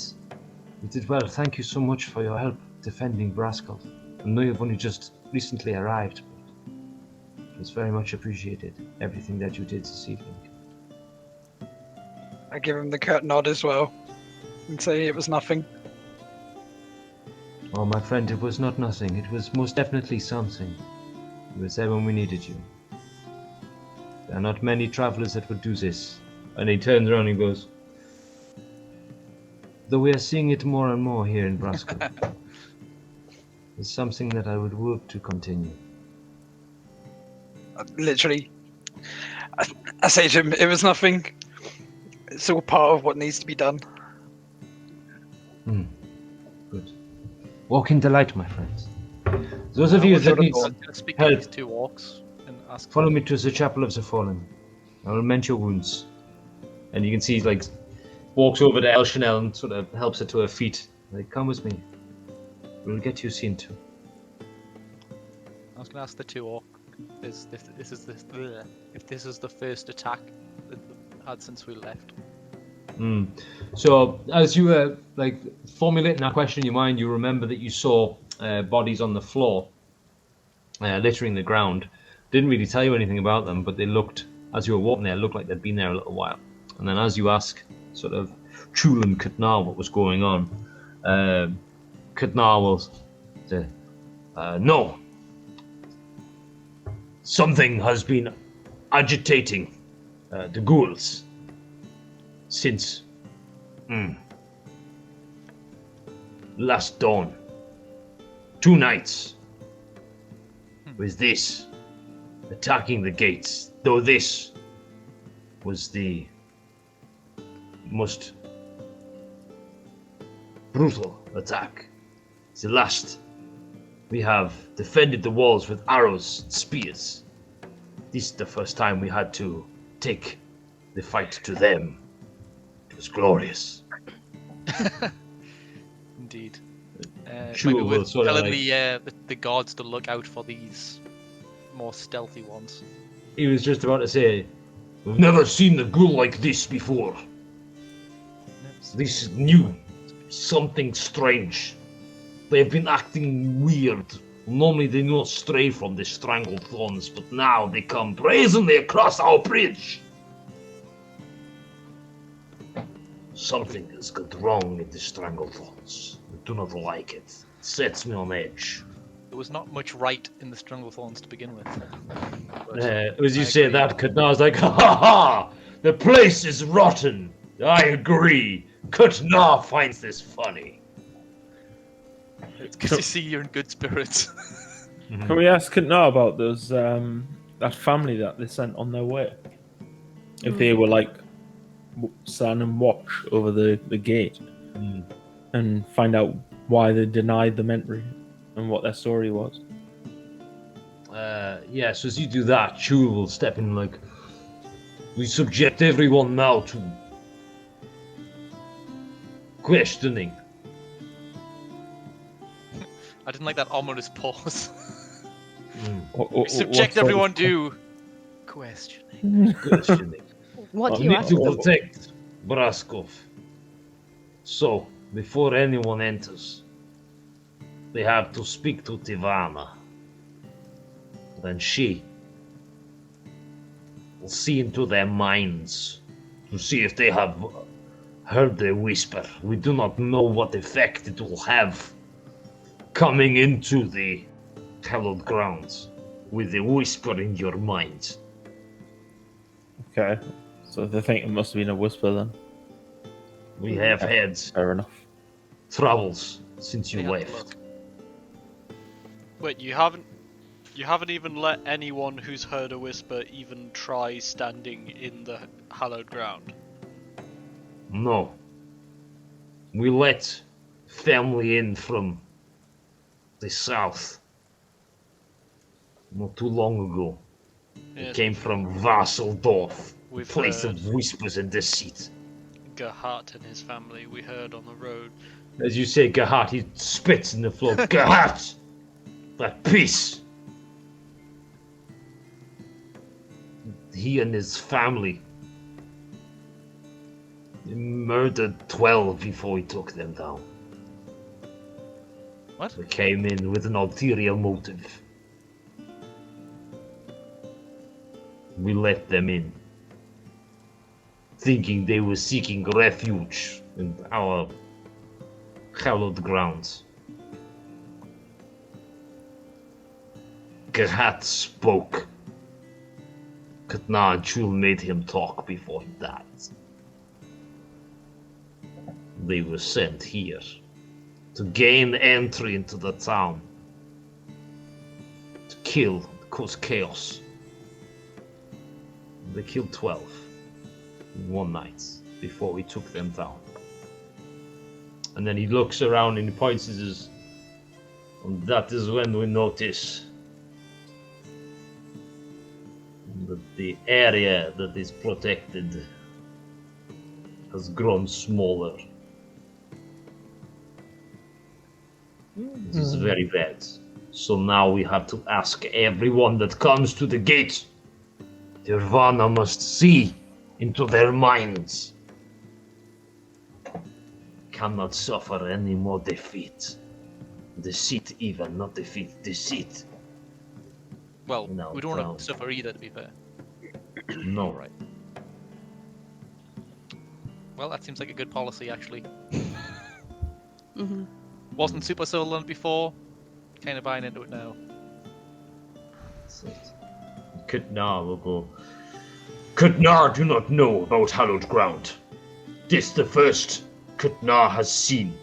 You did well. Thank you so much for your help defending Braskov. I know you've only just recently arrived, but it was very much appreciated, everything that you did this evening." I give him the curt nod as well and say it was nothing. "Oh, my friend, it was not nothing. It was most definitely something. You were there when we needed you. There are not many travelers that would do this." And he turns around and goes, "Though we are seeing it more and more here in Braskov, it's something that I would work to continue." Literally, I say to him, it was nothing. It's all part of what needs to be done. Good. Walk in the light, my friends. Those of you that need I'm gonna speak to help, these two orcs and ask. follow me to the Chapel of the Fallen. I will mend your wounds. And you can see he walks over to Elshanel and sort of helps her to her feet. Like, "Come with me. We'll get you seen to." I was gonna ask the two orc if this is the first attack that they've had since we left. So as you were formulating that question in your mind, you remember that you saw bodies on the floor, littering the ground. Didn't really tell you anything about them, but they looked, as you were walking there, looked like they'd been there a little while. And then as you ask sort of Chul and Katnar what was going on, Katnar will say, "No. Something has been agitating the ghouls since last dawn. 2 nights with this attacking the gates, though this was the most brutal attack. The last, we have defended the walls with arrows and spears. This is the first time we had to take the fight to them. It was glorious. Indeed. Chul Maybe will we're sort of telling like... the guards to look out for these more stealthy ones. He was just about to say, "We've never seen a ghoul like this before. This is new. Something strange. They've been acting weird. Normally they don't stray from the strangled thorns, but now they come brazenly across our bridge. Something has got wrong in the strangled thorns. I do not like it. It sets me on edge." There was not much right in the Stranglethorns to begin with. But As you I say agree. that, Kutnar's like, "Ha ha ha! The place is rotten. I agree. Kutnar finds this funny." It's good to see you're in good spirits. Can we ask Kentnar about those that family that they sent on their way? If they were like stand and watch over the gate and find out why they denied the entry and what their story was. Yeah, so as you do that, Chul will step in like, "We subject everyone now to questioning." I didn't like that ominous pause. Subject Subject everyone to questioning. Questioning. What do We you need ask? to protect Braskov. So, before anyone enters, they have to speak to Tivana. Then she will see into their minds to see if they have heard the whisper. We do not know what effect it will have coming into the hallowed grounds with the whisper in your mind. Okay, so they think it must have been a whisper then. We have had Fair enough. troubles since you They have to left. look. Wait, you haven't even let anyone who's heard a whisper even try standing in the hallowed ground. No. We let family in from the south not too long ago. It Yes, came from Vasseldorf, we've place heard. of whispers and deceit. Gerhard and his family, we heard on the road. As you say, Gahat, he spits in the floor. Gahat! That piece! He and his family murdered 12 before he took them down. What? They came in with an ulterior motive. We let them in, thinking they were seeking refuge in our hallowed grounds. Gerhat spoke. Kutna and Chul made him talk before he died. They were sent here to gain entry into the town, to kill, cause chaos. They killed 12 in one night before we took them down. And then he looks around and he points to his, and that is when we notice that the area that is protected has grown smaller. This is very bad. So now we have to ask everyone that comes to the gate. Nirvana must see into their minds. Cannot suffer any more defeat. Deceit even, not defeat, deceit. Well, No, we don't no. want to suffer either, to be fair. No. Alright. Well, that seems like a good policy, actually. Mhm. Wasn't super sold on it before. Kind of buying into it now. Kutnar will go. Kutnar do not know about hallowed ground. This the first Kutnar has seen.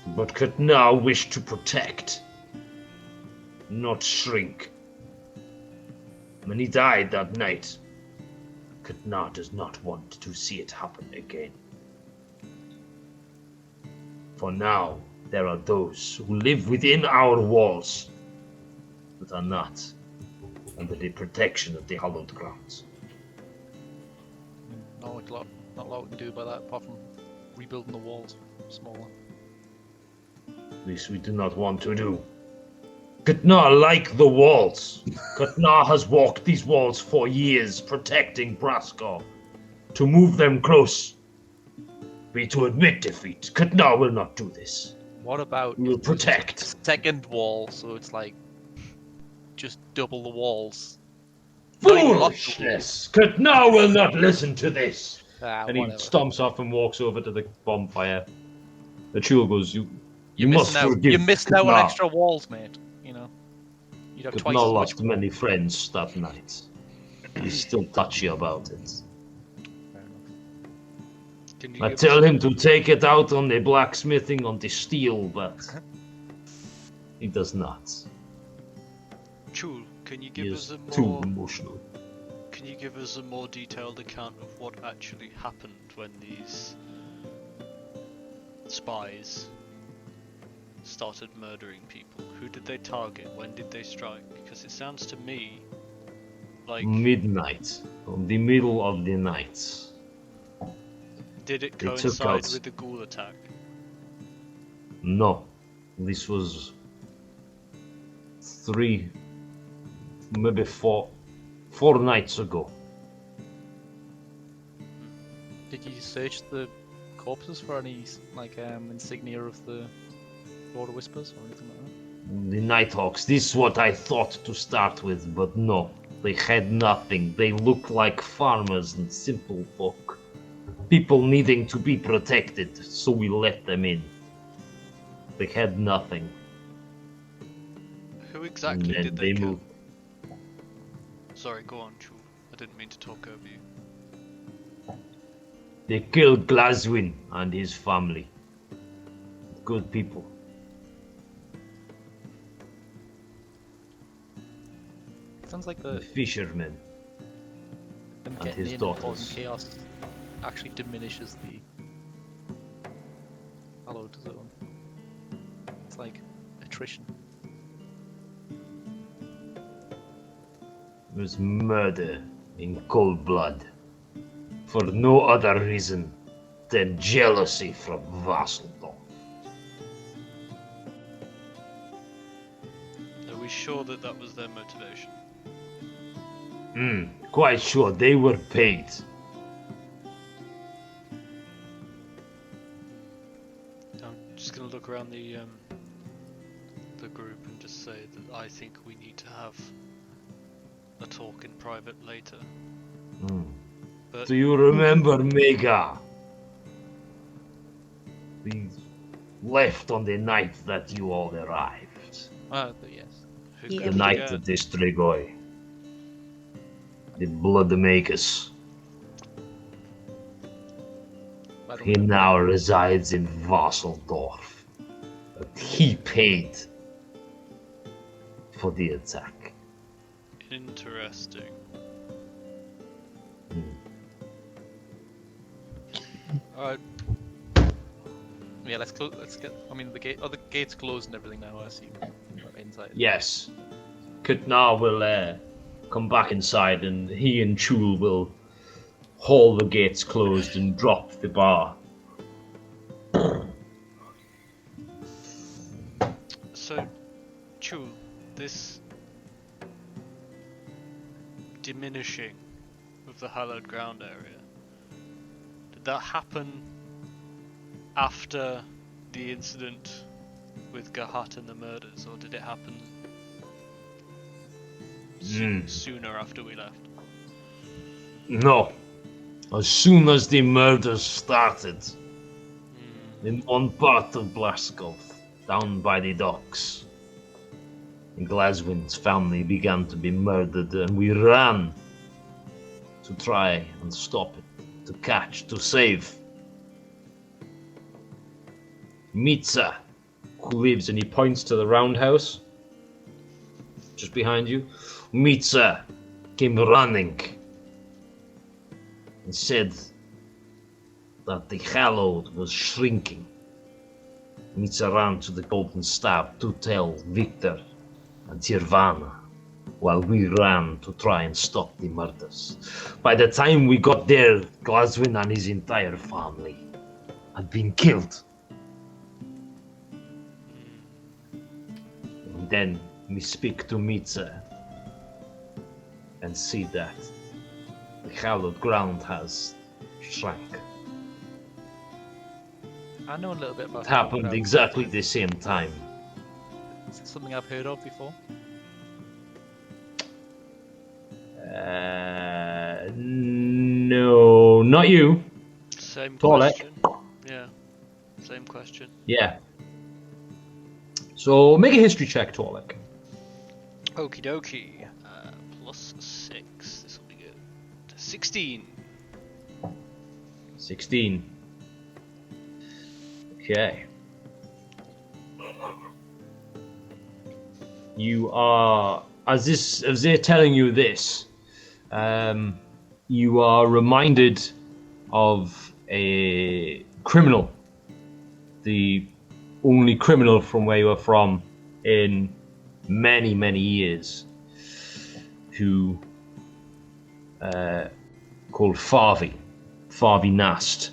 But Kutnar wished to protect, not shrink. When he died that night, Kutnar does not want to see it happen again. For now, there are those who live within our walls that are not under the protection of the hallowed grounds. Not a lot we can do about that, apart from rebuilding the walls. smaller. This we do not want to do. Katnar like the walls. Katnar has walked these walls for years, protecting Brasco. To move them close, be to admit defeat. Katnar will not do this. What about We will if there's just a protect. second wall, so it's like just double the walls? Not even lots of Foolishness! Katnar will not listen to this. And he whatever. stomps off and walks over to the bonfire. The Chul goes, You You're must missing out. forgive You're missing out on Katnar. extra walls, mate. You know, you'd have twice Katnar as much. lost many friends that night. He's still touchy about it. Fair enough. Can you I give tell us- him to take it out on the blacksmithing, on the steel, but he does not. Chul, can you He give is us a too more? emotional. Can you give us a more detailed account of what actually happened when these spies started murdering people? Who did they target? When did they strike? Because it sounds to me like Midnight, on the middle of the night. did it they took coincide out- with the ghoul attack? No, this was 3, maybe 4 nights ago. Did you search the corpses for any like insignia of the Lord of Whispers or anything like that? The Nighthawks, this is what I thought to start with, but no, they had nothing. They looked like farmers and simple folk. People needing to be protected, so we let them in. They had nothing. Who exactly and did they kill? moved. Sorry, go on, Chul. I didn't mean to talk over you. They killed Glaswin and his family. Good people. Sounds like The the fishermen. them and getting his in and causing daughters. chaos actually diminishes the hallowed zone. It's like attrition. It was murder in cold blood. For no other reason than jealousy from Vasseldorf. Are we sure that that was their motivation? Quite sure they were paid. I'm just gonna look around the group and just say that I think we need to have a talk in private later. But Do you remember Mega? We left on the night that you all arrived. Yes. who Yeah, could The night forget? of the Strigoi. The blood makers. By the He way, now resides in Vasseldorf. But he paid for the attack. Interesting. Alright, yeah, let's get. I mean, the gate. Oh, the gate's closed and everything now. I assume. We're inside. Yes. Kutnar will come back inside and he and Chul will haul the gates closed and drop the bar. so Chul, this diminishing of the hallowed ground area, did that happen after the incident with Gahat and the murders, or did it happen sooner after we left? No. As soon as the murders started, in one part of Blaskov, down by the docks, Glaswin's family began to be murdered, and we ran to try and stop it, to catch, to save. Mitza, who lives, and he points to the roundhouse just behind you. Mitza came running and said that the hallowed was shrinking. Mitza ran to the golden staff to tell Victor and Tirvana, while we ran to try and stop the murders. By the time we got there, Glaswin and his entire family had been killed. Then we speak to Mitze and see that the hallowed ground has shrank. I know a little bit about It happened ground. exactly the same time. Is it something I've heard of before? No, not you. Same Torlek. question. Yeah. Same question. Yeah. So make a history check, Torlek. Okie dokie. +6. This will be good. 16. 16. Okay. You are, as they're telling you this, you are reminded of a criminal, the only criminal from where you are from in many, many years, who called Farvey Nast,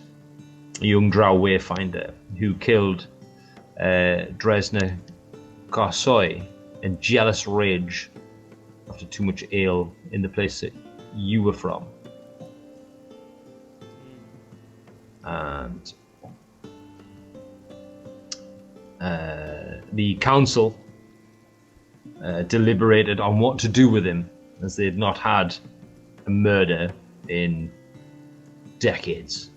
a young drow wayfinder who killed Dresner Garsoy in jealous rage after too much ale in the place that you were from. And the council deliberated on what to do with him, as they had not had a murder in decades.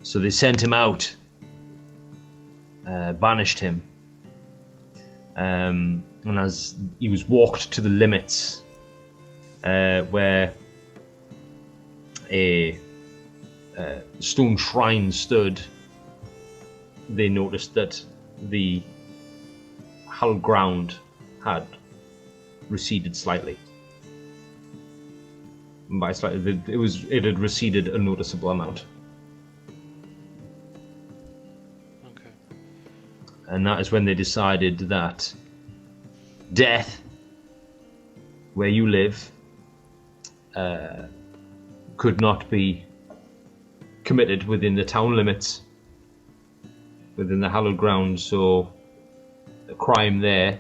So they sent him out, banished him, and as he was walked to the limits where a stone shrine stood, they noticed that the hallowed ground had receded slightly. And by slightly, it had receded a noticeable amount. Okay. And that is when they decided that death, where you live, could not be committed within the town limits, within the hallowed ground, so a crime there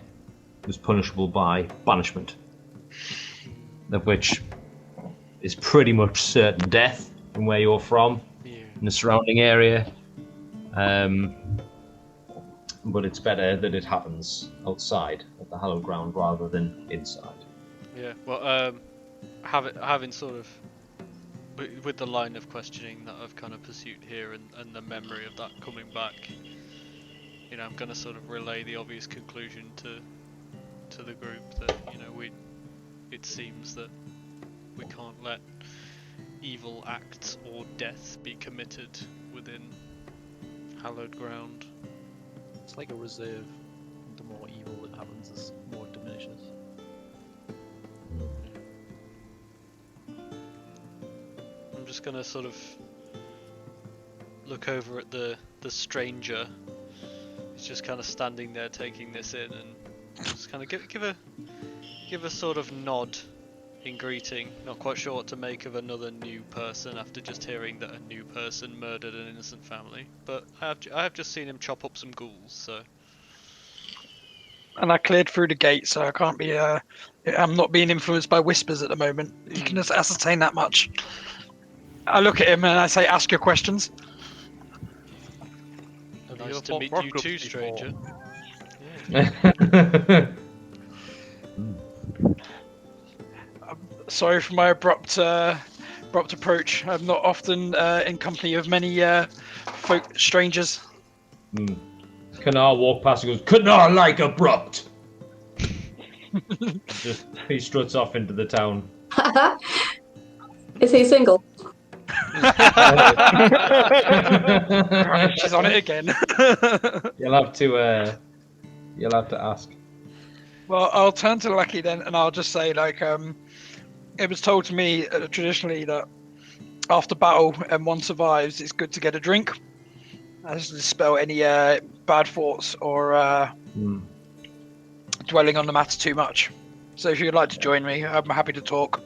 was punishable by banishment, of which is pretty much certain death from where you're from, in the surrounding area. But it's better that it happens outside of the hallowed ground rather than inside. Yeah, well, having sort of, with the line of questioning that I've kind of pursued here and the memory of that coming back, you know, I'm going to sort of relay the obvious conclusion to the group that, you know, it seems that we can't let evil acts or death be committed within hallowed ground. It's like a reserve. The more evil that happens, the more it diminishes. I'm just gonna sort of look over at the stranger. He's just kind of standing there taking this in, and just kind of give a sort of nod in greeting. Not quite sure what to make of another new person after just hearing that a new person murdered an innocent family. But I have just seen him chop up some ghouls, so. And I cleared through the gate, so I can't be. I'm not being influenced by whispers at the moment. You can just ascertain that much. I look at him and I say, "Ask your questions." Nice to meet you too, stranger. Sorry for my abrupt approach. I'm not often in company of many strangers. Kanar walked past and goes, "Kanar like abrupt!" He struts off into the town. Is he single? She's on it again. You'll have to ask. Well, I'll turn to Lucky then, and I'll just say, like, it was told to me traditionally that after battle and one survives, it's good to get a drink, as to dispel any bad thoughts or dwelling on the matter too much. So if you'd like to join me, I'm happy to talk.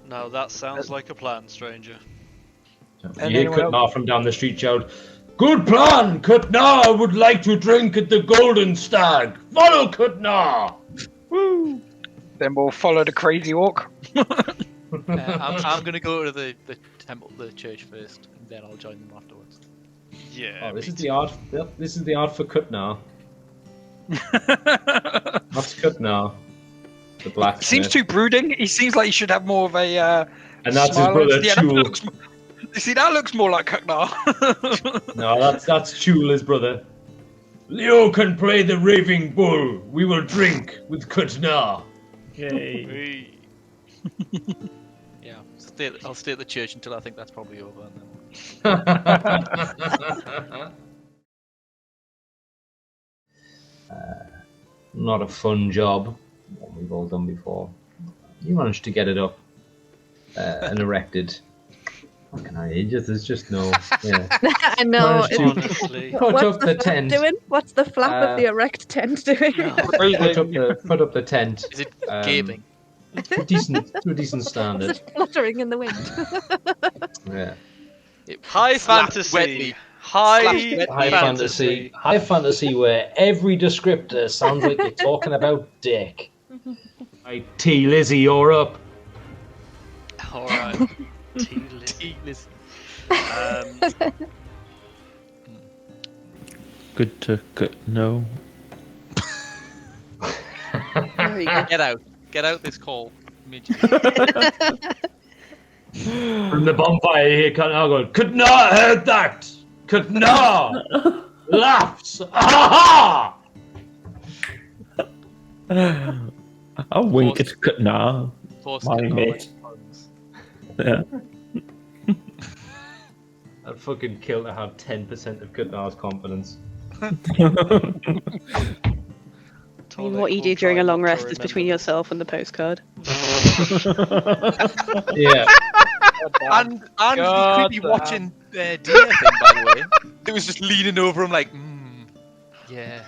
No, that sounds like a plan, stranger. You hear Kutnar from down the street shout, Good plan! Kutna would like to drink at the Golden Stag. Follow Kutna! Woo! Then we'll follow the crazy orc. I'm gonna go to the temple, the church first, and then I'll join them afterwards. Yeah. Oh, this me is too. the art. This is the art for Kutna. That's Kutna, the blacksmith. Seems too brooding. He seems like he should have more of a. And that's his smile. brother Yeah, Chul. You see, that looks more like Kuknar. No, that's Chul, his brother. Leo can play the raving bull. We will drink with Kutna. Yay. Hey. Yeah, I'll stay at the church until I think that's probably over. And then... Not a fun job. What we've all done before. You managed to get it up and erected. What can I? There's just no. Yeah. I know. Managed to Honestly. put What's up the the flap tent. doing? What's the flap of the erect tent doing? Put up the tent. Is it Um, gaping? To a decent Is standard. it fluttering in the wind? Yeah. High Slapped fantasy. wetly. High High fantasy. High fantasy where every descriptor sounds like you're talking about dick. Right, T Lizzie, you're up. All right. Teatless. Good to know. Very good. Get out this call immediately. From the bonfire here, Kutna going, could not heard that! Could not! Laughs! Aha! I'll wink at Kutna. Force My control mate. like puns. Yeah. I'd fucking kill to have 10% of Kutna's confidence. I mean, what you do during a long rest is between yourself and the postcard. Yeah. And God creepy damn. watching deer thing, by the way. It was just leaning over him like, yeah.